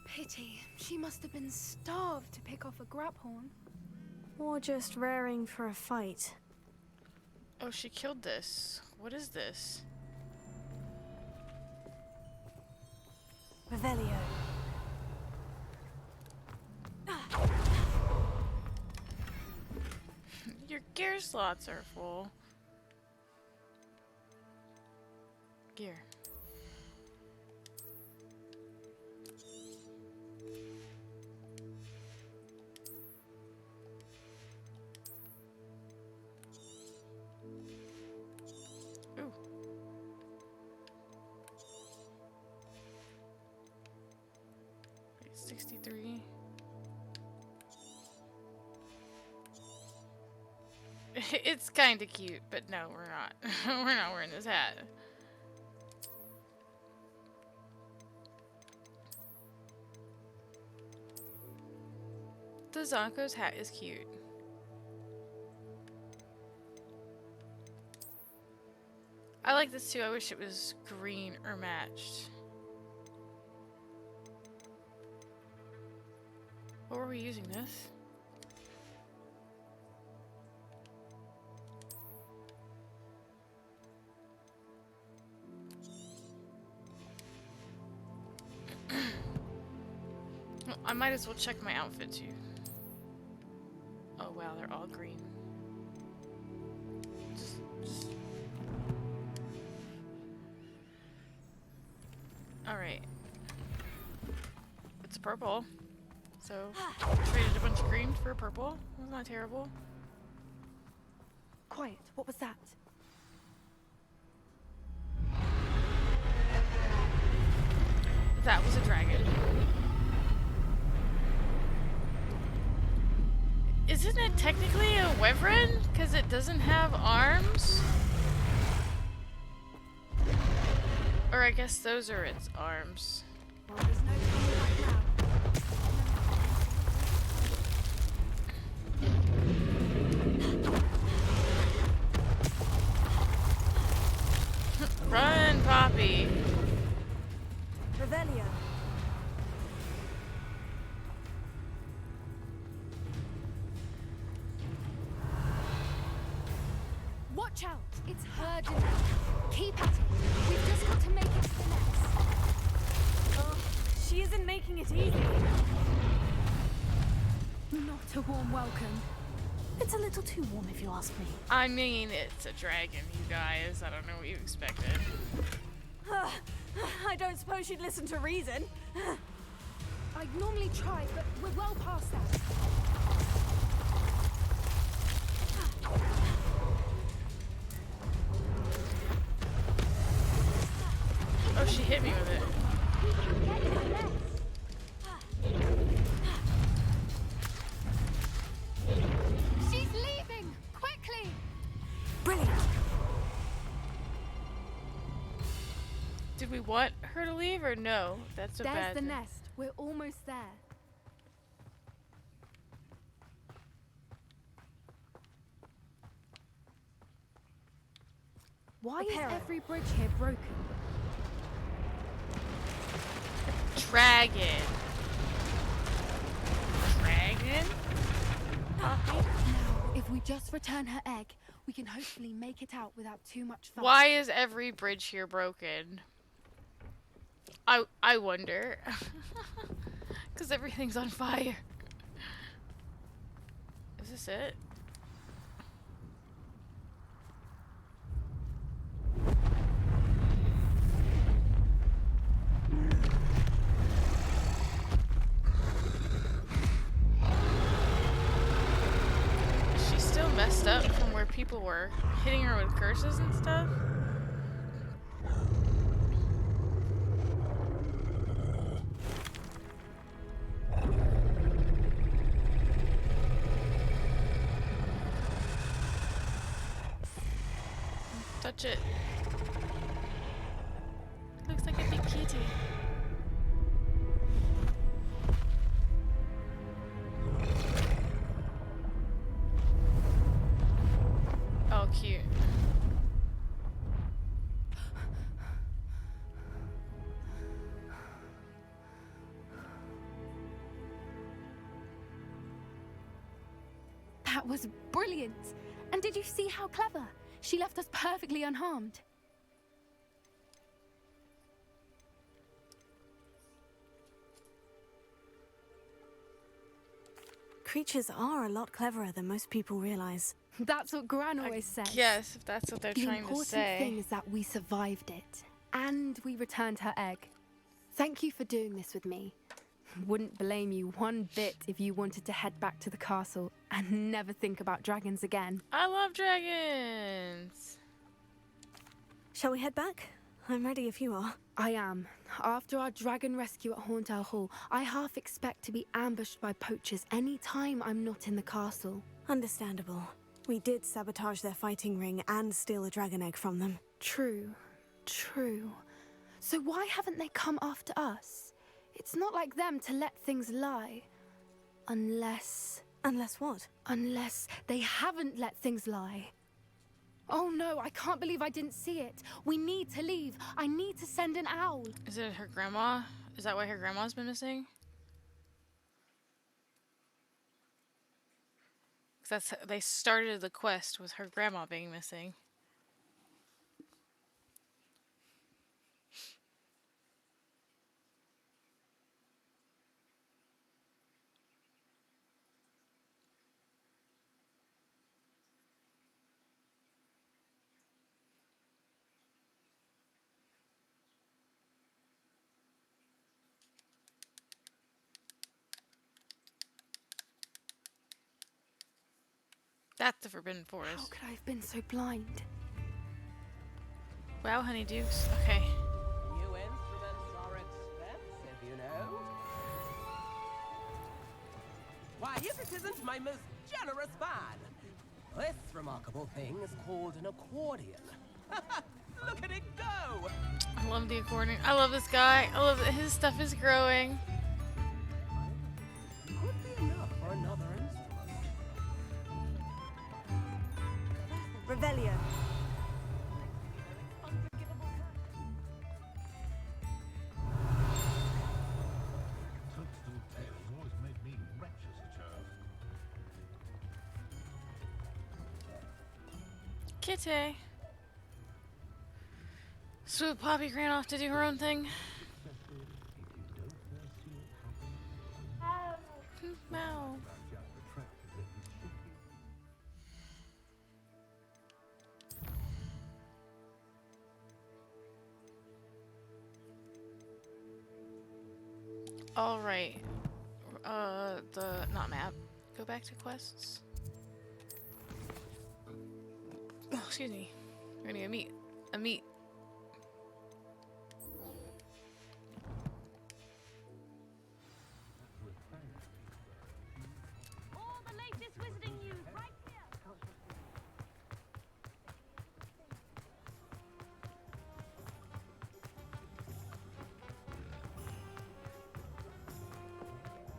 K: Pity. She must have been starved to pick off a graphorn.
D: Or just raring for a fight.
A: Oh, she killed this. What is this?
D: Revelio.
A: Your gear slots are full. Gear. Ooh. 63. It's kind of cute, but no, we're not. We're not wearing this hat. The Zonko's hat is cute. I like this too. I wish it was green or matched. What were we using this? Well, I might as well check my outfit too. Oh wow, they're all green. Alright. It's purple. So, traded a bunch of green for purple. That's not terrible.
K: Quiet. What was that?
A: That was a dragon. Isn't it technically a wyvern? Because it doesn't have arms? Or I guess those are its arms.
K: Well, there's no turning back now.
A: Run, Poppy!
D: Revelio.
K: Watch out! It's her doing. Keep at it. We've just got to make it to the nest.
D: Oh, she isn't making it easy.
K: Not a warm welcome.
D: It's a little too warm if you ask me.
A: I mean, it's a dragon, you guys. I don't know what you expected.
D: I don't suppose she'd listen to reason.
K: I'd normally try, but we're well past that.
A: Oh, she hit me with it.
K: She's leaving! Quickly!
D: Brilliant!
A: Did we want her to leave or no? That's a
K: There's
A: bad
K: the
A: thing.
K: nest. We're almost there. Why is every bridge here broken?
A: Dragon. Dragon? Poppy?
K: Now, if we just return her egg, we can hopefully make it out without too much fuss.
A: Why is every bridge here broken? I wonder. Because everything's on fire. Is this it? Is she still messed up from where people were hitting her with curses and stuff? Touch it. Looks like a big kitty. Oh, cute.
K: That was brilliant. And did you see how clever? She left us perfectly unharmed.
D: Creatures are a lot cleverer than most people realize.
K: That's what Gran always says.
A: Yes, if that's what they're
K: The
A: trying to
K: important
A: say.
K: thing is that we survived it. And we returned her egg. Thank you for doing this with me. Wouldn't blame you one bit if you wanted to head back to the castle and never think about dragons again.
A: I love dragons.
D: Shall we head back? I'm ready if you are.
K: I am. After our dragon rescue at Hauntow Hall, I half expect to be ambushed by poachers any time I'm not in the castle.
D: Understandable. We did sabotage their fighting ring and steal a dragon egg from them.
K: True. True. So why haven't they come after us? It's not like them to let things lie. Unless...
D: Unless what?
K: Unless they haven't let things lie. Oh no, I can't believe I didn't see it. We need to leave. I need to send an owl.
A: Is it her grandma? Is that why her grandma's been missing? 'Cause they started the quest with her grandma being missing. That's the Forbidden Forest.
K: How could I have been so blind?
A: Wow, honeydukes. Okay.
S: New instruments are expensive, you know. Why, if it isn't my most generous fan! This remarkable thing is called an accordion. Look at it go!
A: I love the accordion. I love this guy. I love that his stuff is growing.
S: Could be enough for another instrument.
D: Revelio.
A: Kitty. Swoop Poppy ran off to do her own thing. Meow. All right. Not map. Go back to quests. Oh, excuse me. We're gonna get meat. A meat.
H: All the latest wizarding news right here.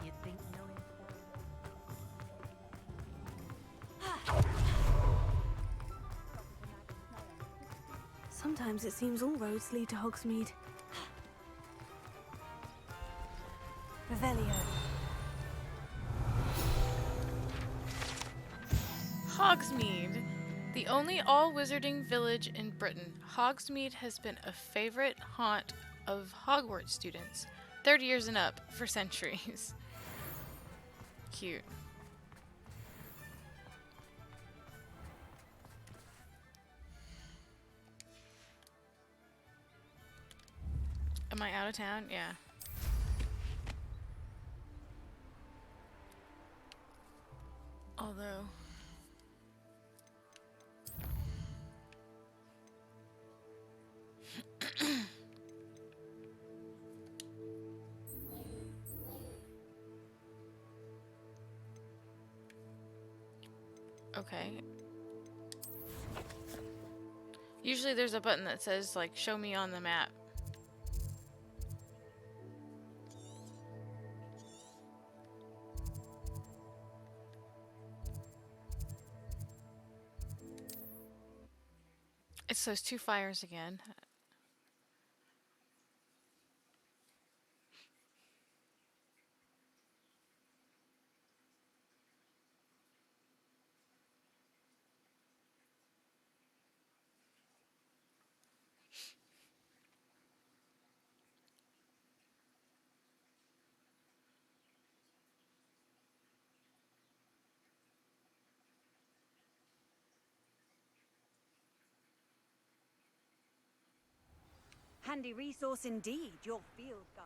S: You think knowing
D: Sometimes it seems all roads lead to Hogsmeade. Revelio.
A: Hogsmeade. The only all-wizarding village in Britain, Hogsmeade has been a favorite haunt of Hogwarts students, 30 years and up, for centuries. Cute. Am I out of town? Yeah. Although... Okay. Usually there's a button that says, like, show me on the map. It's those 2 fires again.
T: Handy resource indeed, your field guide.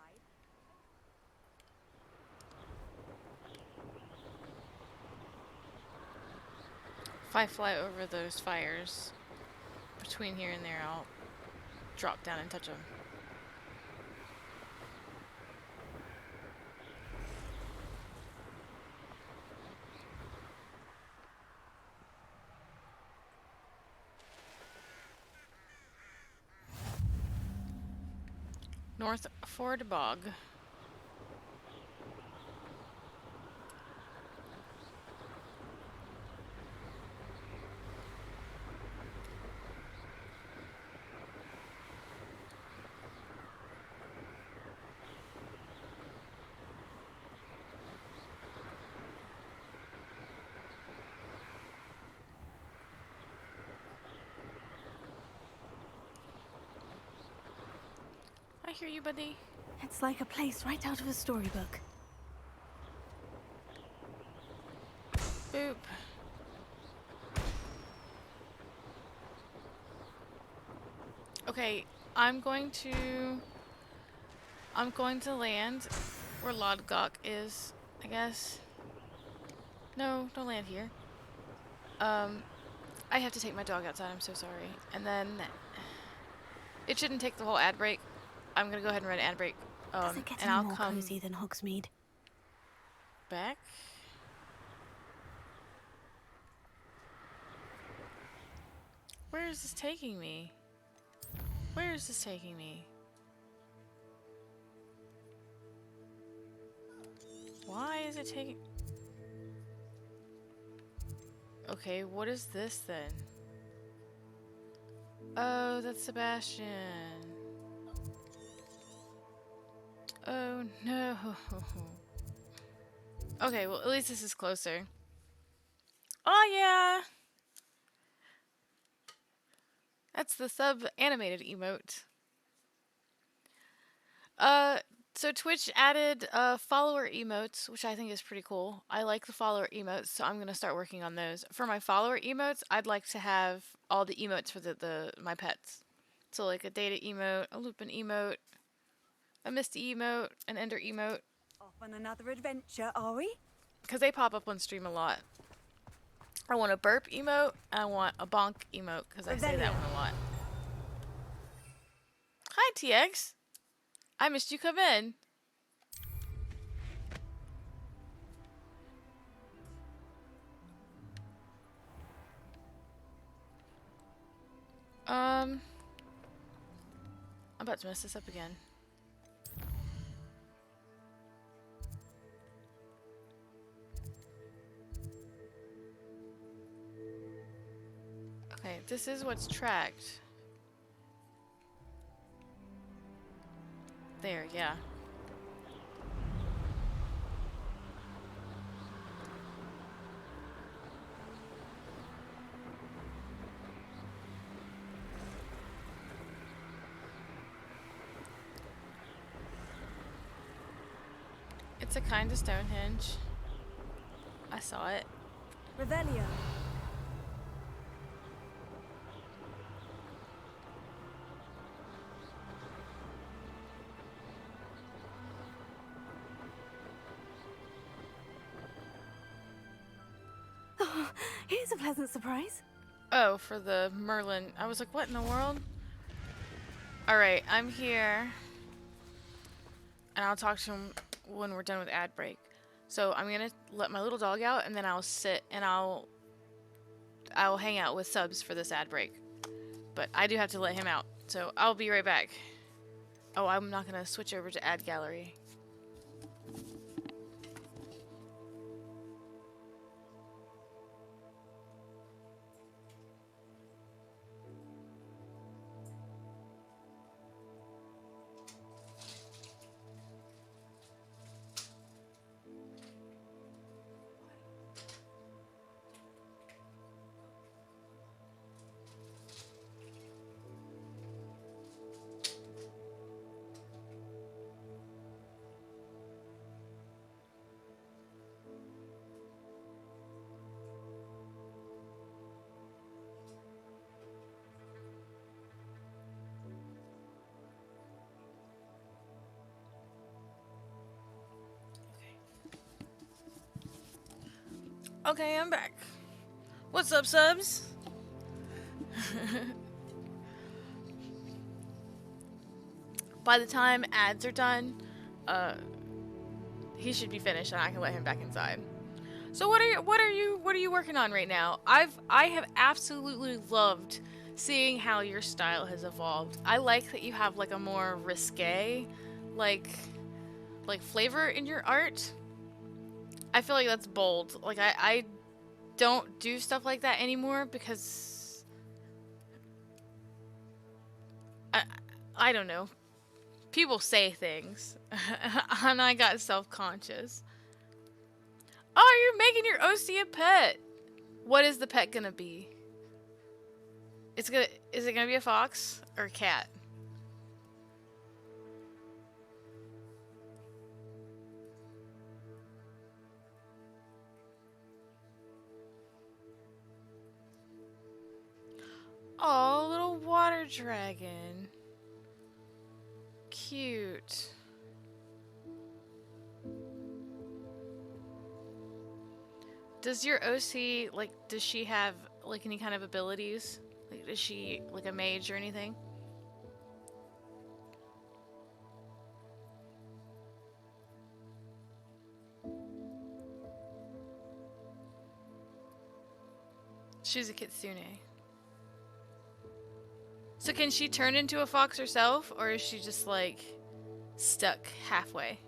A: If I fly over those fires between here and there, I'll drop down and touch them. North Ford Bog. I hear you, buddy.
D: It's like a place right out of a storybook.
A: Boop. Okay, I'm going to land where Lodgok is, I guess. No, don't land here. I have to take my dog outside, I'm so sorry. And then it shouldn't take the whole ad break. I'm gonna go ahead and run an ad break.
D: Does it get
A: and
D: any
A: I'll
D: more
A: come
D: cozy than Hogsmeade?
A: back. Where is this taking me? Where is this taking me? Why is it taking... Okay, what is this then? Oh, that's Sebastian. Oh no. Okay, well at least this is closer. Oh yeah! That's the sub-animated emote. So Twitch added follower emotes, which I think is pretty cool. I like the follower emotes, so I'm gonna start working on those. For my follower emotes, I'd like to have all the emotes for my pets. So like a Data emote, a Lupin emote, a Misty emote, an Ender emote.
T: Off on another adventure, are we?
A: Because they pop up on stream a lot. I want a burp emote, and I want a bonk emote, because I say that one a lot. Hi, TX. I missed you come in. I'm about to mess this up again. Okay, this is what's tracked. There, yeah. It's a kind of Stonehenge. I saw it.
D: Revelio. Oh, here's a pleasant surprise.
A: Oh, for the Merlin. I was like, what in the world? Alright, I'm here. And I'll talk to him when we're done with ad break. So I'm gonna let my little dog out, and then I'll sit and I'll hang out with subs for this ad break. But I do have to let him out, so I'll be right back. Oh, I'm not gonna switch over to ad gallery. Okay, I'm back. What's up, subs? By the time ads are done, he should be finished, and I can let him back inside. So what are you working on right now? I have absolutely loved seeing how your style has evolved. I like that you have like a more risque, like flavor in your art. I feel like that's bold. Like I don't do stuff like that anymore because I don't know. People say things and I got self-conscious. Oh, you're making your OC a pet. What is the pet gonna be? Is it gonna be a fox or a cat? Oh, little water dragon. Cute. Does your OC, like, does she have, like, any kind of abilities? Like, is she, like, a mage or anything? She's a kitsune. So can she turn into a fox herself, or is she just, like, stuck halfway?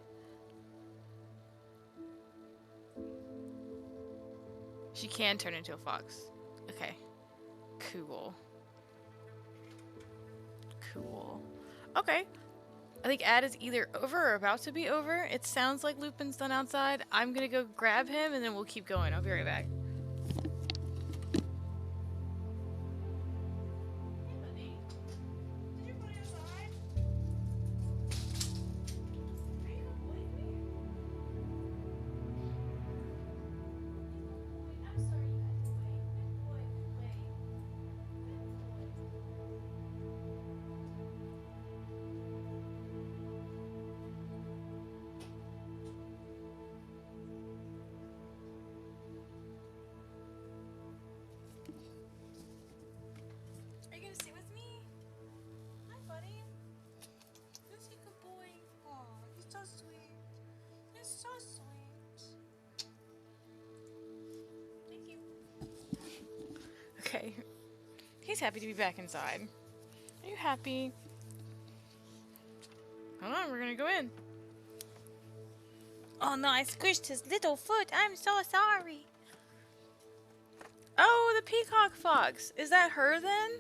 A: She can turn into a fox. Okay. Cool. Cool. Okay. I think ad is either over or about to be over. It sounds like Lupin's done outside. I'm gonna go grab him and then we'll keep going. I'll be right back. Are you gonna sit with me? Hi, buddy. Who's a good boy? Aw, he's so sweet. He's so sweet. Thank you. Okay. He's happy to be back inside. Are you happy? Hold on, we're gonna go in. Oh no, I squished his little foot. I'm so sorry. Oh, the peacock fox. Is that her then?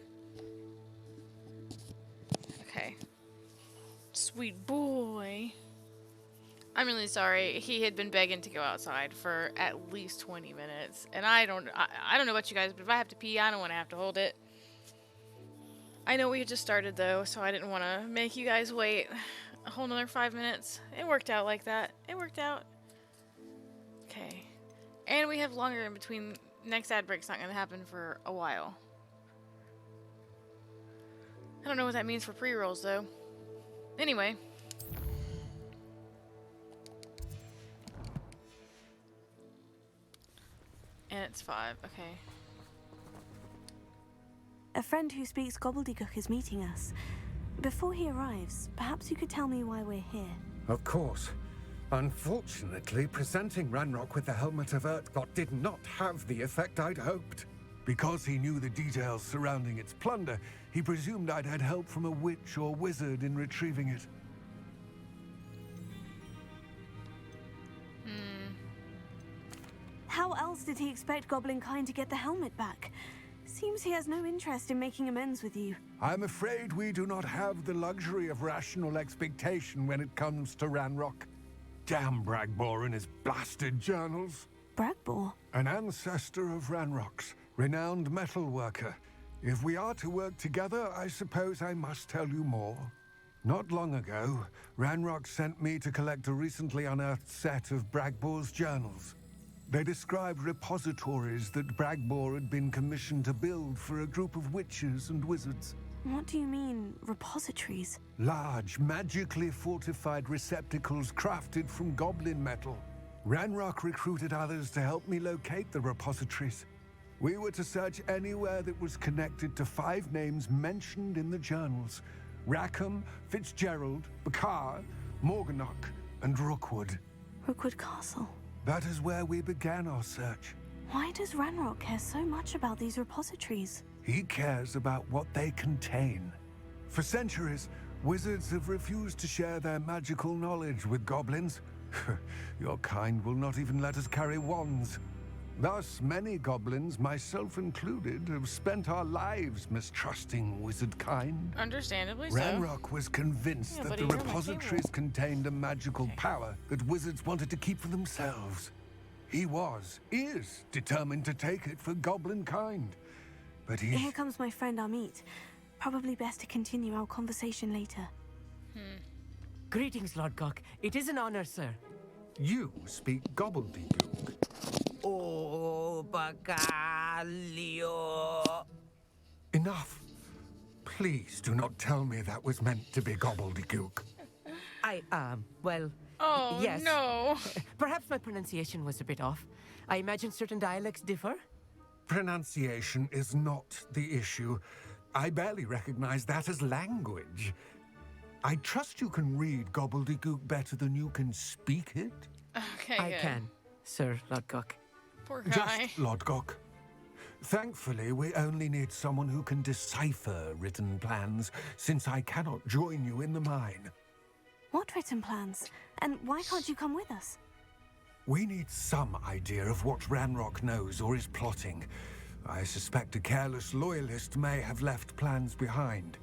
A: Okay. Sweet boy. I'm really sorry. He had been begging to go outside for at least 20 minutes. And I don't know about you guys, but if I have to pee, I don't want to have to hold it. I know we had just started though, so I didn't want to make you guys wait a whole another 5 minutes. It worked out like that. It worked out. Okay. And we have longer in between. Next ad break's not going to happen for a while. I don't know what that means for pre-rolls, though. Anyway. And it's 5. Okay.
D: A friend who speaks gobbledygook is meeting us. Before he arrives, perhaps you could tell me why we're here.
N: Of course. Unfortunately, presenting Ranrock with the Helmet of Urtkot did not have the effect I'd hoped. Because he knew the details surrounding its plunder, he presumed I'd had help from a witch or wizard in retrieving it.
D: How else did he expect Goblinkind to get the helmet back? Seems he has no interest in making amends with you.
N: I'm afraid we do not have the luxury of rational expectation when it comes to Ranrock. Damn Bragbor and his blasted journals.
D: Bragbor?
N: An ancestor of Ranrock's, renowned metal worker. If we are to work together, I suppose I must tell you more. Not long ago, Ranrock sent me to collect a recently unearthed set of Bragbor's journals. They described repositories that Bragbor had been commissioned to build for a group of witches and wizards.
D: What do you mean, repositories?
N: Large, magically fortified receptacles crafted from goblin metal. Ranrock recruited others to help me locate the repositories. We were to search anywhere that was connected to 5 names mentioned in the journals: Rackham, Fitzgerald, Bakar, Morganach, and Rookwood.
D: Rookwood Castle.
N: That is where we began our search.
D: Why does Ranrock care so much about these repositories?
N: He cares about what they contain. For centuries, wizards have refused to share their magical knowledge with goblins. Your kind will not even let us carry wands. Thus, many goblins, myself included, have spent our lives mistrusting wizard kind.
A: Understandably so.
N: Ranrock was convinced that the repositories contained a magical power that wizards wanted to keep for themselves. He is determined to take it for goblin kind. But
D: Here comes my friend Amit. Probably best to continue our conversation later.
Q: Greetings, Lord Cock. It is an honor, sir.
N: You speak gobbledygook.
Q: Oh, Bacalio.
N: Enough. Please do not tell me that was meant to be gobbledygook.
Q: Well,
A: Oh,
Q: yes.
A: no.
Q: Perhaps my pronunciation was a bit off. I imagine certain dialects differ.
N: Pronunciation is not the issue. I barely recognize that as language. I trust you can read gobbledygook better than you can speak it.
A: Okay,
Q: I
A: good.
Q: can, Sir Lodgok.
A: Poor guy.
N: Just Lodgok. Thankfully, we only need someone who can decipher written plans, since I cannot join you in the mine.
D: What written plans? And why can't you come with us?
N: We need some idea of what Ranrock knows or is plotting. I suspect a careless loyalist may have left plans behind.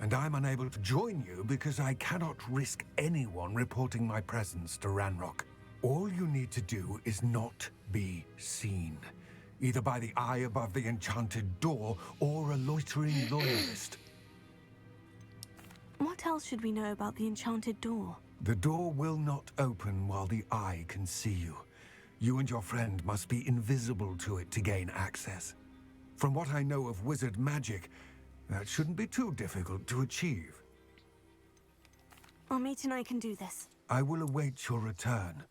N: And I'm unable to join you because I cannot risk anyone reporting my presence to Ranrock. All you need to do is not be seen, either by the eye above the enchanted door or a loitering loyalist.
D: What else should we know about the enchanted door?
N: The door will not open while the eye can see you. You and your friend must be invisible to it to gain access. From what I know of wizard magic, that shouldn't be too difficult to achieve.
D: Amit and I can do this.
N: I will await your return.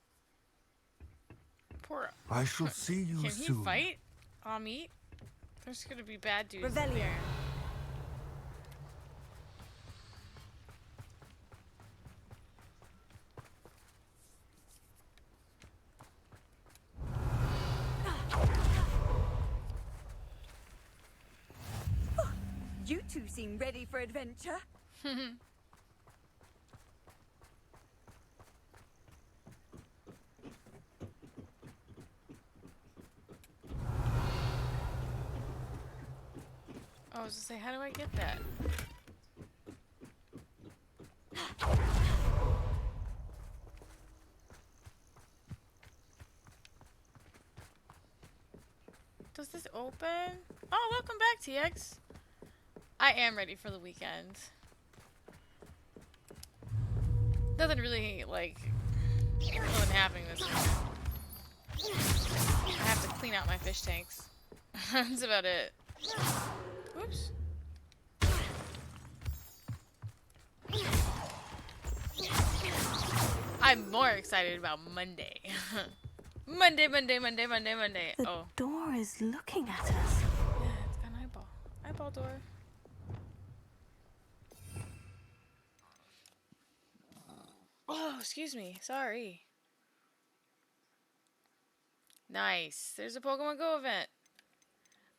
A: Poor.
N: I shall see you
A: Can
N: soon.
A: he fight Amit? There's gonna be bad dudes
T: Revelio.
A: there.
T: You two seem ready for adventure.
A: I was gonna say, how do I get that? Does this open? Oh, welcome back, TX. I am ready for the weekend. Nothing really, like, happening this week. I have to clean out my fish tanks. That's about it. Oops. I'm more excited about Monday. Monday.
D: The
A: Oh.
D: door is looking at us.
A: Yeah, it's got an eyeball. Eyeball door. Oh, excuse me. Sorry. Nice. There's a Pokemon Go event.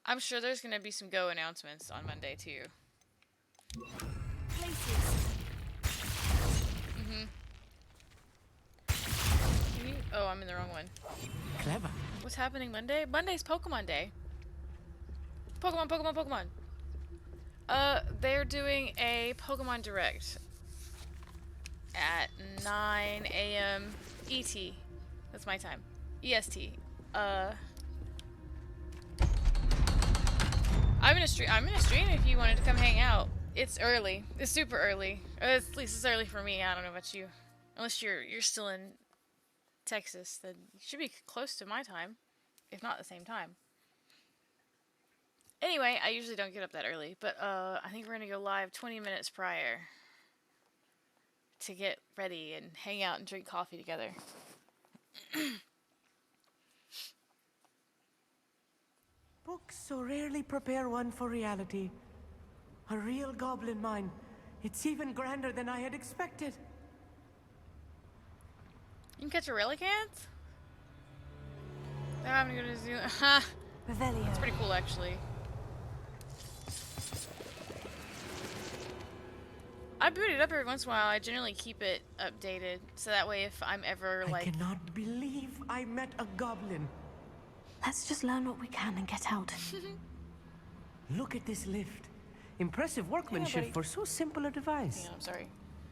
A: I'm sure there's going to be some Go announcements on Monday, too. Oh, I'm in the wrong one.
Q: Clever.
A: What's happening Monday? Monday's Pokemon Day. Pokemon. They're doing a Pokemon Direct at 9 a.m. ET. That's my time. EST. I'm gonna stream if you wanted to come hang out. It's early. It's super early. At least it's early for me. I don't know about you. Unless you're still in Texas, then you should be close to my time, if not the same time. Anyway, I usually don't get up that early, but I think we're gonna go live 20 minutes prior to get ready and hang out and drink coffee together.
Q: Books so rarely prepare one for reality. A real goblin mine. It's even grander than I had expected.
A: You can catch a Relicanth? They're having to go to the zoo. Ha! It's pretty cool, actually. I boot it up every once in a while. I generally keep it updated, so that way if I'm ever, like...
Q: I cannot believe I met a goblin.
D: Let's just learn what we can and get out.
Q: Look at this lift. Impressive workmanship for so simple a device.
A: Yeah, I'm sorry.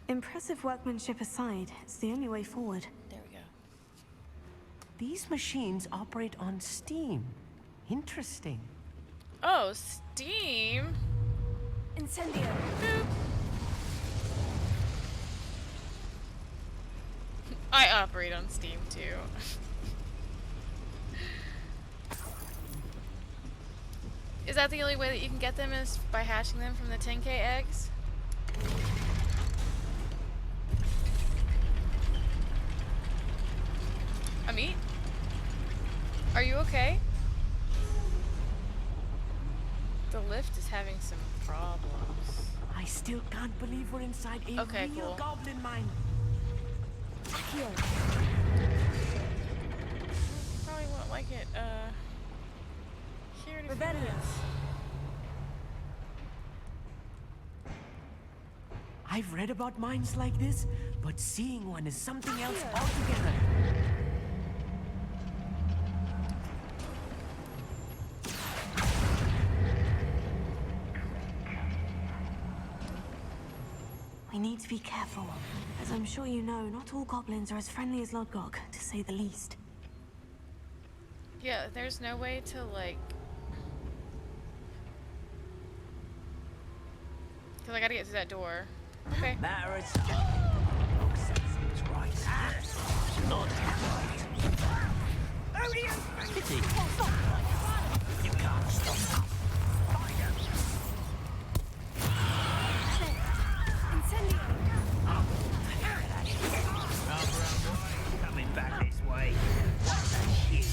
D: Impressive workmanship aside, it's the only way forward.
A: There we go.
Q: These machines operate on steam. Interesting.
A: Oh, steam?
D: Incendio.
A: Boop. I operate on Steam too. Is that the only way that you can get them, is by hatching them from the 10K eggs? Amit? Are you okay? The lift is having some problems.
Q: I still can't believe we're inside a real goblin mine.
A: Probably won't like it. Here in a few minutes.
Q: I've read about mines like this, but seeing one is something else altogether.
D: We need to be careful. As I'm sure you know, not all goblins are as friendly as Lodgok, to say the least.
A: Yeah, there's no way to, like... Because I gotta get through that door. Okay.
R: Seems right. Not Kitty. You can't stop. Coming back this way. What's that shit?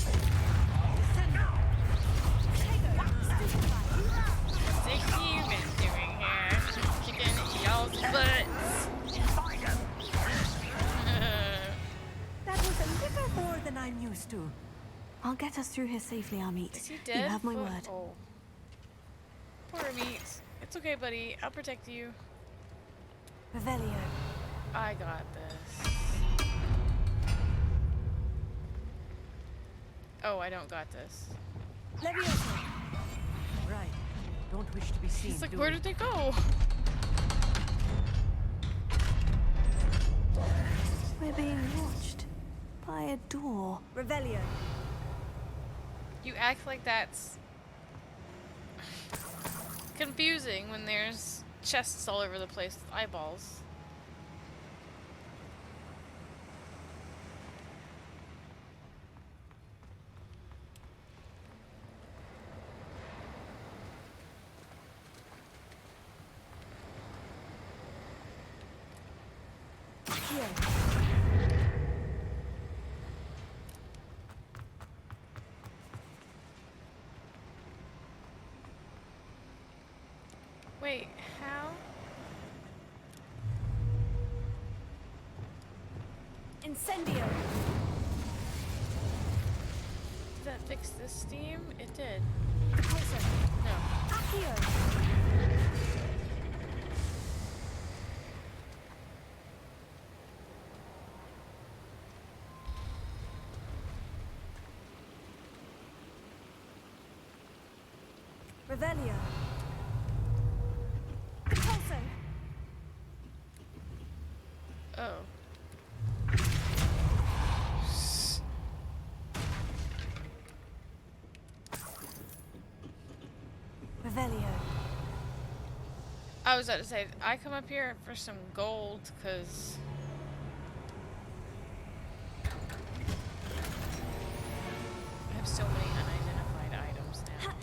A: Sick you been doing here? Kicking y'all's butts.
Q: That was a little more than I'm used to.
D: I'll get us through here safely, Amit.
A: Is he
D: You
A: dead?
D: have my word.
A: Oh. Poor meat. It's okay, buddy. I'll protect you.
D: Revelio.
A: I got this. Oh, I don't got this.
Q: Leviosa. Right. Don't wish to be seen.
A: He's like, where did they go?
D: We're being watched by a door.
T: Revelio.
A: You act like that's confusing when there's chests all over the place with eyeballs. Wait, how?
D: Incendio!
A: Did that fix the steam? It did.
D: Repulsor!
A: No.
D: Accio! Revelio! Repulsor!
A: Oh.
D: Revelio.
A: I was about to say, I come up here for some gold, because... I have so many unidentified items now.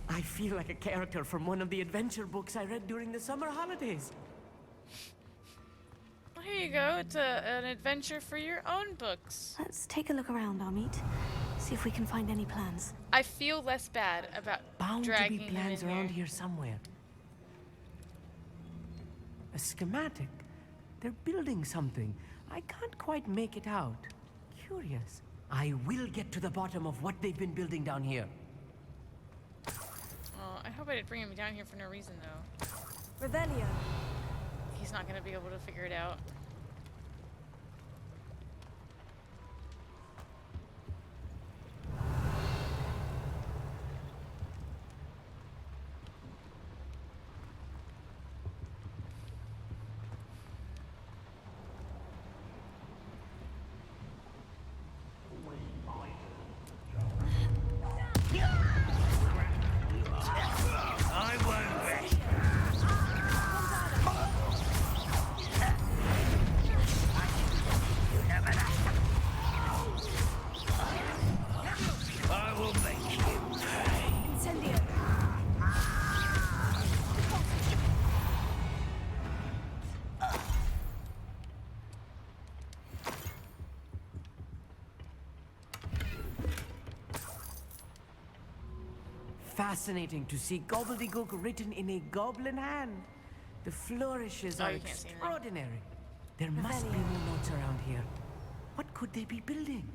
Q: I feel like a character from one of the adventure books I read during the summer holidays.
A: Well, here you go. It's an adventure for your own books.
D: Let's take a look around, Amit. See if we can find any plans.
A: I feel less bad about
Q: Bound to
A: dragging
Q: be
A: him
Q: plans
A: in
Q: around
A: here.
Q: here somewhere. A schematic. They're building something. I can't quite make it out. Curious. I will get to the bottom of what they've been building down here.
A: Oh, I hope I didn't bring him down here for no reason, though.
D: Revelio.
A: He's not going to be able to figure it out.
R: I won't rest. I will make you pay.
D: Incendio.
Q: Fascinating to see gobbledygook written in a goblin hand. The flourishes
A: Oh,
Q: are
A: you can't see anything.
Q: extraordinary. There must be more notes around here. What could they be building?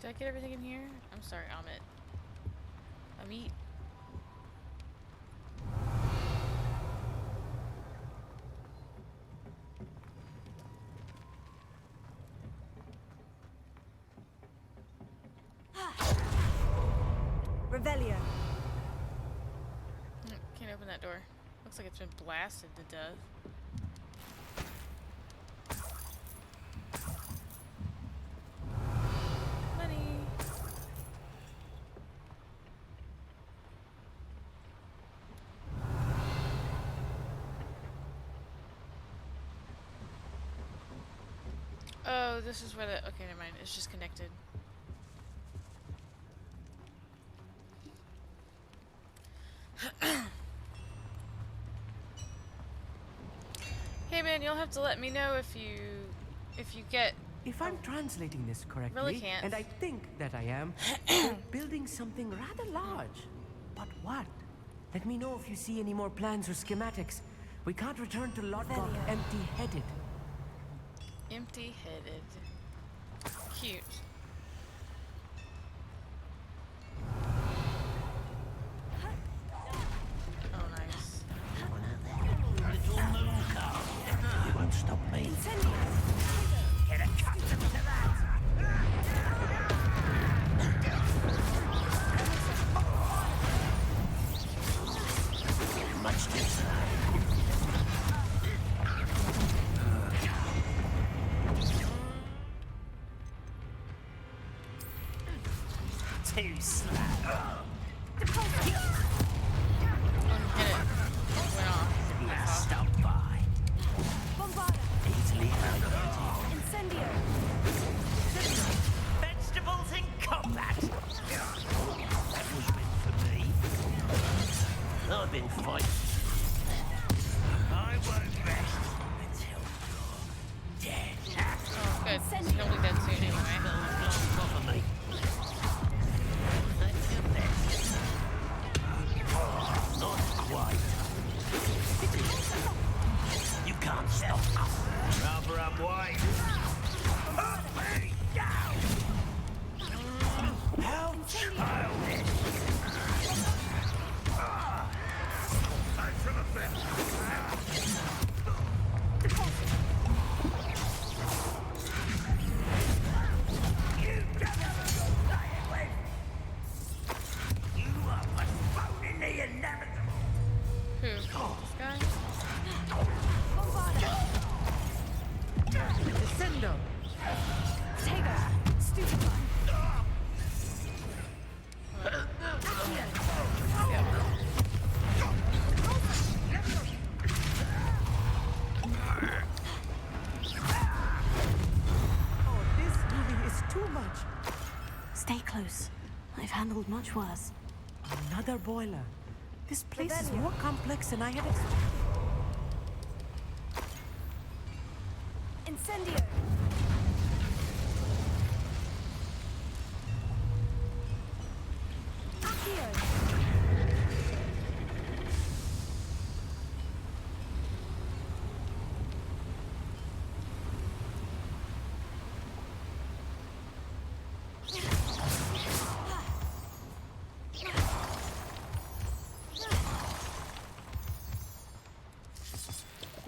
A: Did I get everything in here? I'm sorry, Amit. Amit.
D: Revelio.
A: Can't open that door. Looks like it's been blasted to death. Money. Oh, this is where the... Okay, never mind. It's just connected. Hey man, you'll have to let me know if you get...
Q: If I'm translating this correctly,
A: Really can't.
Q: and I think that I am, they're building something rather large. But what? Let me know if you see any more plans or schematics. We can't return to Lodgok empty-headed.
A: Empty-headed. Cute. Oh, nice.
R: Little moon calf. You won't stop me. Get accustomed to that. Much too slow. Too slow.
A: Hit it.
R: See how pretty.
D: Incendio!
R: Vegetables in combat! That was meant for me. I've been fighting. I won't rest until you're dead.
A: Oh, good. He'll be dead soon anyway.
R: Not quite. You can't stop us. Rather I'm white. Put me down! How childish! Time for the best. You devil! Lying with! You are postponing the inevitable!
A: Who? This guy?
Q: Descendo!
D: Tego! Stupefy!
Q: Oh, this movie is too much.
D: Stay close. I've handled much worse.
Q: Another boiler. This place is
D: Rebellion.
Q: more complex than I had expected.
D: Incendio! Accio!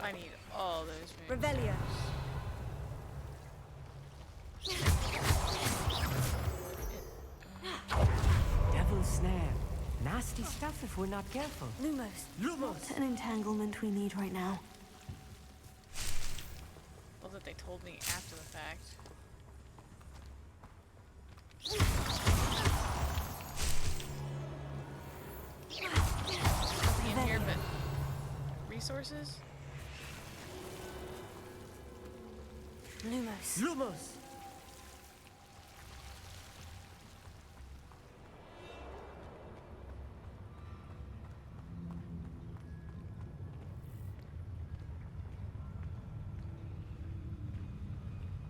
A: I need all those moves.
D: Revelio!
Q: Devil's snare. Nasty stuff if we're not careful.
D: Lumos. Not an entanglement we need right now.
A: Well, that they told me after the fact. Nothing in here but resources?
D: Lumos.
Q: Lumos!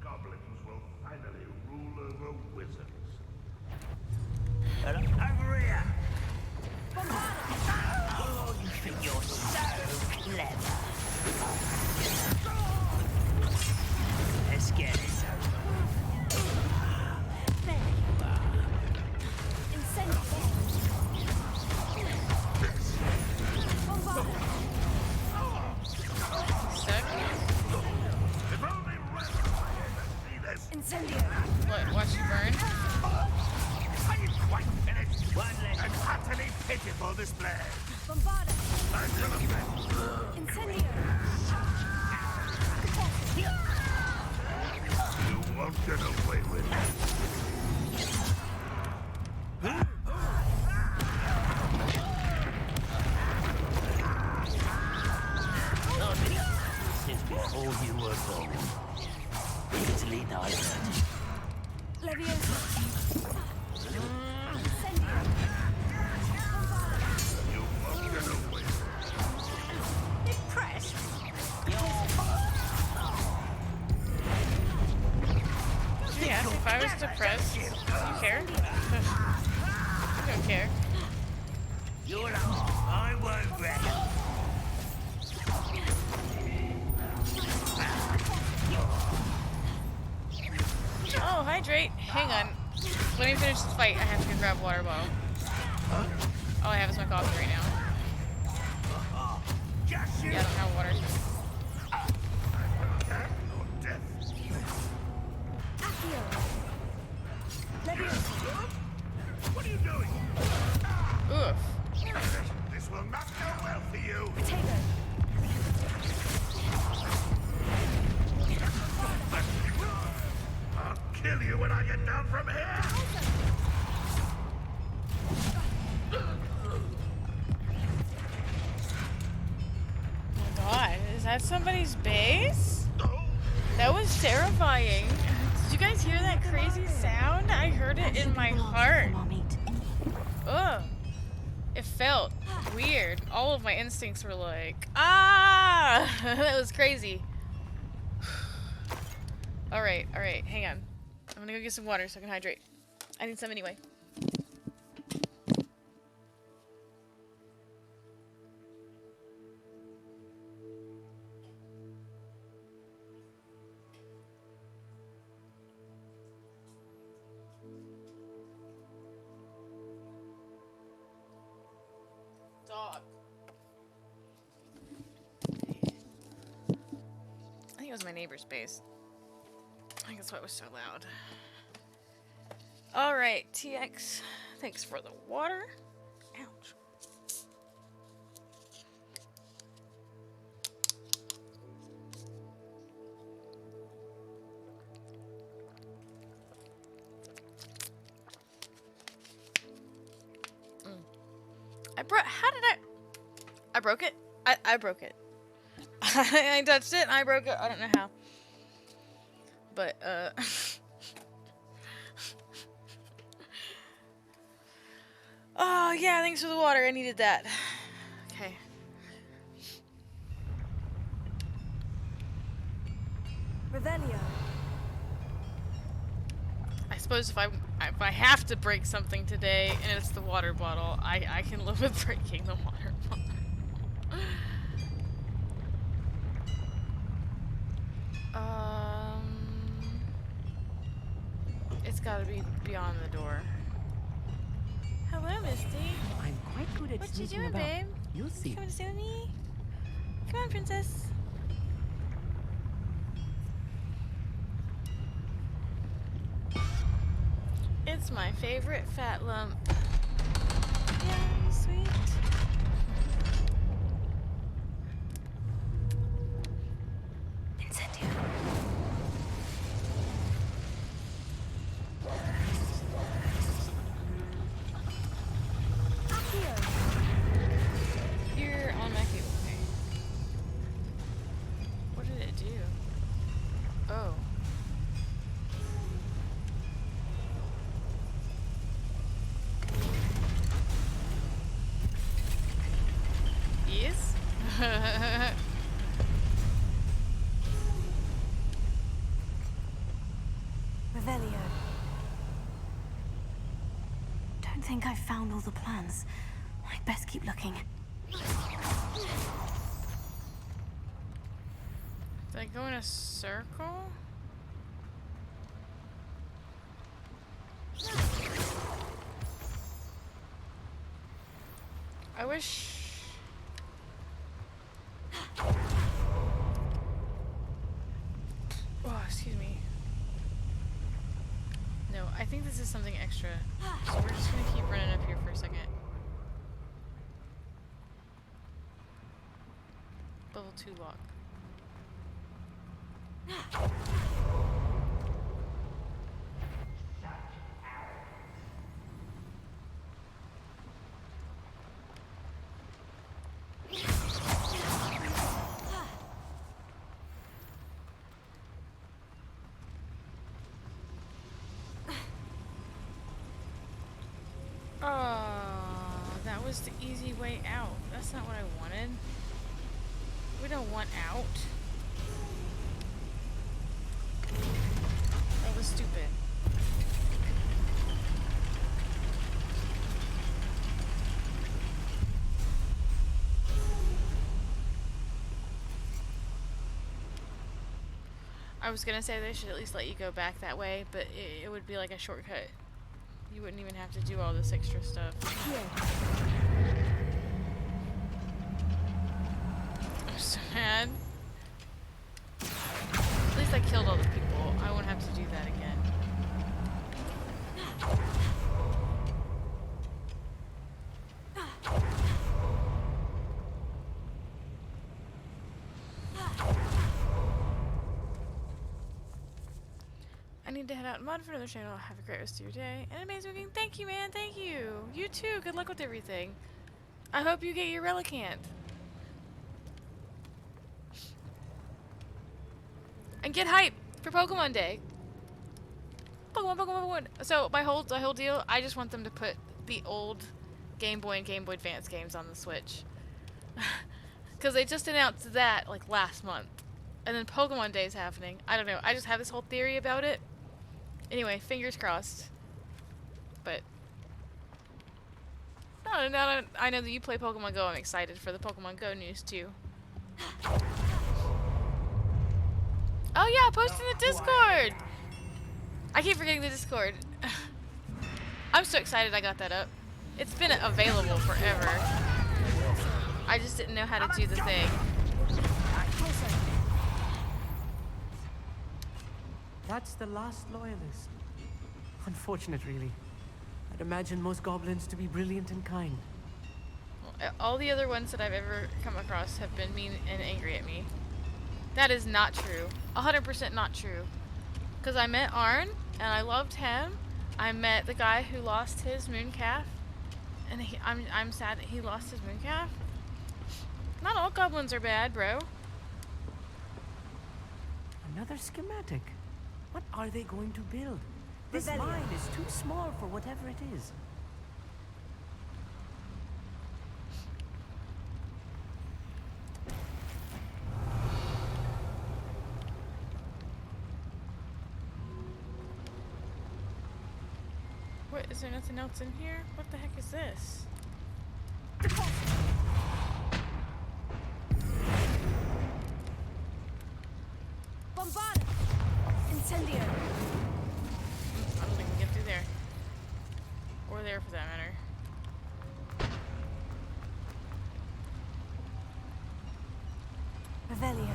R: Goblins will finally rule over wizards. Over here! Oh, you think you're so clever. Let's get this over.
D: There you are. Incendio! Bombarda!
A: Stuck?
R: If only Red see this.
D: Incendio!
A: What, watch you burn?
R: Are you quite finished? One less. An utterly pitiful display.
D: Bombarda!
R: I'm gonna bet.
D: Incendio!
R: You won't get away with it. Since before you were born. Easily diverted.
D: Leviosa! Incendio!
R: You won't get away with it. Impressed?
A: Yeah, if I was depressed, do you care? I don't care.
R: You're I won't rest.
A: Oh, hydrate. Hang on. Let me finish this fight. I have to go grab a water bottle. All I have is my coffee right now. Yeah, I don't have water.
D: Accio! Leviosa!
R: What are you doing?
A: Oof.
R: This will not go well for you.
D: Potato!
R: I'll kill you when I get down from here.
A: Oh my god, is that somebody's base? was terrifying. Did you guys hear that crazy sound? I heard it in my heart. Ugh. It felt weird. All of my instincts were like, ah! That was crazy. Alright, hang on. I'm gonna go get some water so I can hydrate. I need some anyway. Dog. I think it was my neighbor's space. I think that's why it was so loud. Alright, TX. Thanks for the water. Ouch. How did I broke it? I broke it. I touched it and I broke it. I don't know how. But, oh, yeah, thanks for the water. I needed that. Okay.
D: Revelio.
A: I suppose if I have to break something today and it's the water bottle, I can live with breaking the water bottle. It's gotta be beyond the door. Hello, Misty.
Q: I'm quite good at
A: what you
Q: sneaking
A: doing,
Q: about.
A: babe?
Q: You'll see.
A: Coming to stay with me? Come on, princess. It's my favorite fat lump. Yeah, sweet.
D: Incendio.
A: You're on my cable. Okay. What did it do? Oh. Yes?
D: Revelio. Don't think I've found all the plans. I'd best keep looking.
A: Did I go in a circle? I wish... Oh, excuse me. No, I think this is something extra. So we're just gonna keep running up here for a second. Level 2 lock. Oh, that was the easy way out. That's not what I wanted. We don't want out. That was stupid. I was gonna say they should at least let you go back that way, but it would be like a shortcut. You wouldn't even have to do all this extra stuff. I'm so mad. At least I killed all the people. I won't have to do that again. I need to head out and mod for another channel. Have a great rest of your day. And amazing weekend. Thank you, man. Thank you. You too. Good luck with everything. I hope you get your Relicant. And get hype For Pokemon Day. Pokemon. So my whole deal, I just want them to put the old Game Boy and Game Boy Advance games on the Switch. Because they just announced that like last month. And then Pokemon Day is happening. I don't know. I just have this whole theory about it. Anyway, fingers crossed. But now I know that you play Pokemon Go, I'm excited for the Pokemon Go news too. Oh yeah, post in the Discord! I keep forgetting the Discord. I'm so excited I got that up. It's been available forever. I just didn't know how to do the thing.
Q: That's the last loyalist. Unfortunate, really. I'd imagine most goblins to be brilliant and kind.
A: All the other ones that I've ever come across have been mean and angry at me. That is not true. 100% not true. Because I met Arn, and I loved him. I met the guy who lost his moon calf, and I'm sad that he lost his moon calf. Not all goblins are bad, bro.
Q: Another schematic. What are they going to build? This mine is too small for whatever it is.
A: What, is there nothing else in here? What the heck is this?
K: Bombard! Incendio!
A: I don't think we can get through there. Or there for that matter.
D: Revelio.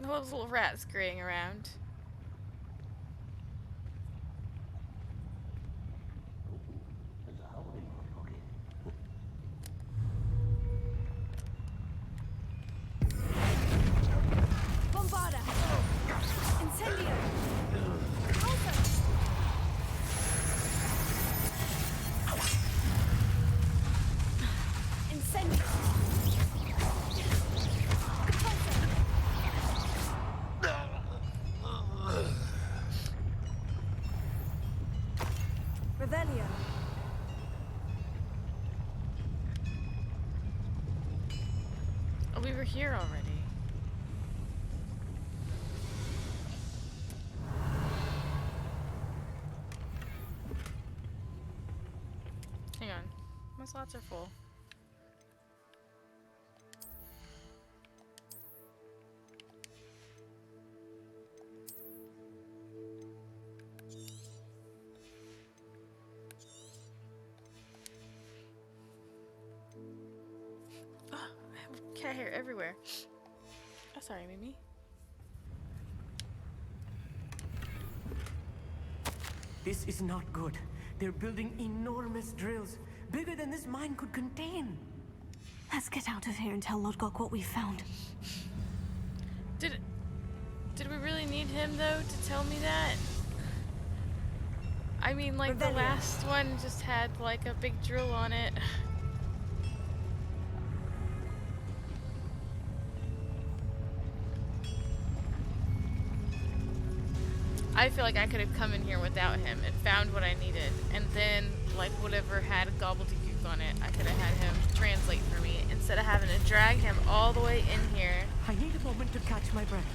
A: All those little rats scurrying around.
K: Bombarda! Incendio! Incendio! Revelio.
A: Oh, we were here already. Hang on. My slots are full. Oh, I have cat hair everywhere. Oh, sorry, Mimi.
Q: This is not good. They're building enormous drills, bigger than this mine could contain.
D: Let's get out of here and tell Lodgok what we found.
A: Did we really need him though to tell me that? I mean, like the last one just had like a big drill on it. I feel like I could have come in here without him and found what I needed, and then like whatever had gobbledygook on it, I could have had him translate for me instead of having to drag him all the way in here.
Q: I need a moment to catch my breath.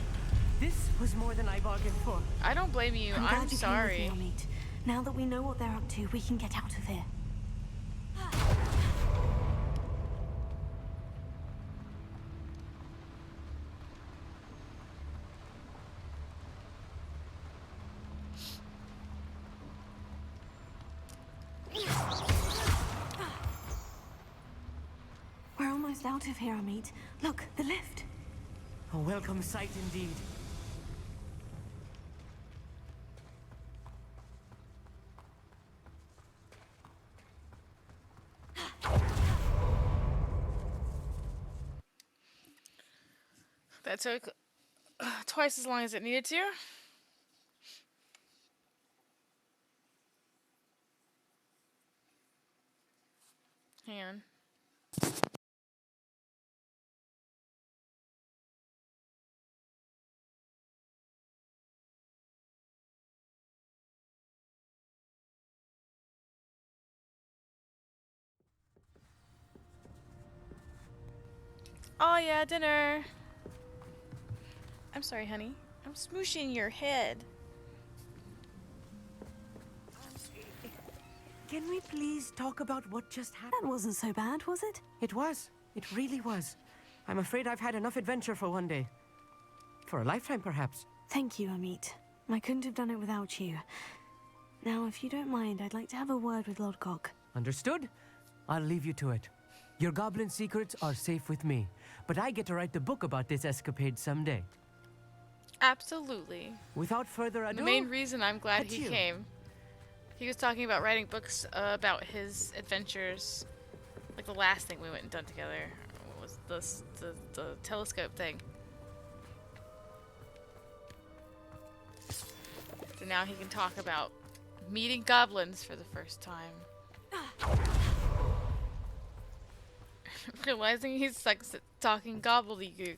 Q: This was more than I bargained for.
A: I don't blame you.
D: I'm glad you
A: sorry.
D: came with me, Amit. Now that we know what they're up to, we can get out of here. We're almost out of here, Amit. Look, the lift.
Q: A welcome sight indeed.
A: That took twice as long as it needed to. Hang on. Oh yeah, dinner. I'm sorry, honey. I'm smooshing your head.
Q: Can we please talk about what just happened?
D: That wasn't so bad, was it?
Q: It was. It really was. I'm afraid I've had enough adventure for one day. For a lifetime, perhaps.
D: Thank you, Amit. I couldn't have done it without you. Now, if you don't mind, I'd like to have a word with Lodgok.
Q: Understood? I'll leave you to it. Your goblin secrets are safe with me, but I get to write the book about this escapade someday.
A: Absolutely.
Q: Without further ado,
A: the main reason I'm glad he
Q: adieu.
A: came. He was talking about writing books about his adventures. Like the last thing we went and done together was the telescope thing. So now he can talk about meeting goblins for the first time. Realizing he sucks at talking gobbledygook.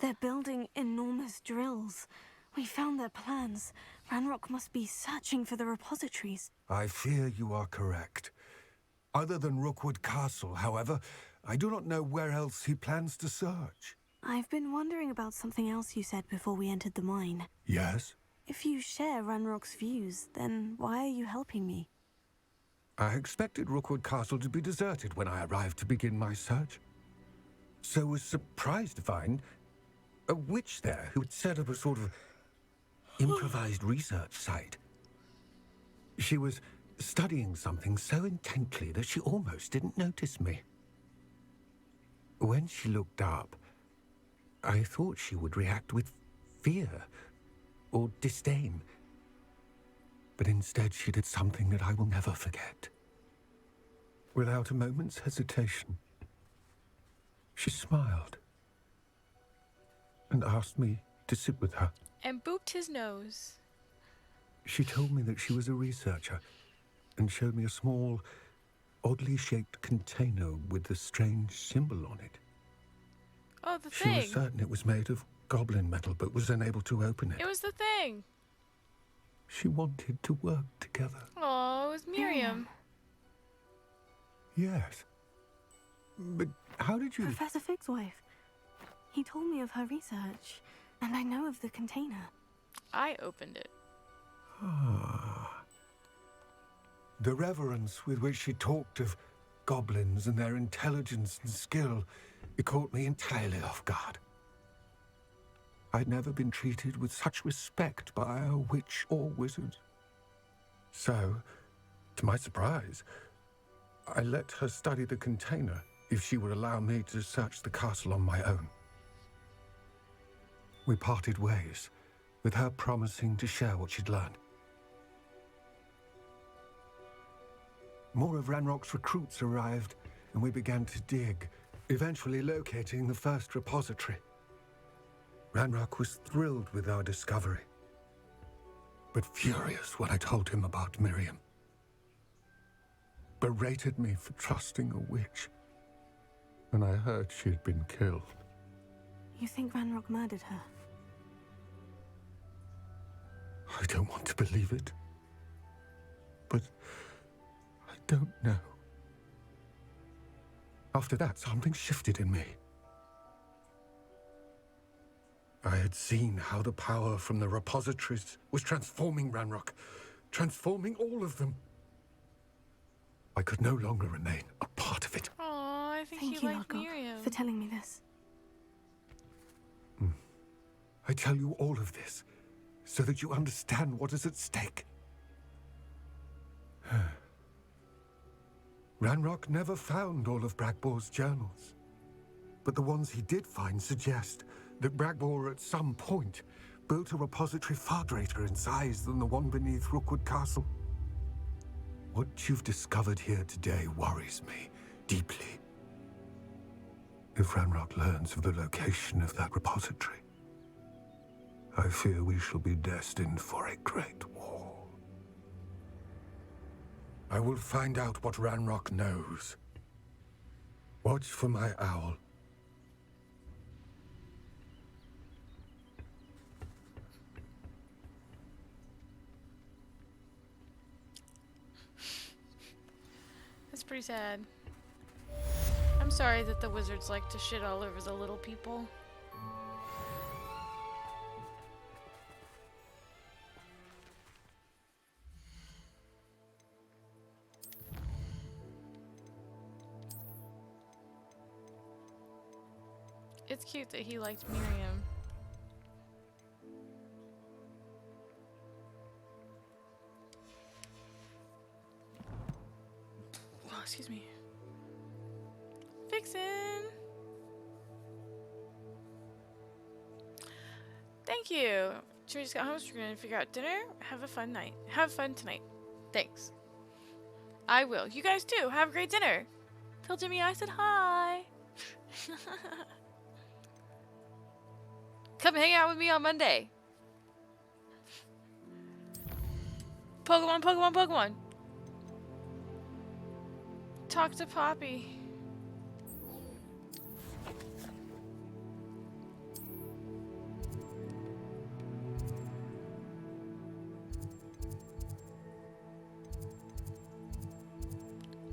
D: They're building enormous drills. We found their plans. Ranrock must be searching for the repositories.
N: I fear you are correct. Other than Rookwood Castle, however, I do not know where else he plans to search.
D: I've been wondering about something else you said before we entered the mine.
N: Yes?
D: If you share Ranrock's views, then why are you helping me?
N: I expected Rookwood Castle to be deserted when I arrived to begin my search. So was surprised to find a witch there who had set up a sort of improvised research site. She was studying something so intently that she almost didn't notice me. When she looked up, I thought she would react with fear or disdain. But instead she did something that I will never forget. Without a moment's hesitation, she smiled and asked me to sit with her.
A: And booped his nose.
N: She told me that she was a researcher and showed me a small, oddly shaped container with a strange symbol on it.
A: Oh, the
N: She
A: thing.
N: was certain it was made of goblin metal, but was unable to open it.
A: It was the thing.
N: She wanted to work together.
A: Oh, it was Miriam.
N: Yes. But how did you...
D: Professor Fig's wife. He told me of her research, and I know of the container.
A: I opened it.
N: Ah. The reverence with which she talked of goblins and their intelligence and skill, it caught me entirely off guard. I'd never been treated with such respect by a witch or wizard. So, to my surprise, I let her study the container if she would allow me to search the castle on my own. We parted ways, with her promising to share what she'd learned. More of Ranrock's recruits arrived, and we began to dig, eventually locating the first repository. Ranrock was thrilled with our discovery, but furious when I told him about Miriam. Berated me for trusting a witch, and I heard she'd been killed.
D: You think Ranrock murdered her?
N: I don't want to believe it, but I don't know. After that, something shifted in me. I had seen how the power from the repositories was transforming Ranrock, transforming all of them. I could no longer remain a part of it.
A: Oh, I think
D: Thank
A: he
D: you,
A: liked
D: Lodgok,
A: Miriam.
D: for telling me this.
N: I tell you all of this so that you understand what is at stake. Ranrock never found all of Bragbor's journals, but the ones he did find suggest that Bragbor at some point built a repository far greater in size than the one beneath Rookwood Castle. What you've discovered here today worries me deeply. If Ranrock learns of the location of that repository, I fear we shall be destined for a great war. I will find out what Ranrock knows. Watch for my owl.
A: That's pretty sad. I'm sorry that the wizards like to shit all over the little people. It's cute that he liked Miriam. Oh, excuse me. Vixen! Thank you. Should we just got home? We're gonna figure out dinner. Have a fun night. Have fun tonight. Thanks. I will. You guys too. Have a great dinner. Tell Jimmy I said hi. Come hang out with me on Monday. Pokemon, Pokemon, Pokemon. Talk to Poppy.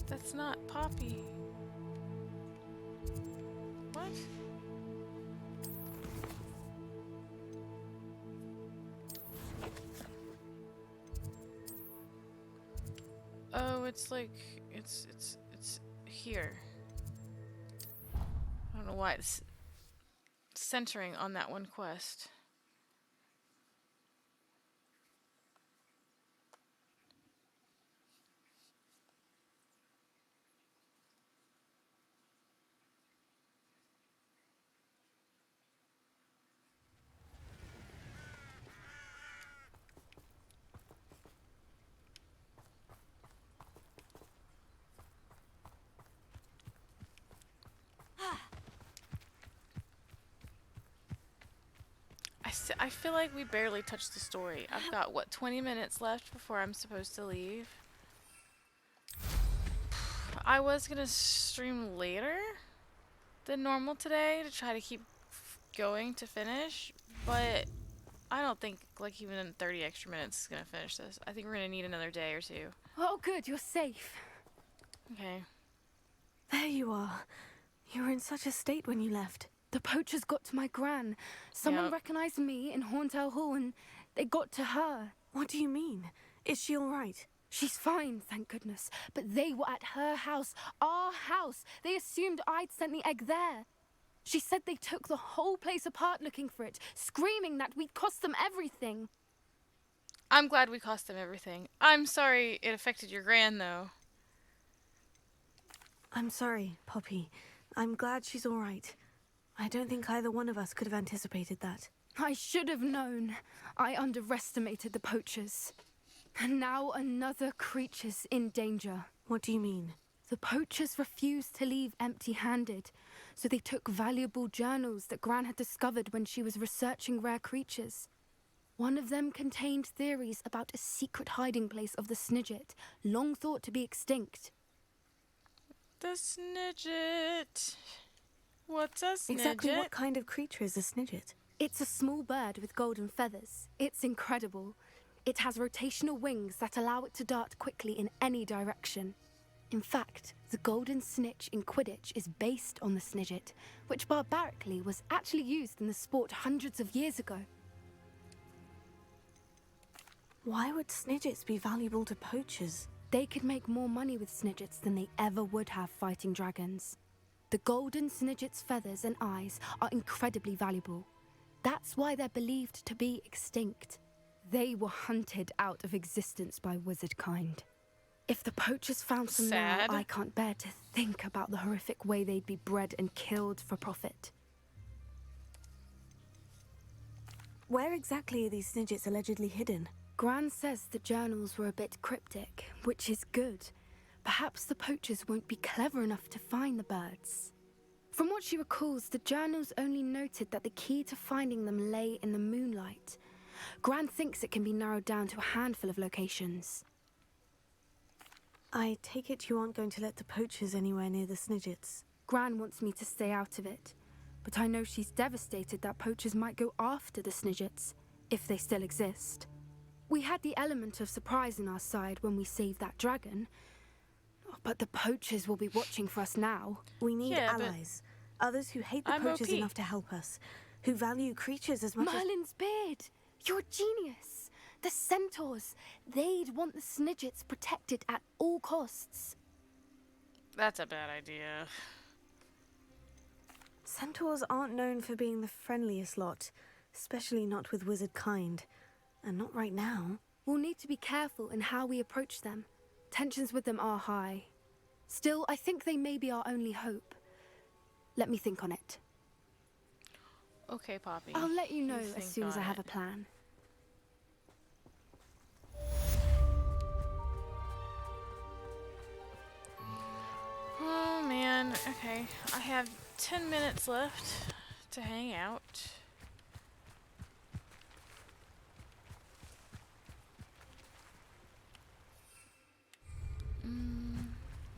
A: That's not Poppy. What? Oh, it's like it's here. I don't know why it's centering on that one quest. I feel like we barely touched the story. I've got, what, 20 minutes left before I'm supposed to leave? I was gonna stream later than normal today to try to keep going to finish, but I don't think, like, even in 30 extra minutes is gonna finish this. I think we're gonna need another day or two.
K: Oh, good, you're safe.
A: Okay.
D: There you are. You were in such a state when you left.
K: The poachers got to my gran. Someone recognized me in Horntail Hall and they got to her.
D: What do you mean? Is she all right?
K: She's fine, thank goodness. But they were at her house, our house. They assumed I'd sent the egg there. She said they took the whole place apart looking for it, screaming that we'd cost them everything.
A: I'm glad we cost them everything. I'm sorry it affected your gran, though.
D: I'm sorry, Poppy. I'm glad she's all right. I don't think either one of us could have anticipated that.
K: I should have known. I underestimated the poachers. And now another creature's in danger.
D: What do you mean?
K: The poachers refused to leave empty-handed, so they took valuable journals that Gran had discovered when she was researching rare creatures. One of them contained theories about a secret hiding place of the Snidget, long thought to be extinct.
A: The Snidget. What's a Snidget?
D: Exactly what kind of creature is a Snidget?
K: It's a small bird with golden feathers. It's incredible. It has rotational wings that allow it to dart quickly in any direction. In fact, the golden snitch in Quidditch is based on the Snidget, which barbarically was actually used in the sport hundreds of years ago.
D: Why would Snidgets be valuable to poachers?
K: They could make more money with Snidgets than they ever would have fighting dragons. The golden Snidget's feathers and eyes are incredibly valuable. That's why they're believed to be extinct. They were hunted out of existence by wizard kind. If the poachers found some now, I can't bear to think about the horrific way they'd be bred and killed for profit.
D: Where exactly are these Snidgets allegedly hidden?
K: Gran says the journals were a bit cryptic, which is good. Perhaps the poachers won't be clever enough to find the birds. From what she recalls, the journals only noted that the key to finding them lay in the moonlight. Gran thinks it can be narrowed down to a handful of locations.
D: I take it you aren't going to let the poachers anywhere near the Snidgets.
K: Gran wants me to stay out of it, but I know she's devastated that poachers might go after the Snidgets, if they still exist. We had the element of surprise on our side when we saved that dragon, but the poachers will be watching for us now.
D: We need allies. Others who hate the poachers enough to help us, who value creatures as much
K: Merlin's beard! You're a genius! The centaurs! They'd want the Snidgets protected at all costs.
A: That's a bad idea.
D: Centaurs aren't known for being the friendliest lot, especially not with wizard kind. And not right now.
K: We'll need to be careful in how we approach them. Tensions with them are high. Still, I think they may be our only hope. Let me think on it.
A: Okay, Poppy.
K: I'll let you know
A: You
K: as
A: think
K: soon as I
A: on
K: have
A: it.
K: a plan.
A: Oh man, okay. I have 10 minutes left to hang out.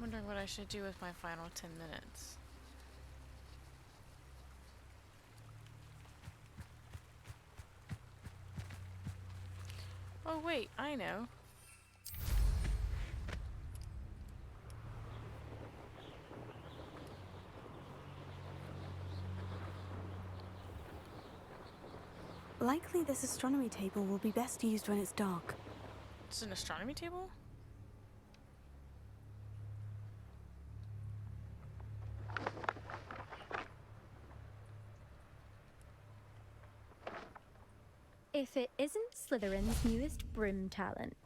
A: Wondering what I should do with my final 10 minutes. Oh wait, I know.
D: Likely this astronomy table will be best used when it's dark.
A: It's an astronomy table?
U: If it isn't Slytherin's newest broom talent.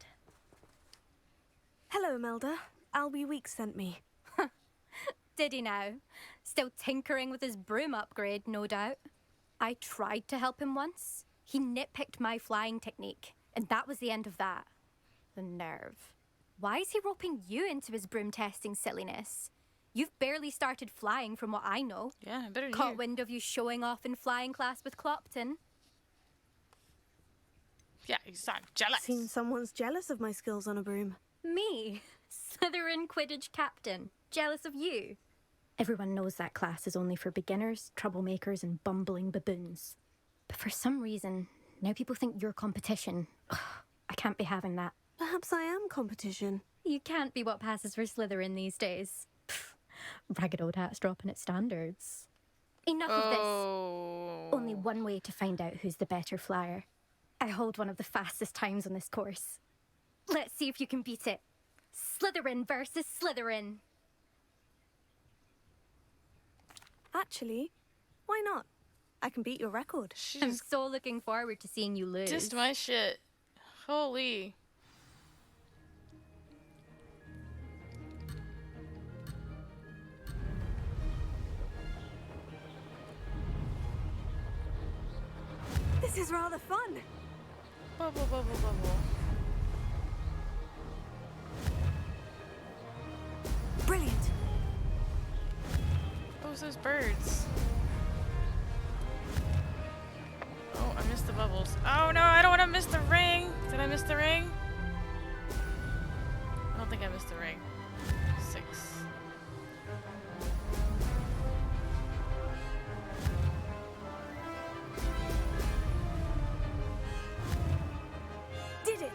D: Hello, Imelda. Albie Weeks sent me.
U: Did he now? Still tinkering with his broom upgrade, no doubt. I tried to help him once. He nitpicked my flying technique, and that was the end of that. The nerve. Why is he roping you into his broom testing silliness? You've barely started flying from what I know.
A: Yeah, better than
U: Caught
A: you.
U: wind of you showing off in flying class with Clopton.
A: Yeah, he's not jealous.
D: Seems someone's jealous of my skills on a broom.
U: Me? Slytherin Quidditch captain. Jealous of you? Everyone knows that class is only for beginners, troublemakers, and bumbling baboons. But for some reason, now people think you're competition. Ugh, I can't be having that.
D: Perhaps I am competition.
U: You can't be what passes for Slytherin these days. Pff, ragged old hat's dropping its standards. Enough of this. Only one way to find out who's the better flyer. I hold one of the fastest times on this course. Let's see if you can beat it. Slytherin versus Slytherin.
D: Actually, why not? I can beat your record.
U: I'm so looking forward to seeing you lose.
A: Just my shit. Holy.
D: This is rather fun.
A: Bubble, bubble, bubble.
D: Brilliant.
A: What was those birds? Oh, I missed the bubbles. Oh no, I don't want to miss the ring. Did I miss the ring? I don't think I missed the ring. 6.
D: Did it.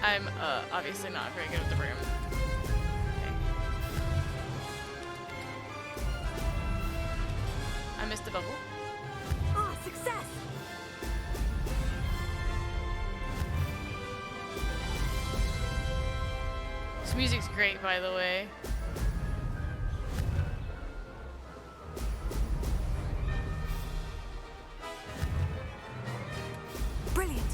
A: I'm obviously not very good at the broom. Okay. I missed the bubble.
D: Ah, success.
A: This music's great, by the way.
D: Brilliant.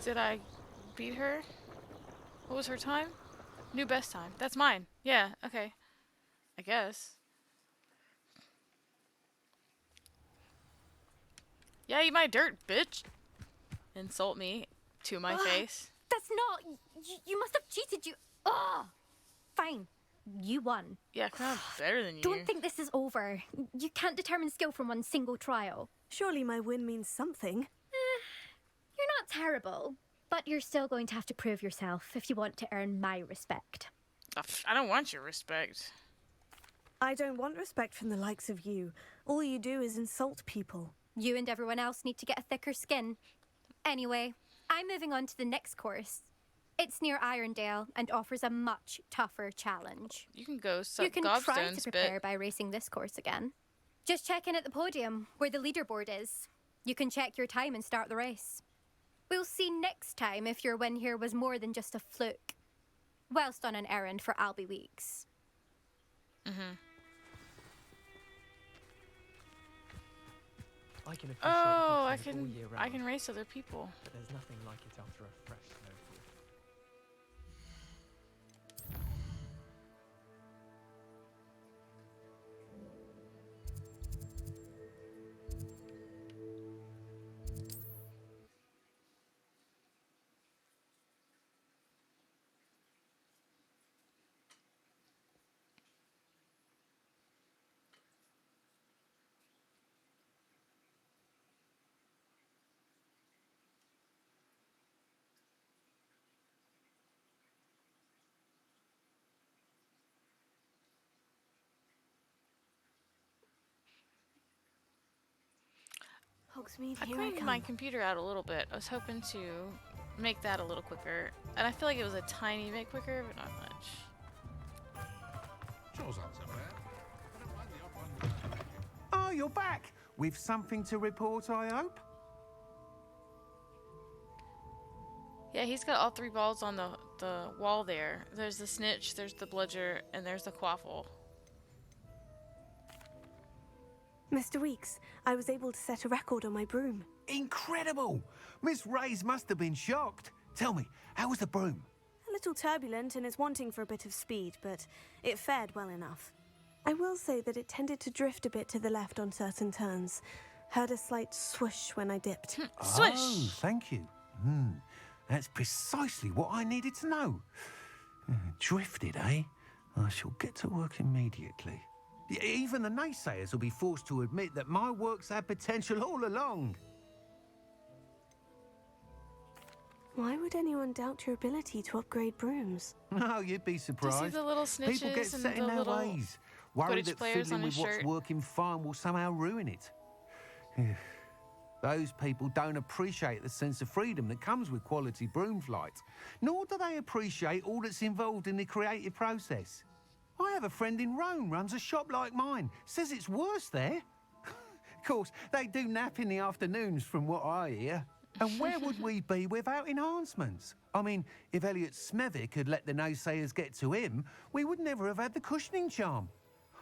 A: Did I beat her? What was her time? New best time. That's mine. Yeah, okay. I guess. Yeah, eat my dirt, bitch. Insult me to my face.
U: That's not. You must have cheated. You. Oh! Fine. You won.
A: Yeah, kind of better than you.
U: Don't think this is over. You can't determine skill from one single trial.
D: Surely my win means something.
U: You're not terrible, but you're still going to have to prove yourself if you want to earn my respect.
A: I don't want your respect.
D: I don't want respect from the likes of you. All you do is insult people.
U: You and everyone else need to get a thicker skin. Anyway, I'm moving on to the next course. It's near Irondale and offers a much tougher challenge.
A: You can go suck
U: You can try to
A: gobstones,
U: prepare by racing this course again. Just check in at the podium, where the leaderboard is. You can check your time and start the race. We'll see next time if your win here was more than just a fluke. Whilst on an errand for Albie Weeks.
E: I can appreciate
A: Oh,
E: hot weather all year round,
A: I can race other people.
E: but there's nothing like it after a fresh snowfall.
D: Hogsmeade,
A: I
D: here I
A: cleaned
D: come.
A: my computer out a little bit. I was hoping to make that a little quicker. And I feel like it was a tiny bit quicker, but not much.
R: Chores aren't so bad. I don't mind the odd one.
F: Oh, you're back. With something to report, I hope?
A: Yeah, he's got all three balls on the wall there. There's the snitch, there's the bludger, and there's the quaffle.
D: Mr. Weeks, I was able to set a record on my broom.
F: Incredible! Miss Reyes must have been shocked. Tell me, how was the broom?
D: A little turbulent and is wanting for a bit of speed, but it fared well enough. I will say that it tended to drift a bit to the left on certain turns. Heard a slight swoosh when I dipped.
A: Swish!
F: Oh, thank you. That's precisely what I needed to know. Drifted, eh? I shall get to work immediately. Even the naysayers will be forced to admit that my work's had potential all along.
D: Why would anyone doubt your ability to upgrade brooms?
F: No, you'd be surprised.
A: Do you see the little snitches
F: People get
A: and
F: set in
A: the
F: their
A: little
F: ways, worried
A: Quidditch
F: that
A: players
F: fiddling
A: on
F: with
A: his
F: what's
A: shirt?
F: working fine will somehow ruin it. Those people don't appreciate the sense of freedom that comes with quality broom flight, nor do they appreciate all that's involved in the creative process. I have a friend in Rome runs a shop like mine. Says it's worse there. Of course, they do nap in the afternoons from what I hear. And where would we be without enhancements? I mean, if Elliot Smethwick had let the naysayers get to him, we would never have had the cushioning charm.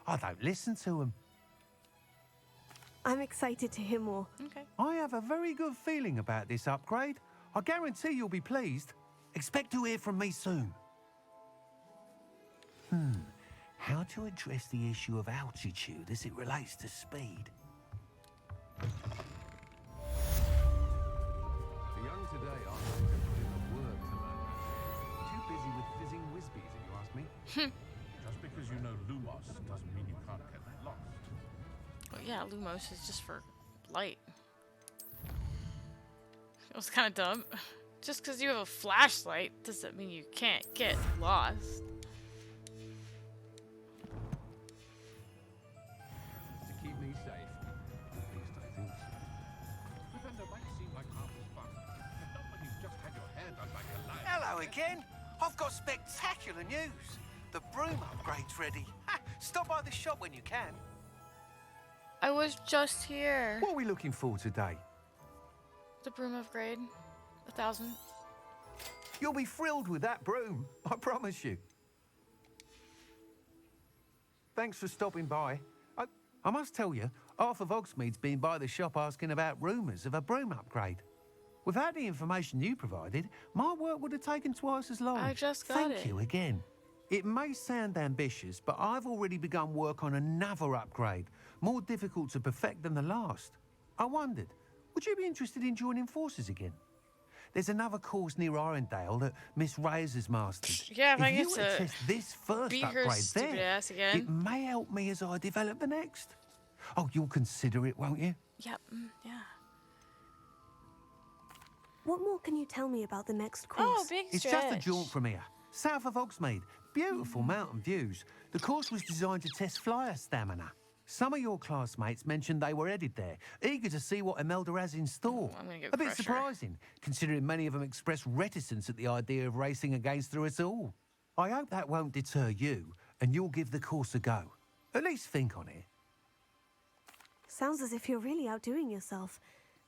F: I don't listen to them.
D: I'm excited to hear more.
A: Okay.
F: I have a very good feeling about this upgrade. I guarantee you'll be pleased. Expect to hear from me soon. How to address the issue of altitude as it relates to speed?
N: The young today aren't going to put in the work to learn magic. Too busy with fizzing whizbees, if you ask me.
R: Just because you know Lumos doesn't mean you can't get lost.
A: Oh yeah, Lumos is just for light. It was kind of dumb. Just because you have a flashlight doesn't mean you can't get lost.
N: To keep me safe. At least I think so.
R: Defender might seem like harmless fun, but not when you've just had your hair done by a lion.
F: Hello again. I've got spectacular news. The broom upgrade's ready. Stop by the shop when you can.
A: I was just here.
F: What are we looking for today?
A: The broom upgrade. 1,000.
F: You'll be thrilled with that broom, I promise you. Thanks for stopping by. I must tell you, half of Hogsmeade's been by the shop asking about rumours of a broom upgrade. Without the information you provided, my work would have taken twice as long.
A: I just got it.
F: Thank you again. It may sound ambitious, but I've already begun work on another upgrade, more difficult to perfect than the last. I wondered, would you be interested in joining forces again? There's another course near Arendelle that Miss Reyes has mastered.
A: Yeah, if I
F: you
A: get
F: were
A: to
F: test this first
A: beat her
F: upgrade
A: stupid
F: there,
A: ass again.
F: it may help me as I develop the next. Oh, you'll consider it, won't you?
A: Yep. Yeah.
D: What more can you tell me about the next course?
A: Oh, big
F: It's
A: stretch.
F: just a jaunt from here, south of Hogsmeade. Beautiful mountain views. The course was designed to test flyer stamina. Some of your classmates mentioned they were headed there, eager to see what Imelda has in store.
A: I'm gonna go
F: A bit
A: crush her.
F: surprising, considering many of them expressed reticence at the idea of racing against her at all. I hope that won't deter you, and you'll give the course a go. At least think on it.
D: Sounds as if you're really outdoing yourself.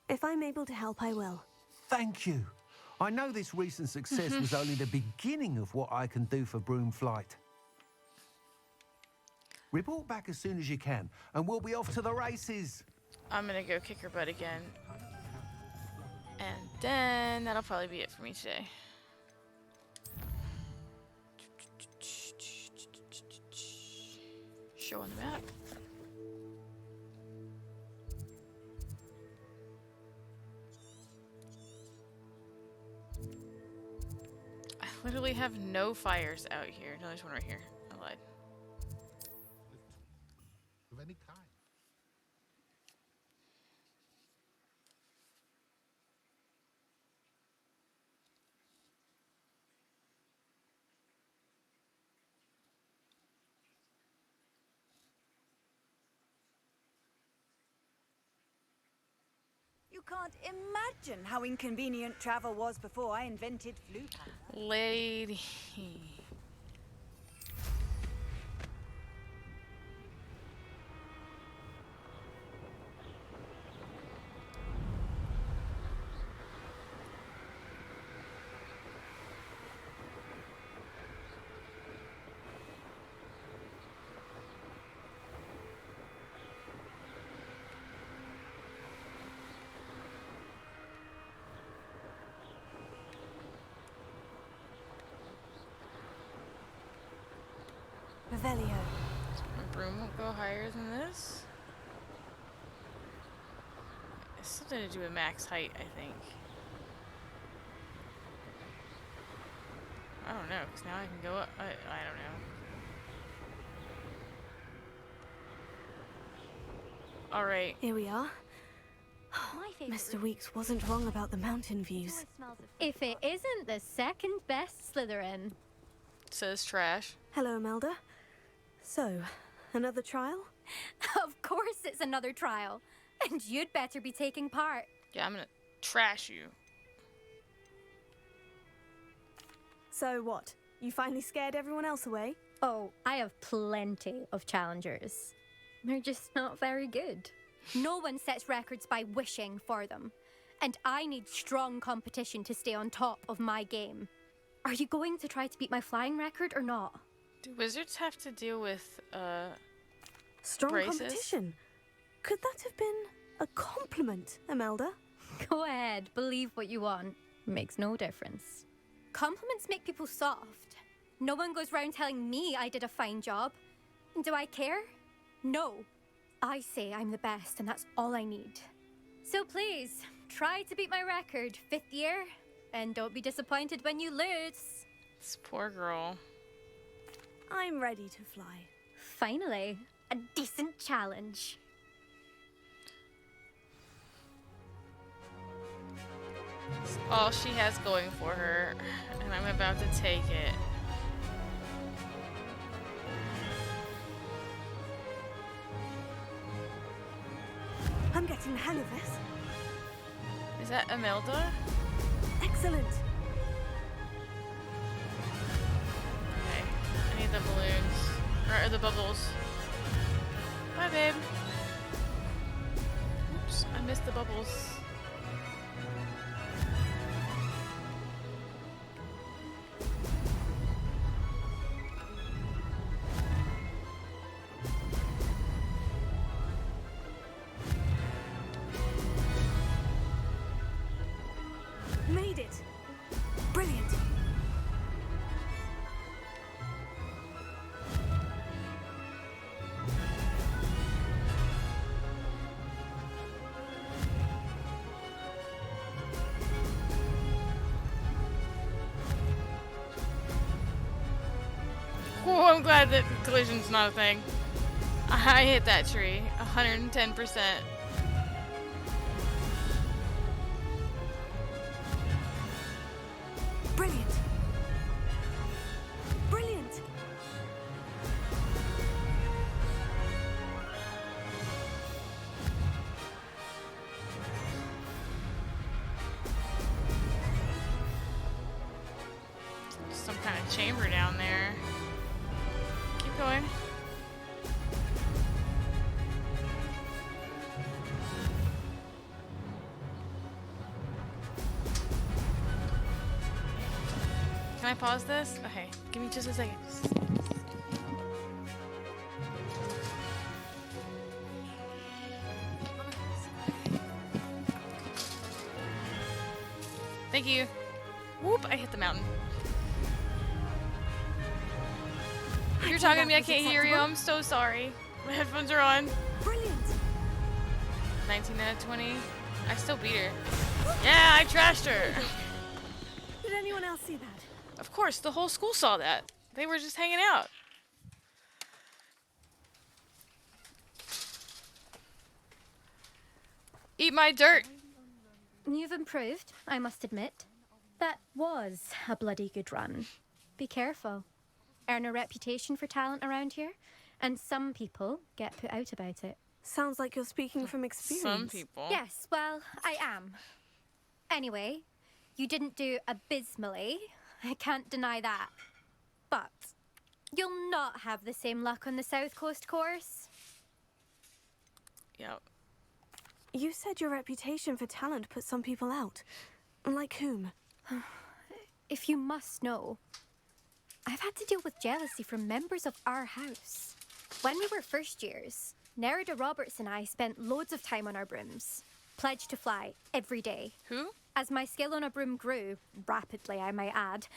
D: If I'm able to help, I will.
F: Thank you. I know this recent success was only the beginning of what I can do for Broomflight. Report back as soon as you can, and we'll be off to the races.
A: I'm gonna go kick her butt again. And then that'll probably be it for me today. Show on the map. I literally have no fires out here. No, there's one right here. I lied.
I: Of any kind.
T: You can't imagine how inconvenient travel was before I invented flu powder.
A: Lady.
D: Revelio.
A: My broom won't go higher than this. It's something to do with max height, I think. I don't know, because now I can go up. I don't know. Alright.
D: Here we are. Mr. Weeks wasn't wrong about the mountain views.
U: If it isn't the second best Slytherin.
A: Says trash.
D: Hello, Imelda. So, another trial?
U: Of course it's another trial. And you'd better be taking part.
A: Yeah, I'm gonna trash you.
D: So what? You finally scared everyone else away?
U: Oh, I have plenty of challengers. They're just not very good. No one sets records by wishing for them. And I need strong competition to stay on top of my game. Are you going to try to beat my flying record or not?
A: Do wizards have to deal with,
D: Strong
A: braces?
D: competition? Could that have been a compliment, Imelda?
U: Go ahead, believe what you want. Makes no difference. Compliments make people soft. No one goes round telling me I did a fine job. Do I care? No. I say I'm the best and that's all I need. So please, try to beat my record, 5th year, and don't be disappointed when you lose.
A: This poor girl.
D: I'm ready to fly.
U: Finally, a decent challenge.
A: It's all she has going for her, and I'm about to take it.
D: I'm getting the hang of this.
A: Is that Imelda?
D: Excellent.
A: Okay, I need the balloons. Or the bubbles. Bye, babe. Oops, I missed the bubbles.
D: Made it! Brilliant!
A: Oh, I'm glad that collision's not a thing. I hit that tree 110%.
D: Brilliant! Brilliant!
A: Some kind of chamber down there. Keep going. Can I pause this? Okay, give me just a second. Thank you. Whoop, I hit the mountain. If you're talking to me, I can't hear you. I'm so sorry. My headphones are on.
D: Brilliant!
A: 19 out of 20. I still beat her. Yeah, I trashed her.
D: Did anyone else see that?
A: Of course, the whole school saw that. They were just hanging out. Eat my dirt.
U: You've improved, I must admit. That was a bloody good run. Be careful. Earn a reputation for talent around here, and some people get put out about it.
D: Sounds like you're speaking from experience.
A: Some people.
U: Yes, well, I am. Anyway, you didn't do abysmally. I can't deny that. But you'll not have the same luck on the South Coast course.
A: Yep.
D: You said your reputation for talent put some people out. Like whom?
U: If you must know, I've had to deal with jealousy from members of our house. When we were first years, Nerida Roberts and I spent loads of time on our brooms. Pledged to fly every day.
A: Who?
U: As my skill on a broom grew, rapidly I might add,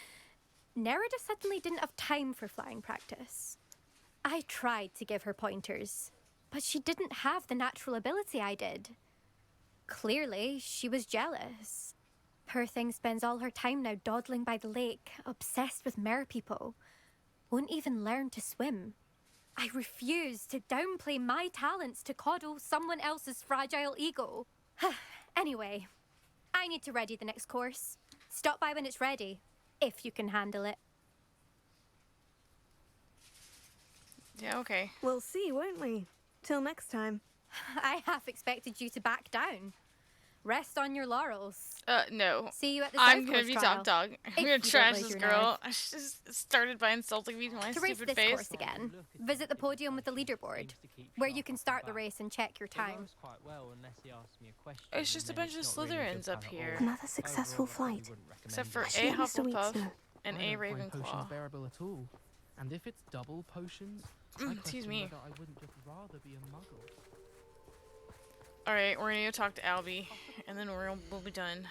U: Nerida suddenly didn't have time for flying practice. I tried to give her pointers, but she didn't have the natural ability I did. Clearly, she was jealous. Poor thing spends all her time now dawdling by the lake, obsessed with merpeople. Won't even learn to swim. I refuse to downplay my talents to coddle someone else's fragile ego. Anyway, I need to ready the next course. Stop by when it's ready, if you can handle it.
A: Yeah, okay.
D: We'll see, won't we? Till next time.
U: I half expected you to back down. Rest on your laurels.
A: No.
U: See you at the
A: I'm
U: South
A: gonna
U: Coast
A: be
U: trial.
A: top dog. I'm
U: If
A: gonna
U: you don't
A: trash
U: lose
A: this
U: your
A: girl.
U: nerve.
A: She just started by insulting me to my
U: To race
A: stupid
U: this
A: face.
U: course again, visit the podium with the leaderboard, where you can start the race and check your time.
A: It's just a bunch of Slytherins up here.
D: Another successful flight.
A: Except for
D: Should
A: A
D: let Mr. Weeks
A: Hufflepuff
D: know.
A: and A
I: Potions
A: Ravenclaw.
I: bearable at all. And if it's double potions, I
A: Excuse
I: question
A: me.
I: whether I wouldn't just rather be a muggle.
A: Alright, we're gonna go talk to Albie, and then we'll be done.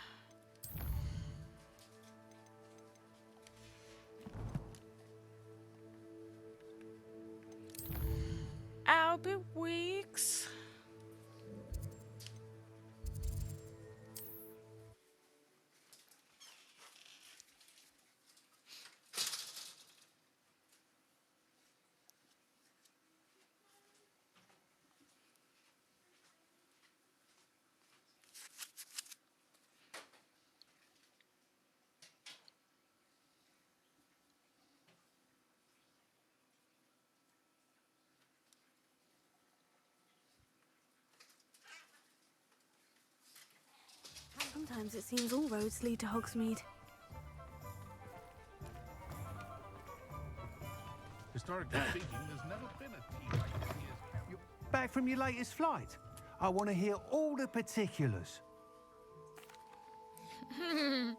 A: Albie Weeks.
D: Sometimes it seems all roads lead to Hogsmeade.
F: Historically speaking, there's never been a tea like this here. You're back from your latest flight. I want to hear all the particulars.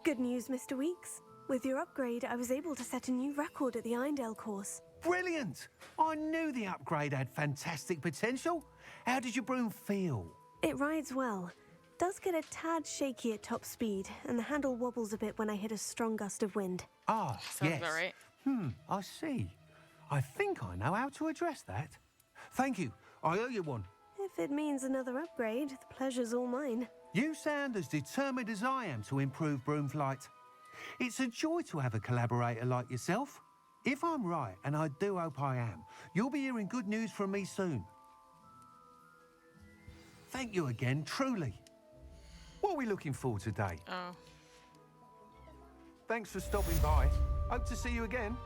D: Good news, Mr. Weeks. With your upgrade, I was able to set a new record at the Irondale course.
F: Brilliant! I knew the upgrade had fantastic potential. How did your broom feel?
D: It rides well. does get a tad shaky at top speed, and the handle wobbles a bit when I hit a strong gust of wind.
F: Ah,
A: Sounds
F: yes.
A: about right.
F: I see. I think I know how to address that. Thank you. I owe you one.
D: If it means another upgrade, the pleasure's all mine.
F: You sound as determined as I am to improve broom flight. It's a joy to have a collaborator like yourself. If I'm right, and I do hope I am, you'll be hearing good news from me soon. Thank you again, truly. What are we looking for today?
A: Oh.
F: Thanks for stopping by. Hope to see you again.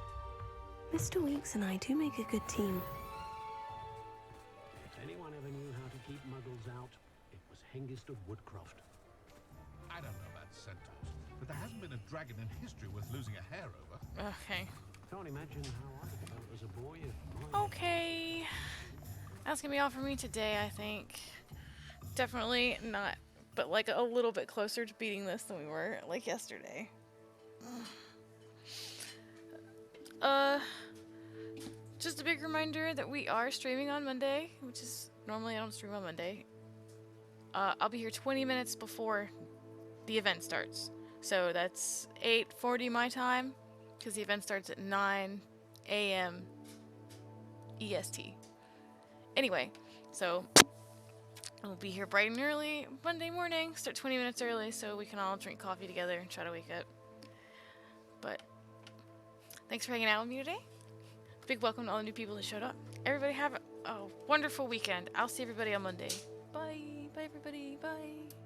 D: Mr. Weeks and I do make a good team.
L: If anyone ever knew how to keep muggles out, it was Hengist of Woodcroft.
J: I don't know about centaurs, but there hasn't been a dragon in history worth losing a hair over.
A: Okay.
L: Can't imagine how I felt as a boy.
A: Okay. That's gonna be all for me today, I think. Definitely not, but like a little bit closer to beating this than we were like yesterday. Just a big reminder that we are streaming on Monday, which is normally I don't stream on Monday. I'll be here 20 minutes before the event starts. So that's 8:40 my time, because the event starts at 9 a.m. EST. Anyway, so I'll be here bright and early Monday morning, start 20 minutes early so we can all drink coffee together and try to wake up. But thanks for hanging out with me today. Big welcome to all the new people that showed up. Everybody have a wonderful weekend. I'll see everybody on Monday. Bye. Bye, everybody. Bye.